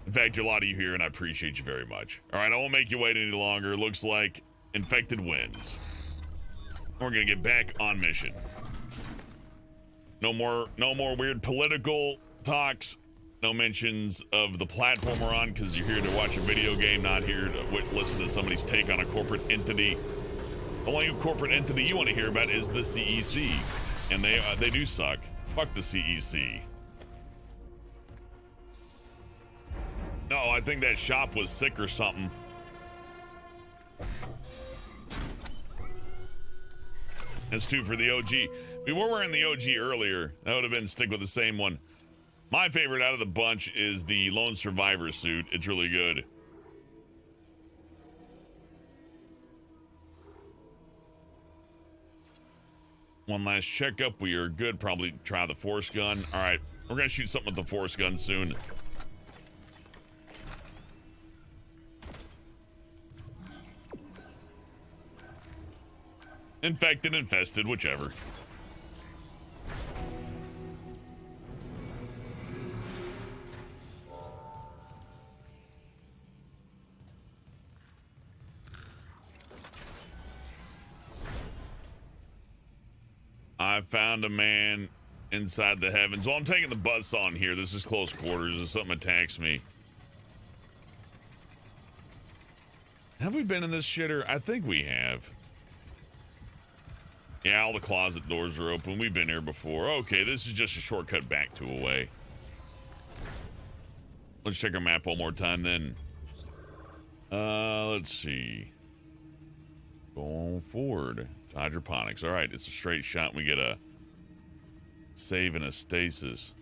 In fact, a lot of you here, and I appreciate you very much. All right, I won't make you wait any longer. Looks like Infected wins. We're gonna get back on mission. No more weird political talks. No mentions of the platform we're on, because you're here to watch a video game, not here to listen to somebody's take on a corporate entity. The only corporate entity you want to hear about is the CEC, and they do suck. Fuck the CEC. No, I think that shop was sick or something. That's 2 for the OG. We were wearing the OG earlier. That would have been stick with the same one. My favorite out of the bunch is the Lone Survivor suit. It's really good. One last checkup. We are good. Probably try the force gun. All right, we're gonna shoot something with the force gun soon. Infected, infested, whichever. I found a man inside the heavens. Well, I'm taking the bus on here. This is close quarters. If something attacks me. Have we been in this shitter? I think we have. Yeah, all the closet doors are open. We've been here before. Okay, this is just a shortcut back to a way. Let's check our map one more time then. Let's see. Going forward. Hydroponics. All right, it's a straight shot. We get a save and a stasis.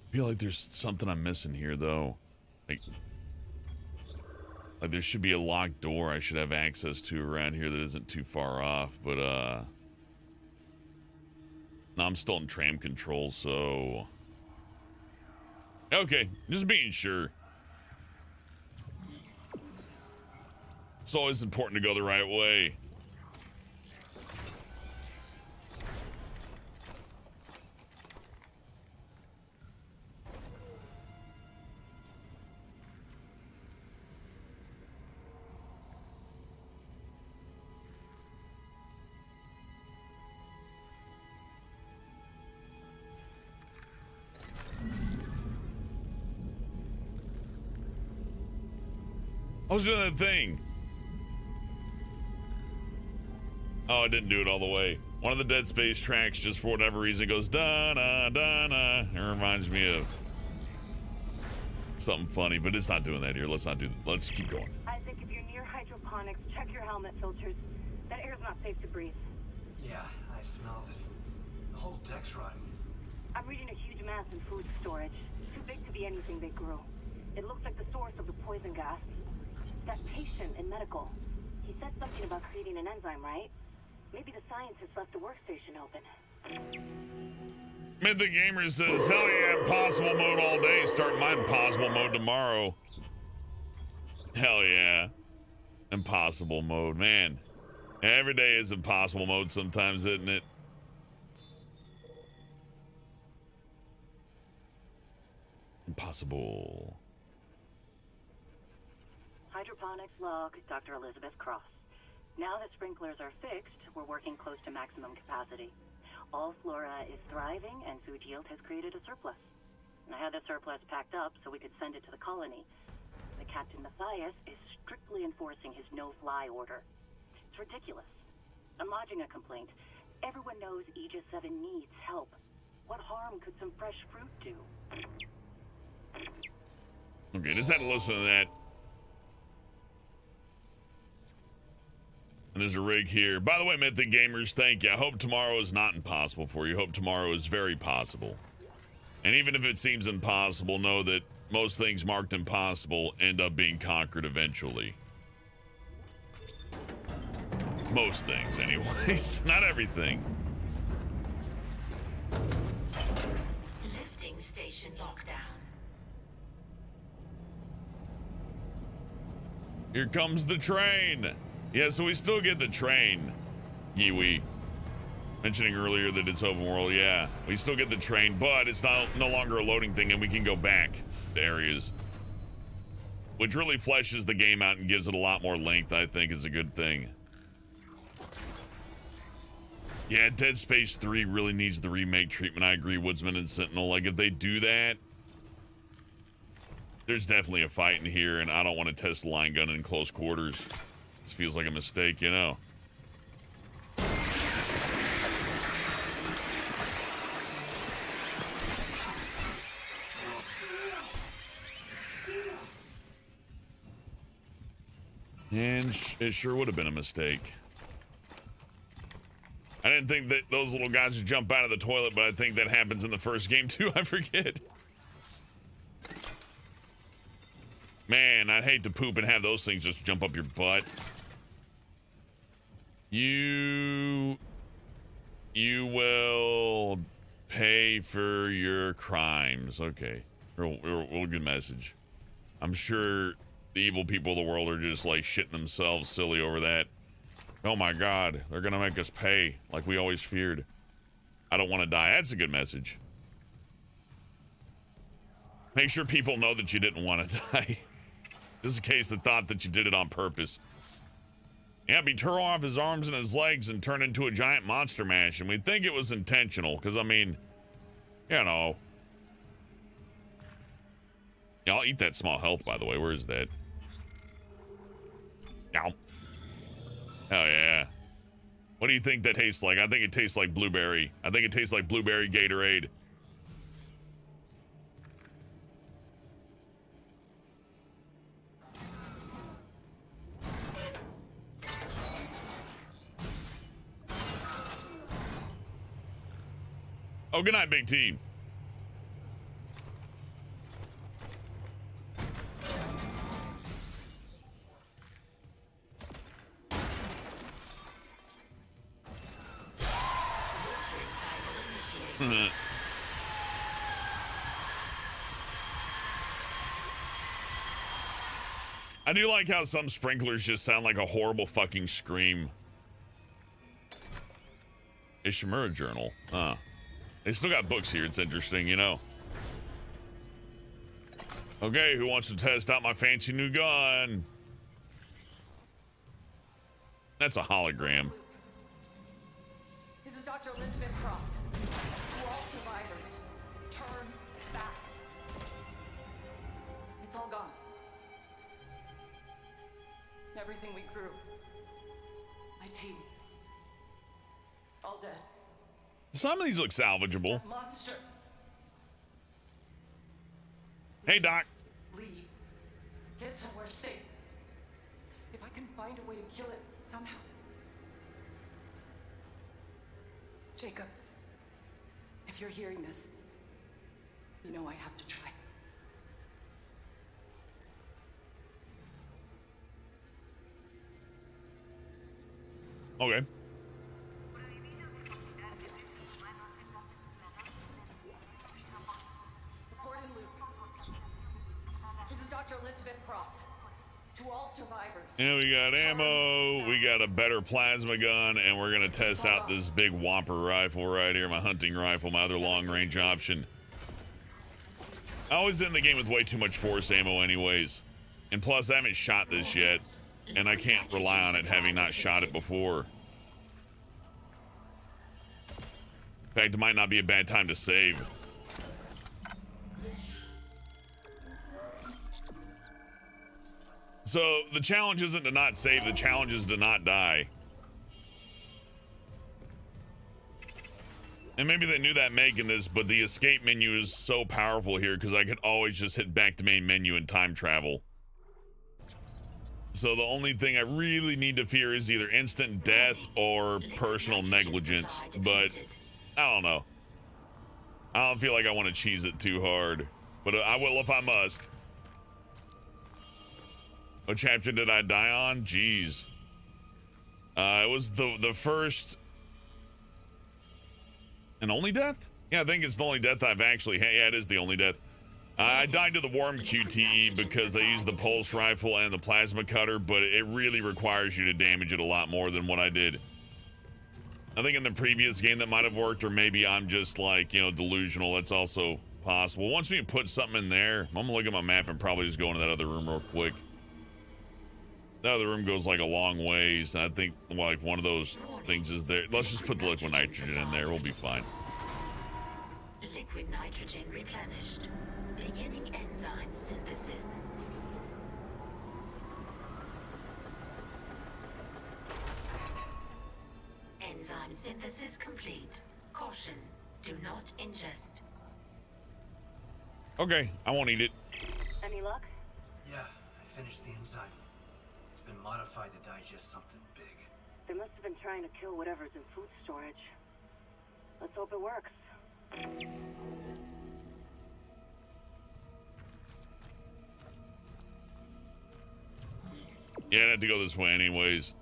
I feel like there's something I'm missing here, though. Like there should be a locked door I should have access to around here that isn't too far off, but, no, I'm still in tram control, so... Okay, just being sure. It's always important to go the right way. I was doing that thing. Oh, I didn't do it all the way. One of the Dead Space tracks, just for whatever reason, goes da-na, da-na. It reminds me of something funny, but it's not doing that here. Let's not do that. Let's keep going. Isaac, if you're near hydroponics, check your helmet filters. That air's not safe to breathe. Yeah, I smelled it. The whole deck's rotting. I'm reading a huge mass in food storage. Too big to be anything they grew. It looks like the source of the poison gas. That patient in medical, he said something about creating an enzyme, right? Maybe the scientists left the workstation open. Mythic Gamer says, hell yeah, impossible mode all day. Start my impossible mode tomorrow. Hell yeah. Impossible mode, man. Every day is impossible mode sometimes, isn't it? Impossible. Hydroponics log, Dr. Elizabeth Cross. Now that sprinklers are fixed, we're working close to maximum capacity. All flora is thriving, and food yield has created a surplus. And I had the surplus packed up so we could send it to the colony. The Captain Matthias is strictly enforcing his no-fly order. It's ridiculous. I'm lodging a complaint. Everyone knows Aegis 7 needs help. What harm could some fresh fruit do? Okay, just had to listen to that. And there's a rig here. By the way, Mythic Gamers, thank you. I hope tomorrow is not impossible for you. Hope tomorrow is very possible. And even if it seems impossible, know that most things marked impossible end up being conquered eventually. Most things, anyways. Not everything. Lifting station lockdown. Here comes the train. Yeah, so we still get the train. Yiwi. Mentioning earlier that it's open world, yeah. We still get the train, but it's no longer a loading thing and we can go back to areas. Which really fleshes the game out and gives it a lot more length, I think is a good thing. Yeah, Dead Space 3 really needs the remake treatment. I agree, Woodsman and Sentinel. Like, if they do that, there's definitely a fight in here, and I don't want to test the line gun in close quarters. This feels like a mistake, you know. And it sure would have been a mistake. I didn't think that those little guys would jump out of the toilet, but I think that happens in the first game too. I forget. Man, I'd hate to poop and have those things just jump up your butt. You will pay for your crimes. Okay. Real good message. I'm sure the evil people of the world are just like shitting themselves silly over that. Oh my God, they're gonna make us pay like we always feared. I don't want to die. That's a good message. Make sure people know that you didn't want to die. This is a case that thought that you did it on purpose. Yeah, he tore off his arms and his legs and turned into a giant monster mash, and we'd think it was intentional, because, I mean, you know. Yeah, I'll eat that small health, by the way. Where is that? Ow. Hell yeah. What do you think that tastes like? I think it tastes like blueberry. I think it tastes like blueberry Gatorade. Oh, good night, big team. I do like how some sprinklers just sound like a horrible fucking scream. Ishimura Journal. Huh. They still got books here. It's interesting, you know. Okay, who wants to test out my fancy new gun? That's a hologram. This is Dr. Elizabeth Cross. To all survivors, turn back. It's all gone. Everything we grew. My team. All dead. Some of these look salvageable. That monster. Hey, Doc. Leave. Get somewhere safe. If I can find a way to kill it somehow. Jacob, if you're hearing this, you know I have to try. Okay. Elizabeth Cross. To all survivors. And we got ammo, we got a better plasma gun, and we're gonna test out this big Whopper rifle right here, my hunting rifle, my other long range option. I always end the game with way too much force ammo anyways. And plus I haven't shot this yet, and I can't rely on it having not shot it before. In fact, it might not be a bad time to save. So the challenge isn't to not save, the challenge is to not die. And maybe they knew that making this, but the escape menu is so powerful here because I could always just hit back to main menu and time travel. So the only thing I really need to fear is either instant death or personal negligence, but I don't know. I don't feel like I want to cheese it too hard, but I will if I must. What chapter did I die on? Jeez. It was the first and only death? Yeah, I think it's the only death I've actually had. Yeah, it is the only death. I died to the worm QTE because I used the pulse rifle and the plasma cutter, but it really requires you to damage it a lot more than what I did. I think in the previous game that might have worked, or maybe I'm just like, you know, delusional. That's also possible. Once we put something in there, I'm gonna look at my map and probably just go into that other room real quick. That other room goes like a long ways, and I think like one of those things is there. Let's just put the liquid nitrogen in there. We'll be fine. Liquid nitrogen replenished. Beginning enzyme synthesis. Enzyme synthesis complete. Caution, do not ingest. Okay, I won't eat it. Any luck? Yeah, I finished the enzyme. It's been modified to digest something big. They must have been trying to kill whatever's in food storage. Let's hope it works. Yeah, I had to go this way anyways.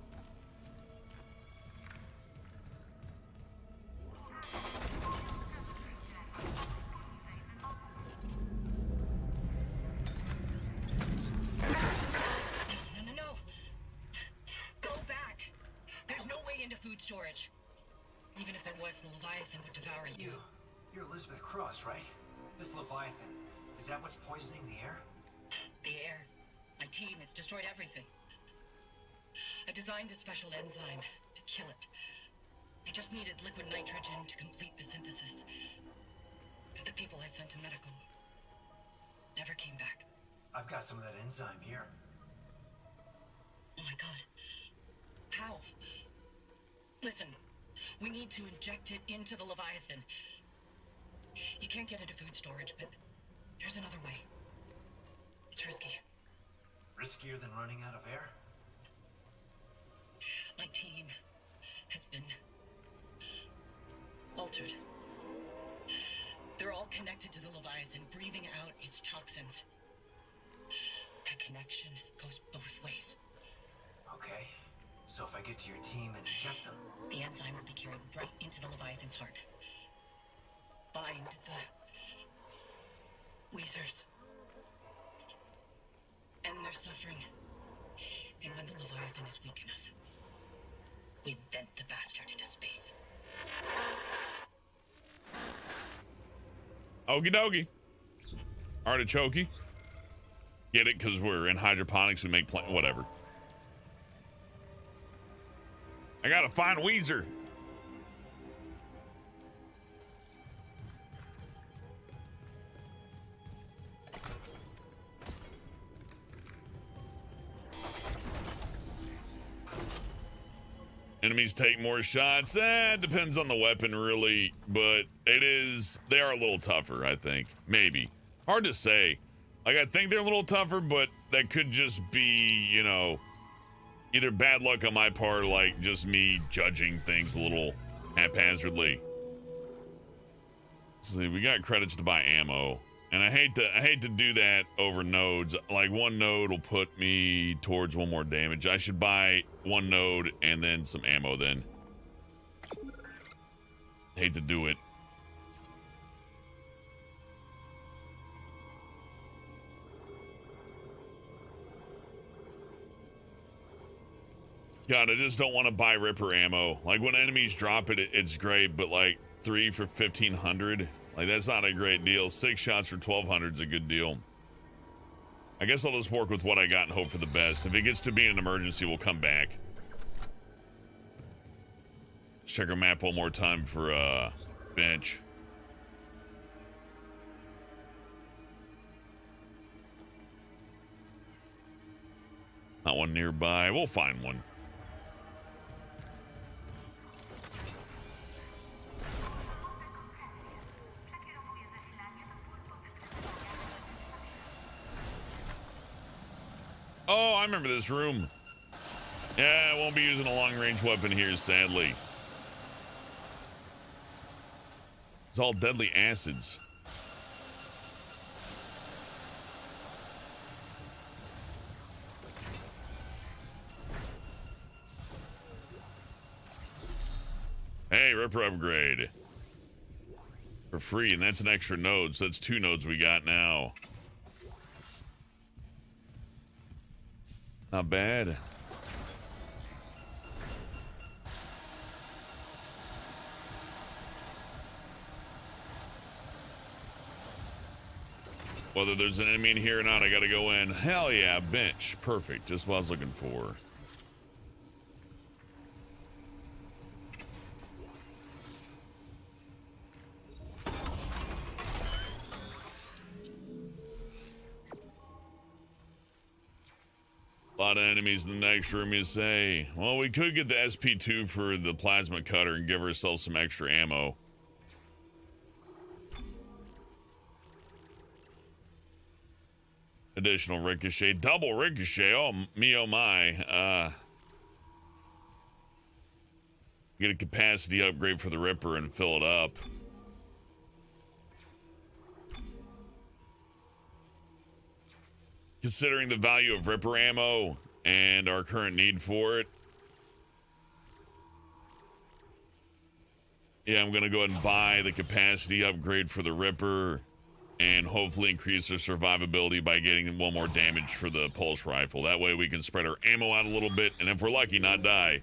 No. Go back. There's no way into food storage. Even if there was, the Leviathan would devour you. You're Elizabeth Cross, right? This Leviathan, is that what's poisoning the air? The air. My team, it's destroyed everything. I designed a special enzyme to kill it. I just needed liquid nitrogen to complete the synthesis. But the people I sent to medical never came back. I've got some of that enzyme here. Oh my god. How? Listen, we need to inject it into the Leviathan. You can't get into food storage, but there's another way. It's risky. Riskier than running out of air? My team has been altered. They're all connected to the Leviathan, breathing out its toxins. That connection goes both ways. Okay. So if I get to your team and inject them... The enzyme will be carried right into the Leviathan's heart. Bind the Weezers. And their suffering. And when the Leviathan is weak enough, we vent the bastard into space. Okie dokie. Artichoke. Get it? Because we're in hydroponics, we make plant. Whatever. I gotta find Weezer. Enemies take more shots. It depends on the weapon, really, but they are a little tougher, I think. Maybe. Hard to say. Like, I think they're a little tougher, but that could just be, you know, either bad luck on my part, or like just me judging things a little haphazardly. Let's see, we got credits to buy ammo. And I hate to do that over nodes. Like, one node will put me towards one more damage. I should buy one node and then some ammo then. Hate to do it. God, I just don't want to buy Ripper ammo. Like, when enemies drop it, it's great, but like 3 for 1,500, like, that's not a great deal. 6 shots for 1,200 is a good deal. I guess I'll just work with what I got and hope for the best. If it gets to be an emergency, we'll come back. Let's check our map one more time for bench. Not one nearby. We'll find one. Oh, I remember this room. Yeah, I won't be using a long-range weapon here, sadly. It's all deadly acids. Hey, Ripper upgrade. For free, and that's an extra node, so that's 2 nodes we got now. Not bad. Whether there's an enemy in here or not, I gotta go in. Hell yeah, bench. Perfect. Just what I was looking for. A lot of enemies in the next room, you say. Well, we could get the SP2 for the plasma cutter and give ourselves some extra ammo. Additional ricochet. Double ricochet. Oh, me, oh my. Get a capacity upgrade for the Ripper and fill it up. Considering the value of Ripper ammo and our current need for it, yeah, I'm gonna go ahead and buy the capacity upgrade for the Ripper and hopefully increase our survivability by getting 1 more damage for the pulse rifle. That way we can spread our ammo out a little bit, and if we're lucky, not die.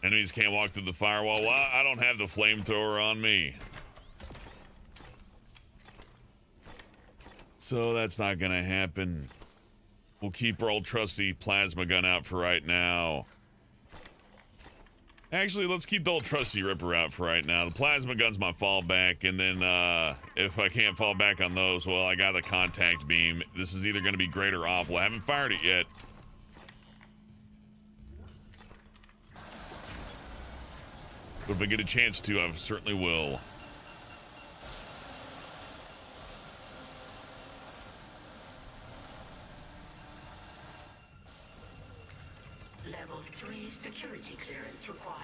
Enemies can't walk through the firewall. Well, I don't have the flamethrower on me, so that's not gonna happen. We'll keep our old trusty plasma gun out for right now. Actually, let's keep the old trusty Ripper out for right now. The plasma gun's my fallback, and then if I can't fall back on those, well, I got the contact beam. This is either gonna be great or awful. I haven't fired it yet. But if I get a chance to, I certainly will. Level 3 security clearance required.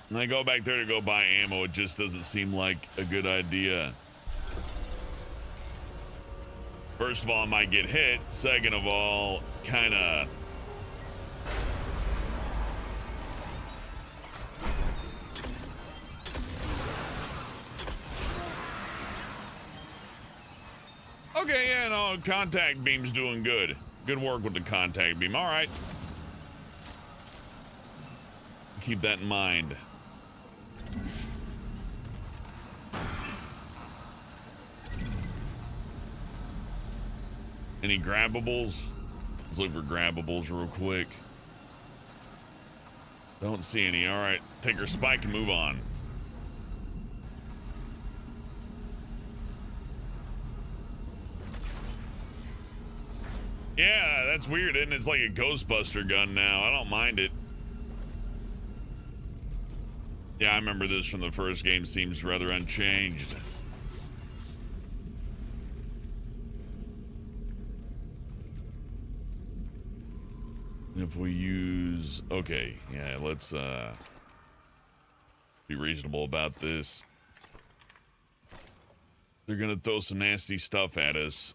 And I go back there to go buy ammo. It just doesn't seem like a good idea. First of all, I might get hit. Second of all, kind of... Okay, yeah, no, contact beam's doing good. Good work with the contact beam. All right. Keep that in mind. Any grabbables? Let's look for grabbables real quick. Don't see any. All right, take our spike and move on. Yeah, that's weird, isn't it? It's like a Ghostbuster gun now. I don't mind it. Yeah, I remember this from the first game. Seems rather unchanged. If we use... Okay, yeah, let's be reasonable about this. They're gonna throw some nasty stuff at us.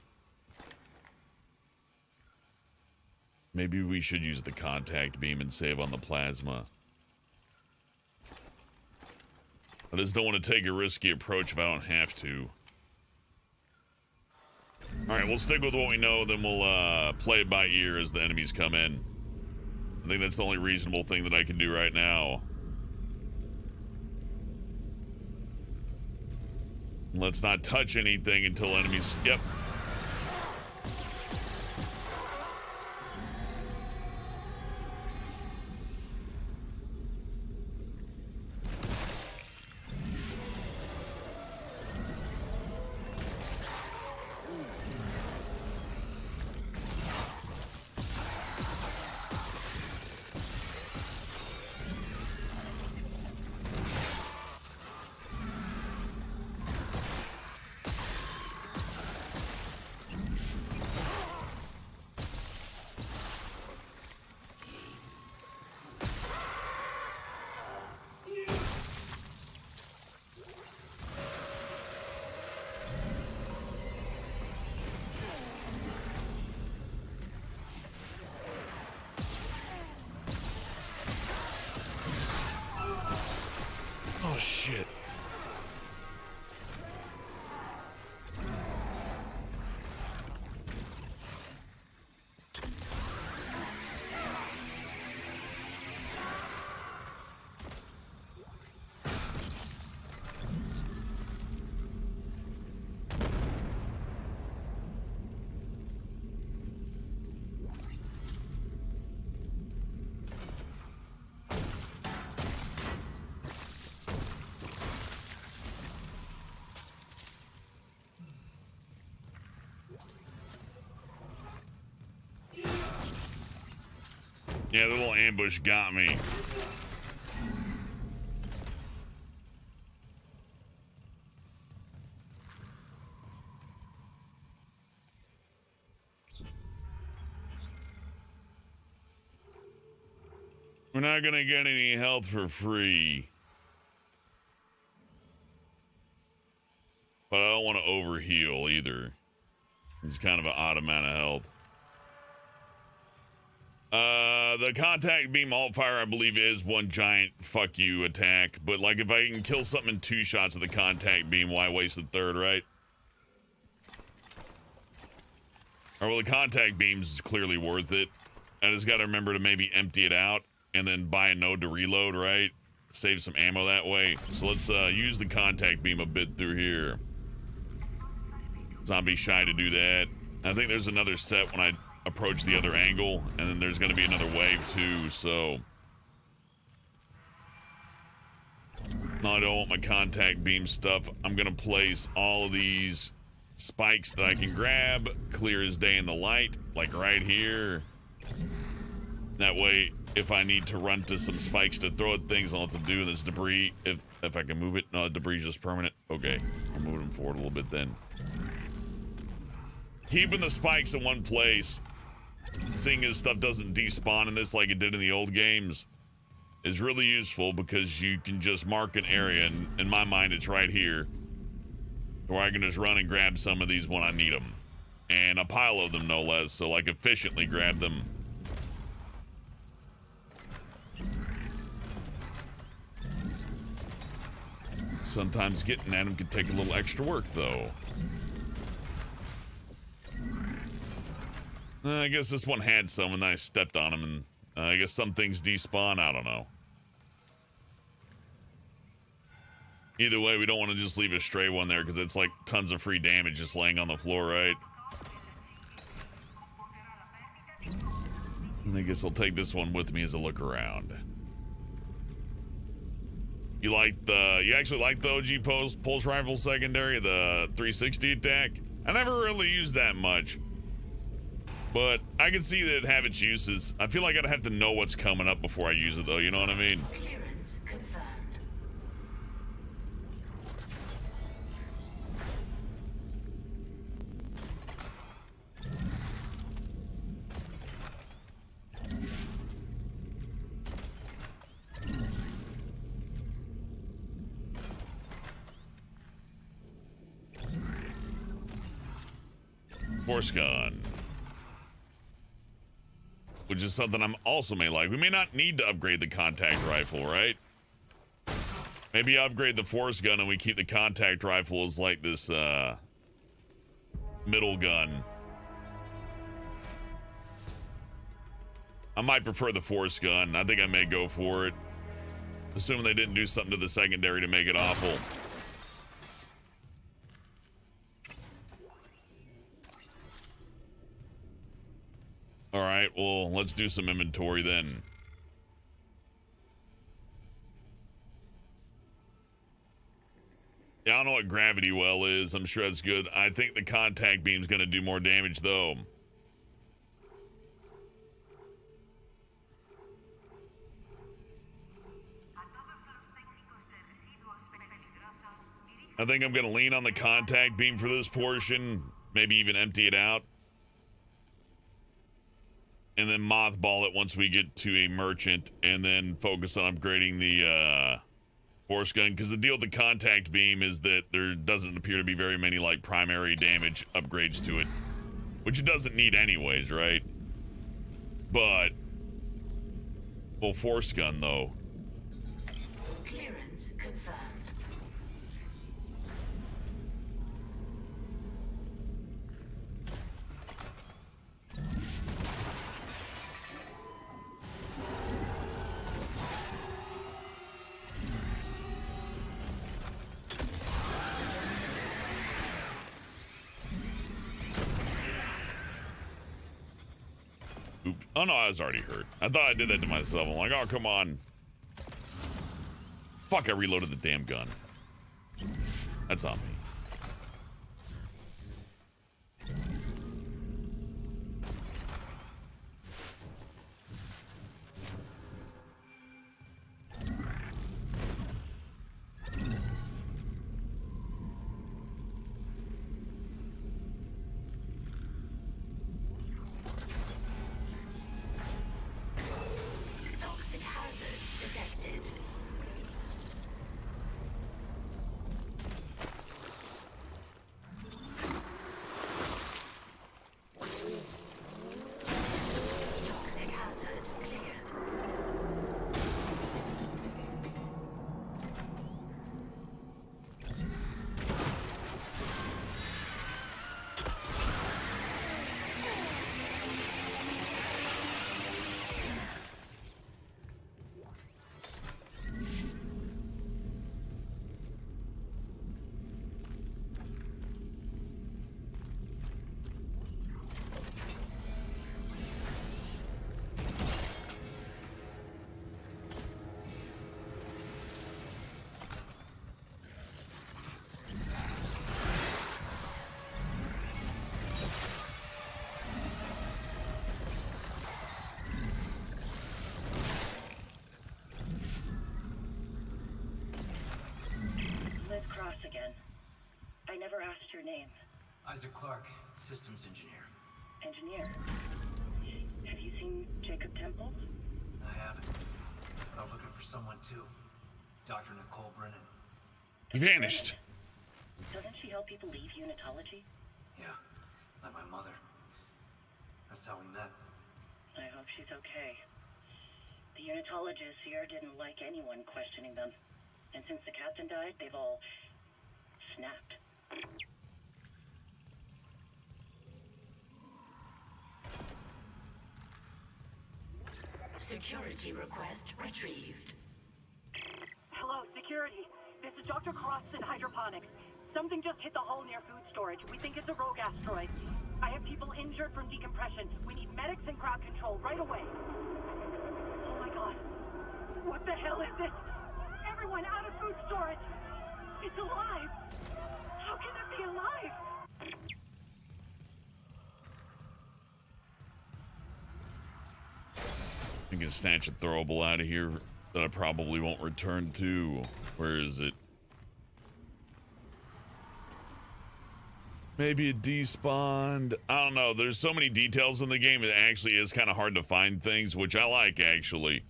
Maybe we should use the contact beam and save on the plasma. I just don't want to take a risky approach if I don't have to. Alright, we'll stick with what we know, then we'll play it by ear as the enemies come in. I think that's the only reasonable thing that I can do right now. Let's not touch anything until enemies... Yep. Oh, shit. Yeah, the little ambush got me. We're not gonna get any health for free. But I don't want to overheal either. It's kind of an odd amount of health. The contact beam alt fire, I believe, is one giant fuck you attack. But, like, if I can kill something in 2 shots of the contact beam, why waste the 3rd, right? Or, well, the contact beams is clearly worth it. I just gotta remember to maybe empty it out and then buy a node to reload, right? Save some ammo that way. So let's use the contact beam a bit through here. Zombie shy to do that. I think there's another set when I approach the other angle, and then there's going to be another wave too, so no, I don't want my contact beam stuff. I'm going to place all of these spikes that I can grab clear as day in the light, like right here. That way, if I need to run to some spikes to throw at things, I'll have to do this debris. If I can move it. No, the debris is just permanent. Okay, I'll move them forward a little bit then. Keeping the spikes in one place, seeing as stuff doesn't despawn in this like it did in the old games, is really useful because you can just mark an area, and in my mind it's right here, where I can just run and grab some of these when I need them. And a pile of them, no less, so like efficiently grab them. Sometimes getting at them can take a little extra work though. I guess this one had some and I stepped on them, and I guess some things despawn. I don't know. Either way, we don't want to just leave a stray one there because it's like tons of free damage just laying on the floor, right? And I guess I'll take this one with me as a look around. You actually like the OG pulse rifle secondary, the 360 attack? I never really used that much. But I can see that it have its uses. I feel like I'd have to know what's coming up before I use it, though. You know what I mean? Clearance confirmed. Force gun. Which is something I'm also may like. We may not need to upgrade the contact rifle, right? Maybe upgrade the force gun and we keep the contact rifle as like this middle gun. I might prefer the force gun. I think I may go for it. Assuming they didn't do something to the secondary to make it awful. All right, well, let's do some inventory then. Yeah, I don't know what gravity well is. I'm sure that's good. I think the contact beam's going to do more damage, though. I think I'm going to lean on the contact beam for this portion. Maybe even empty it out. And then mothball it once we get to a merchant. And then focus on upgrading the force gun. Because the deal with the contact beam is that there doesn't appear to be very many like primary damage upgrades to it. Which it doesn't need anyways, right? But... well, force gun though. Clearance confirmed. Oops. Oh no, I was already hurt. I thought I did that to myself. I'm like, oh, come on. Fuck, I reloaded the damn gun. That's on me. Toxic hazard detected. Toxic hazard cleared. Liz Cross again. I never asked your name. Isaac Clarke, systems engineer. Engineer. Have you seen Jacob Temple? I haven't. But I'm looking for someone too. Dr. Nicole Brennan. He vanished. Doesn't she help people leave unitology? Yeah, like my mother. That's how we met. I hope she's okay. The unitologists here didn't like anyone questioning them. And since the captain died, they've all snapped. Security request retrieved. Hello, security. This is Dr. Cross in Hydroponics. Something just hit the hull near food storage. We think it's a rogue asteroid. I have people injured from decompression. We need medics and crowd control right away. Oh my god. What the hell is this? Everyone out of food storage! It's alive! How can it be alive? I can snatch a throwable out of here that I probably won't return to. Where is it? Maybe it despawned. I don't know. There's so many details in the game. It actually is kind of hard to find things, which I like, actually.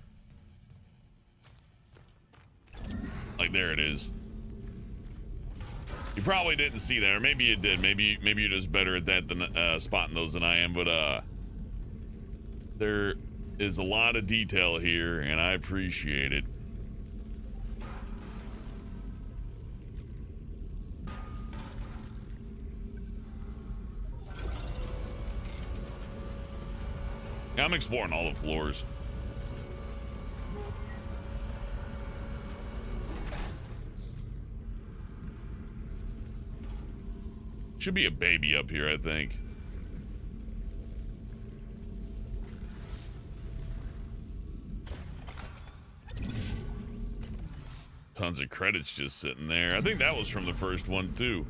Like, there it is. You probably didn't see that, or maybe you did. Maybe you're just better at that than spotting those than I am. But there is a lot of detail here, and I appreciate it. Yeah, I'm exploring all the floors. Should be a baby up here, I think. Tons of credits just sitting there. I think that was from the first one, too.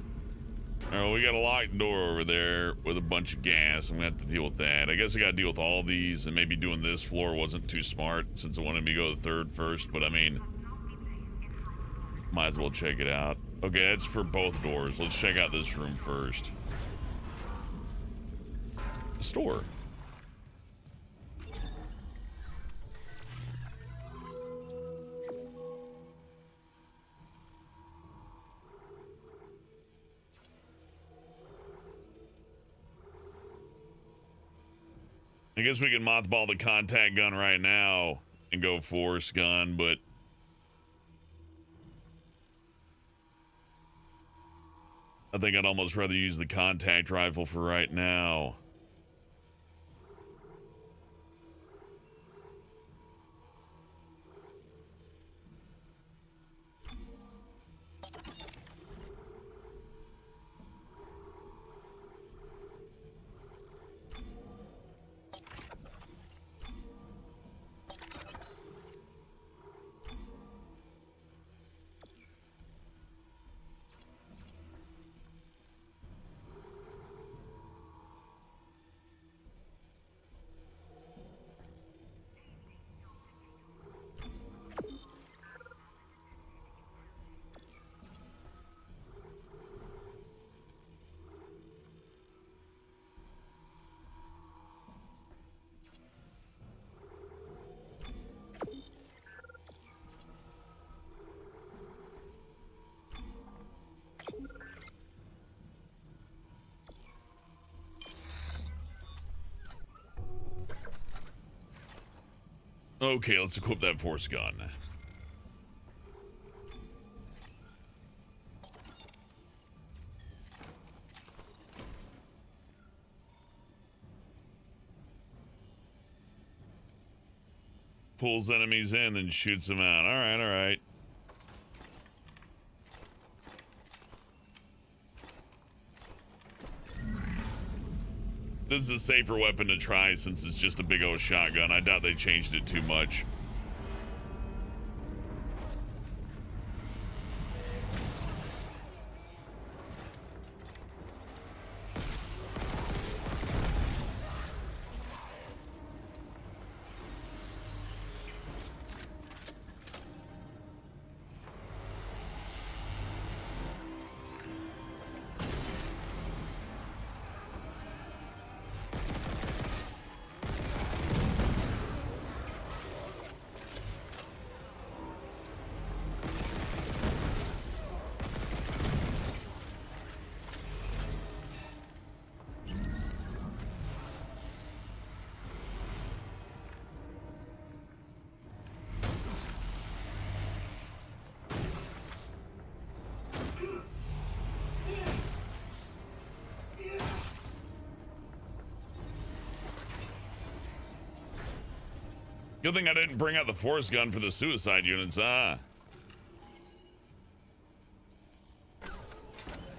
All right, well, we got a locked door over there with a bunch of gas. I'm going to have to deal with that. I guess I got to deal with all these, and maybe doing this floor wasn't too smart since it wanted me to go to the third first, but I mean, might as well check it out. Okay, that's for both doors. Let's check out this room first. The store. I guess we can mothball the contact gun right now and go force gun, but I think I'd almost rather use the contact rifle for right now. Okay, let's equip that force gun. Pulls enemies in and shoots them out. All right, all right. This is a safer weapon to try since it's just a big old shotgun. I doubt they changed it too much. Good thing I didn't bring out the force gun for the suicide units,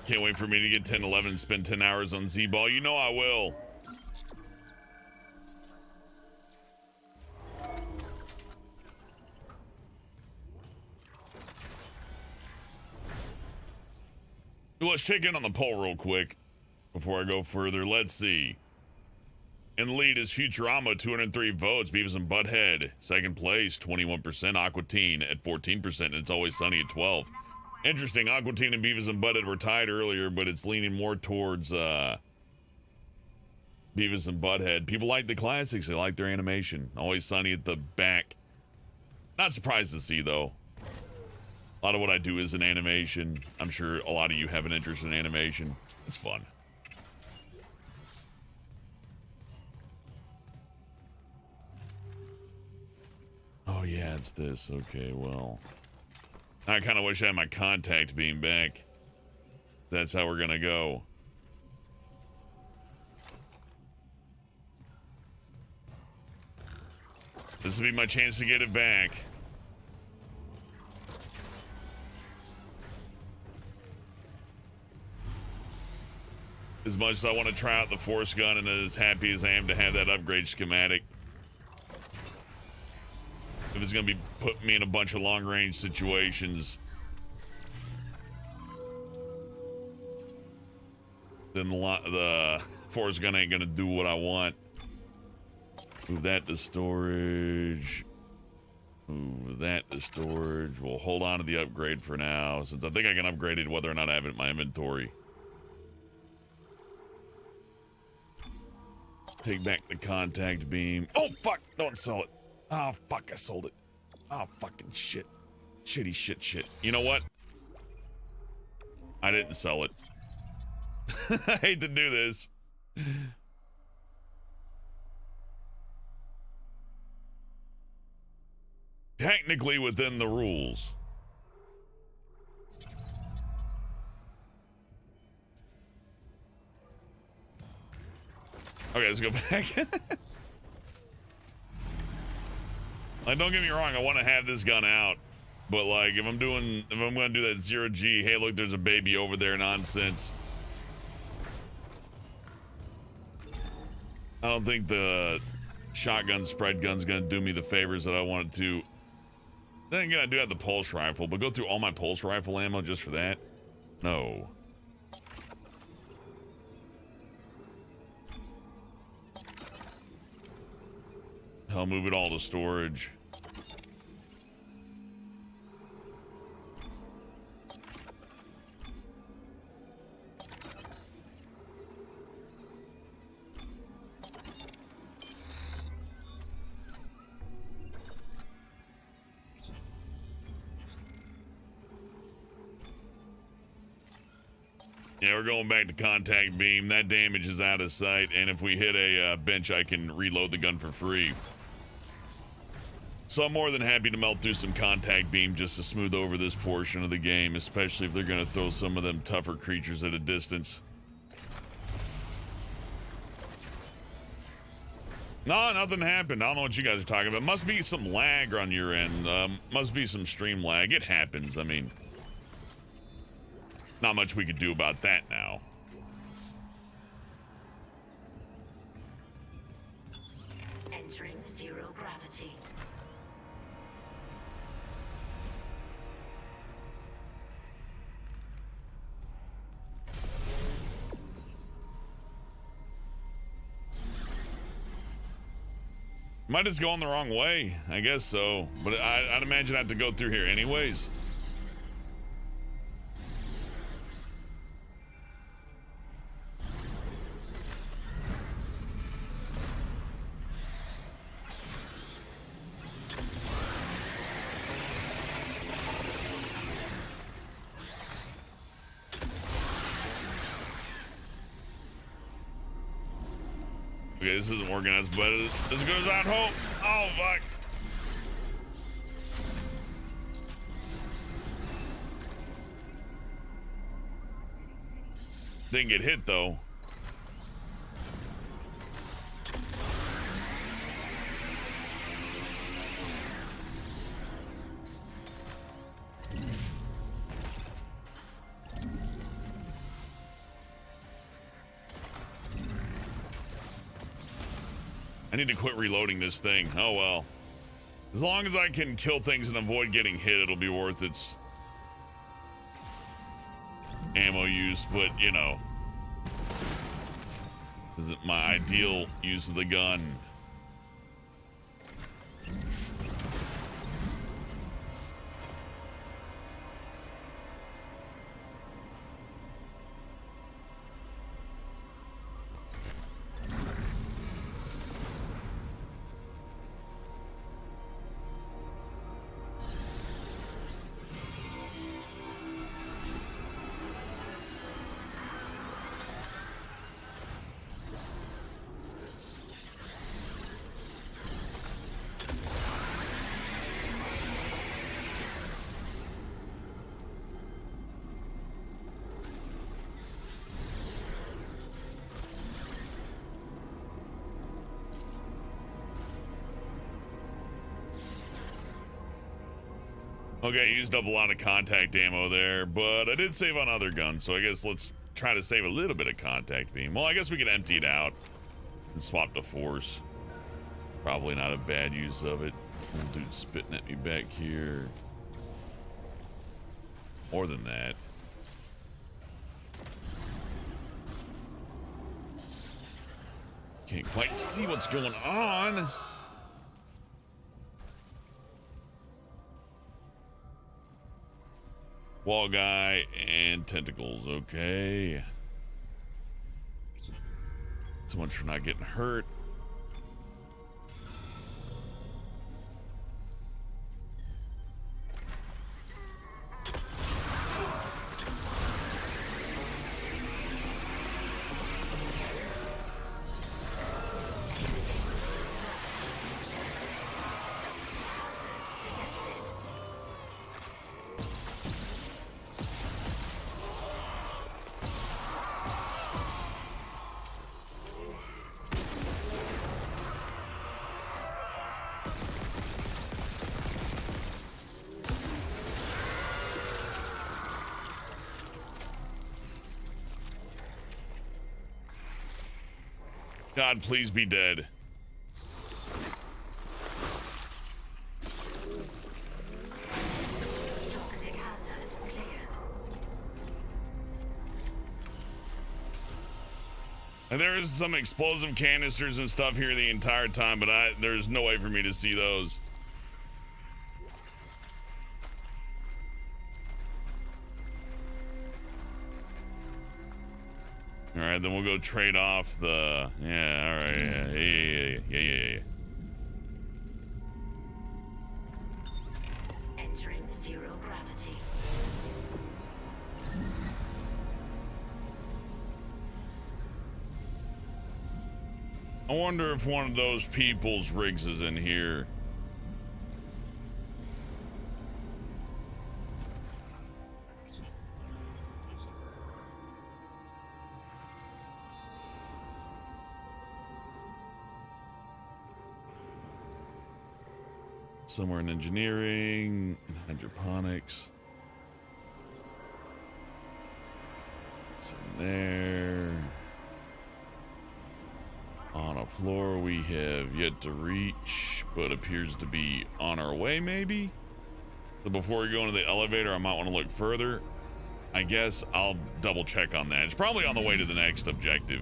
Can't wait for me to get 10, 11 and spend 10 hours on Z-Ball. You know I will. Let's check in on the poll real quick before I go further. Let's see. In the lead is Futurama, 203 votes. Beavis and Butthead, second place, 21%. Aqua Teen at 14%. And It's Always Sunny at 12%. Interesting, Aqua Teen and Beavis and Butthead were tied earlier, but it's leaning more towards Beavis and Butthead. People like the classics. They like their animation. Always Sunny at the back. Not surprised to see, though. A lot of what I do is in animation. I'm sure a lot of you have an interest in animation. It's fun. Oh, yeah, it's this. Okay, well. I kind of wish I had my contact beam back. That's how we're going to go. This will be my chance to get it back. As much as I want to try out the force gun and as happy as I am to have that upgrade schematic, if it's going to be putting me in a bunch of long-range situations, then the force gun ain't going to do what I want. Move that to storage. Move that to storage. We'll hold on to the upgrade for now, since I think I can upgrade it whether or not I have it in my inventory. Take back the contact beam. Oh, fuck! Don't sell it. Oh, fuck, I sold it. Oh, fucking shit. Shitty shit. You know what? I didn't sell it. I hate to do this. Technically within the rules. Okay, let's go back. Like, don't get me wrong, I want to have this gun out, but like, if I'm gonna do that 0G, hey look, there's a baby over there nonsense, I don't think the shotgun spread gun's gonna do me the favors that I wanted to. Then again, I do have the pulse rifle, but go through all my pulse rifle ammo just for that? No. I'll move it all to storage. Yeah, we're going back to contact beam. That damage is out of sight, and if we hit a bench, I can reload the gun for free. So I'm more than happy to melt through some contact beam just to smooth over this portion of the game, especially if they're going to throw some of them tougher creatures at a distance. No, nothing happened. I don't know what you guys are talking about. Must be some lag on your end. Must be some stream lag. It happens. I mean, not much we could do about that now. Entering zero gravity. Might just go on the wrong way. I guess so. But I'd imagine I have to go through here anyways. Okay, this isn't working as but as good as I'd hope. Oh, fuck. Didn't get hit, though. I need to quit reloading this thing. Oh well. As long as I can kill things and avoid getting hit, it'll be worth its ammo use, but you know, this isn't my ideal use of the gun. Okay, I used up a lot of contact ammo there, but I did save on other guns, so I guess let's try to save a little bit of contact beam. Well, I guess we can empty it out and swap to force. Probably not a bad use of it. Little dude spitting at me back here. More than that. Can't quite see what's going on. Wall guy and tentacles, okay. So much for not getting hurt. God, please be dead. And there's some explosive canisters and stuff here the entire time, but there's no way for me to see those. All right, then we'll go trade off the, yeah, all right, yeah. Entering zero gravity. I wonder if one of those people's rigs is in here. Somewhere in engineering and hydroponics. It's in there. On a floor we have yet to reach, but appears to be on our way, maybe? So before we go into the elevator, I might want to look further. I guess I'll double check on that. It's probably on the way to the next objective.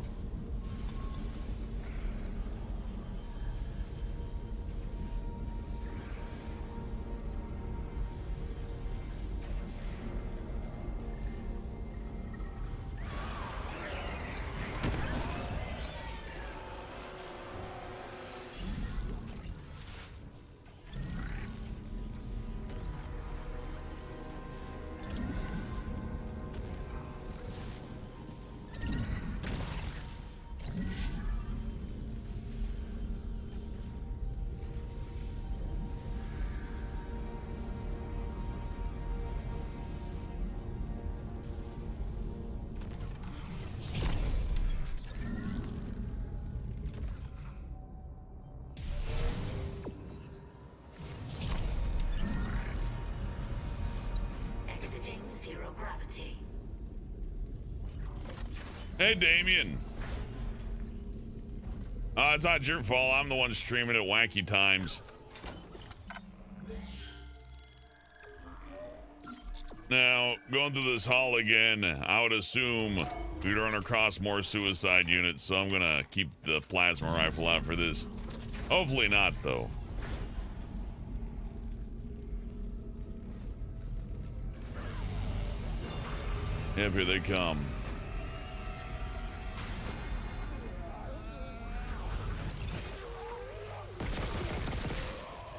Hey, Damien. It's not your fault. I'm the one streaming at wacky times. Now, going through this hall again, I would assume we'd run across more suicide units, so I'm gonna keep the plasma rifle out for this. Hopefully not, though. Yep, here they come.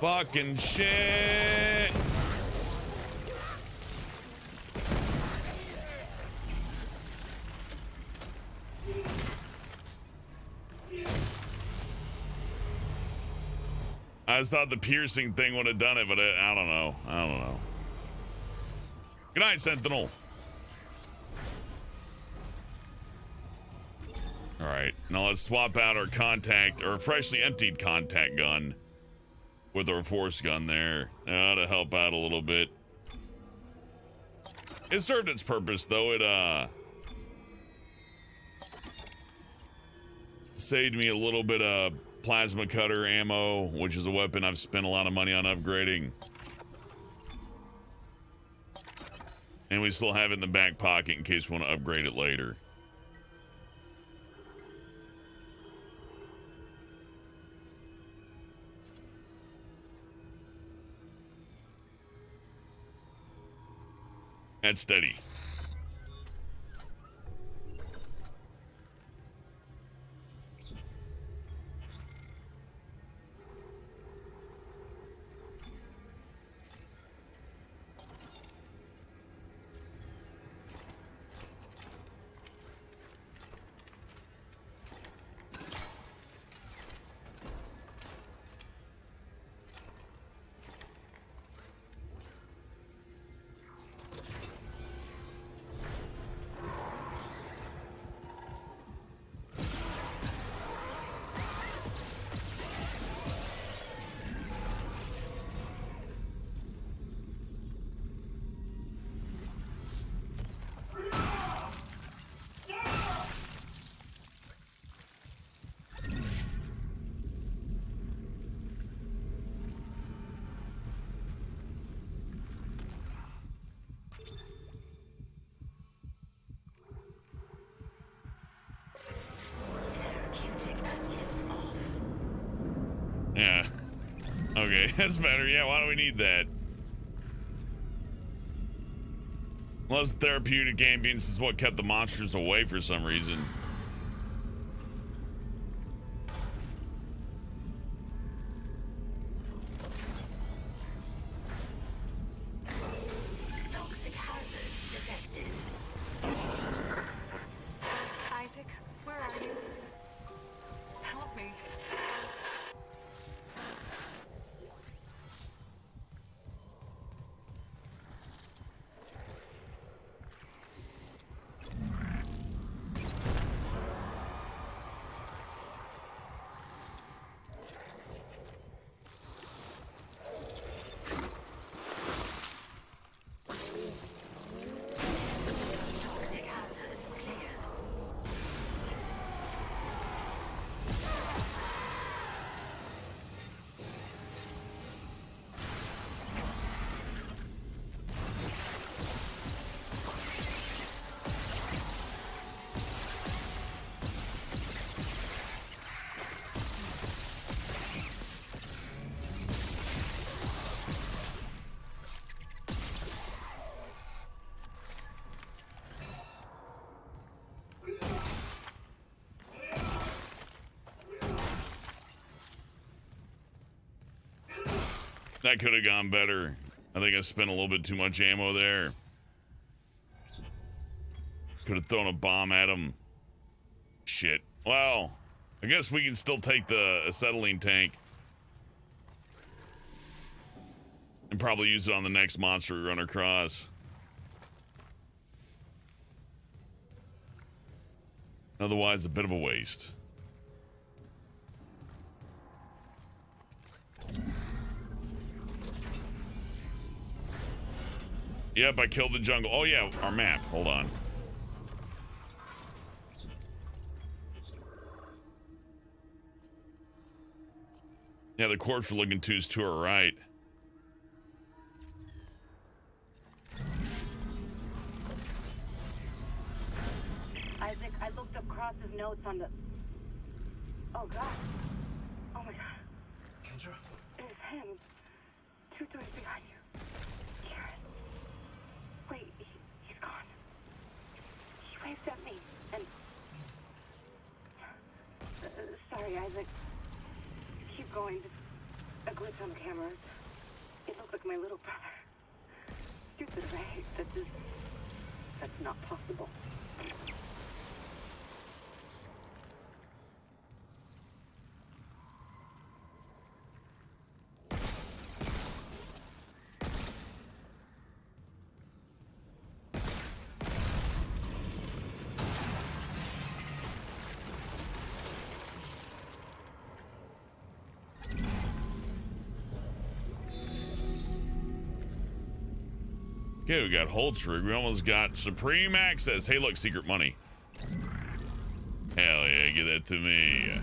Fucking shit. I just thought the piercing thing would have done it, but I don't know. I don't know. Good night, Sentinel. All right, now let's swap out our contact, or freshly emptied contact gun with our force gun there. That ought to help out a little bit. It served its purpose, though. It saved me a little bit of plasma cutter ammo, which is a weapon I've spent a lot of money on upgrading. And we still have it in the back pocket in case we want to upgrade it later. And steady. Yeah. Okay, that's better. Yeah, why do we need that? Unless therapeutic ambience is what kept the monsters away for some reason. Toxic hazard detected. Isaac, where are you? Help me. Toxic hazard cleared. That could have gone better. I think I spent a little bit too much ammo there. Could have thrown a bomb at him. Shit. Well, I guess we can still take the acetylene tank. And probably use it on the next monster we run across. Otherwise, a bit of a waste. Yep, I killed the jungle. Oh yeah, our map. Hold on. Yeah, the corpse we're looking to is to our right. Isaac, I looked up Cross's notes on the... Oh, God. Oh, my God. Kendra? It's him. 2 doors behind you. Karen. Wait, he's gone. He waved at me, and... sorry, Isaac. Keep going. Just a glitch on the cameras. It looked like my little brother. Stupid, right? That's not possible. Okay, we got Holtz rig. We almost got Supreme Access. Hey, look, secret money. Hell yeah, give that to me.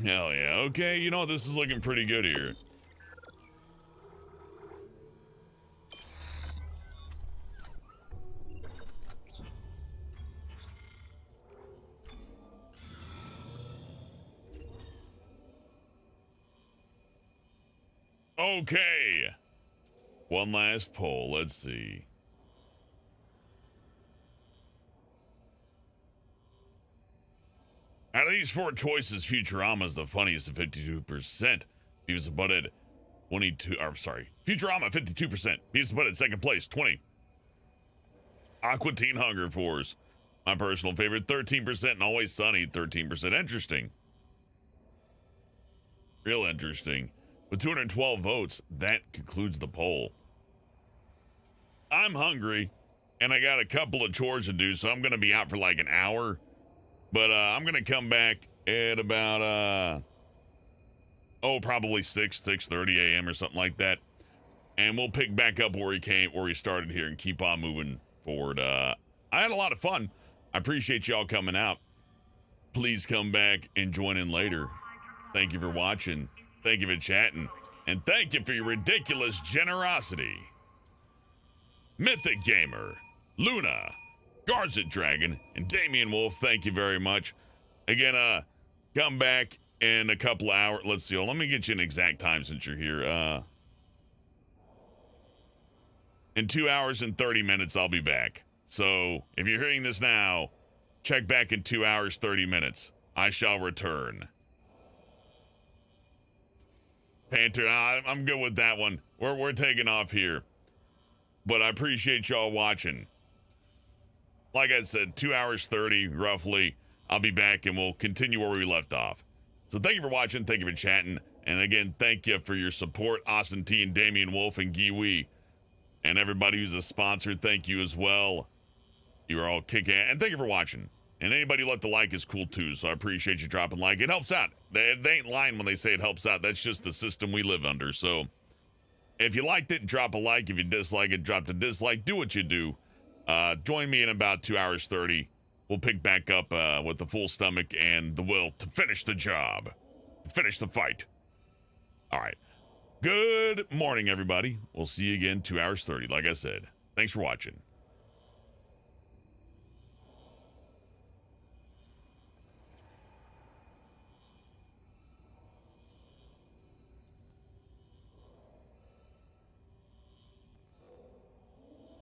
Hell yeah. Okay, you know, this is looking pretty good here. Okay. One last poll. Let's see. Out of these four choices, Futurama is the funniest at 52%. Beavis and Butthead 22. I'm sorry. Futurama 52%. Beavis and Butthead second place 20. Aqua Teen Hunger Force, my personal favorite, 13%, and Always Sunny 13%. Interesting. Real interesting. With 212 votes, that concludes the poll. I'm hungry, and I got a couple of chores to do, so I'm going to be out for like an hour. But I'm going to come back at about, probably 6:30 a.m. or something like that. And we'll pick back up where we started here and keep on moving forward. I had a lot of fun. I appreciate y'all coming out. Please come back and join in later. Thank you for watching. Thank you for chatting. And thank you for your ridiculous generosity. Mythic Gamer, Luna, Garzit Dragon, and Damian Wolf, thank you very much. Again, come back in a couple of hours. Let's see. Let me get you an exact time since you're here. In 2 hours and 30 minutes, I'll be back. So if you're hearing this now, check back in 2 hours, 30 minutes. I shall return. Panther, I'm good with that one. We're taking off here. But I appreciate y'all watching. Like I said, 2 hours 30, roughly. I'll be back and we'll continue where we left off. So thank you for watching. Thank you for chatting. And again, thank you for your support. Austin T and Damian Wolf and Giwi. And everybody who's a sponsor, thank you as well. You are all kicking. And thank you for watching. And anybody left a like is cool too. So I appreciate you dropping a like. It helps out. They ain't lying when they say it helps out. That's just the system we live under. So if you liked it, drop a like. If you dislike it, drop the dislike. Do what you do. Join me in about 2 hours 30. We'll pick back up with the full stomach and the will to finish the job. Finish the fight. All right. Good morning, everybody. We'll see you again 2 hours 30, like I said. Thanks for watching.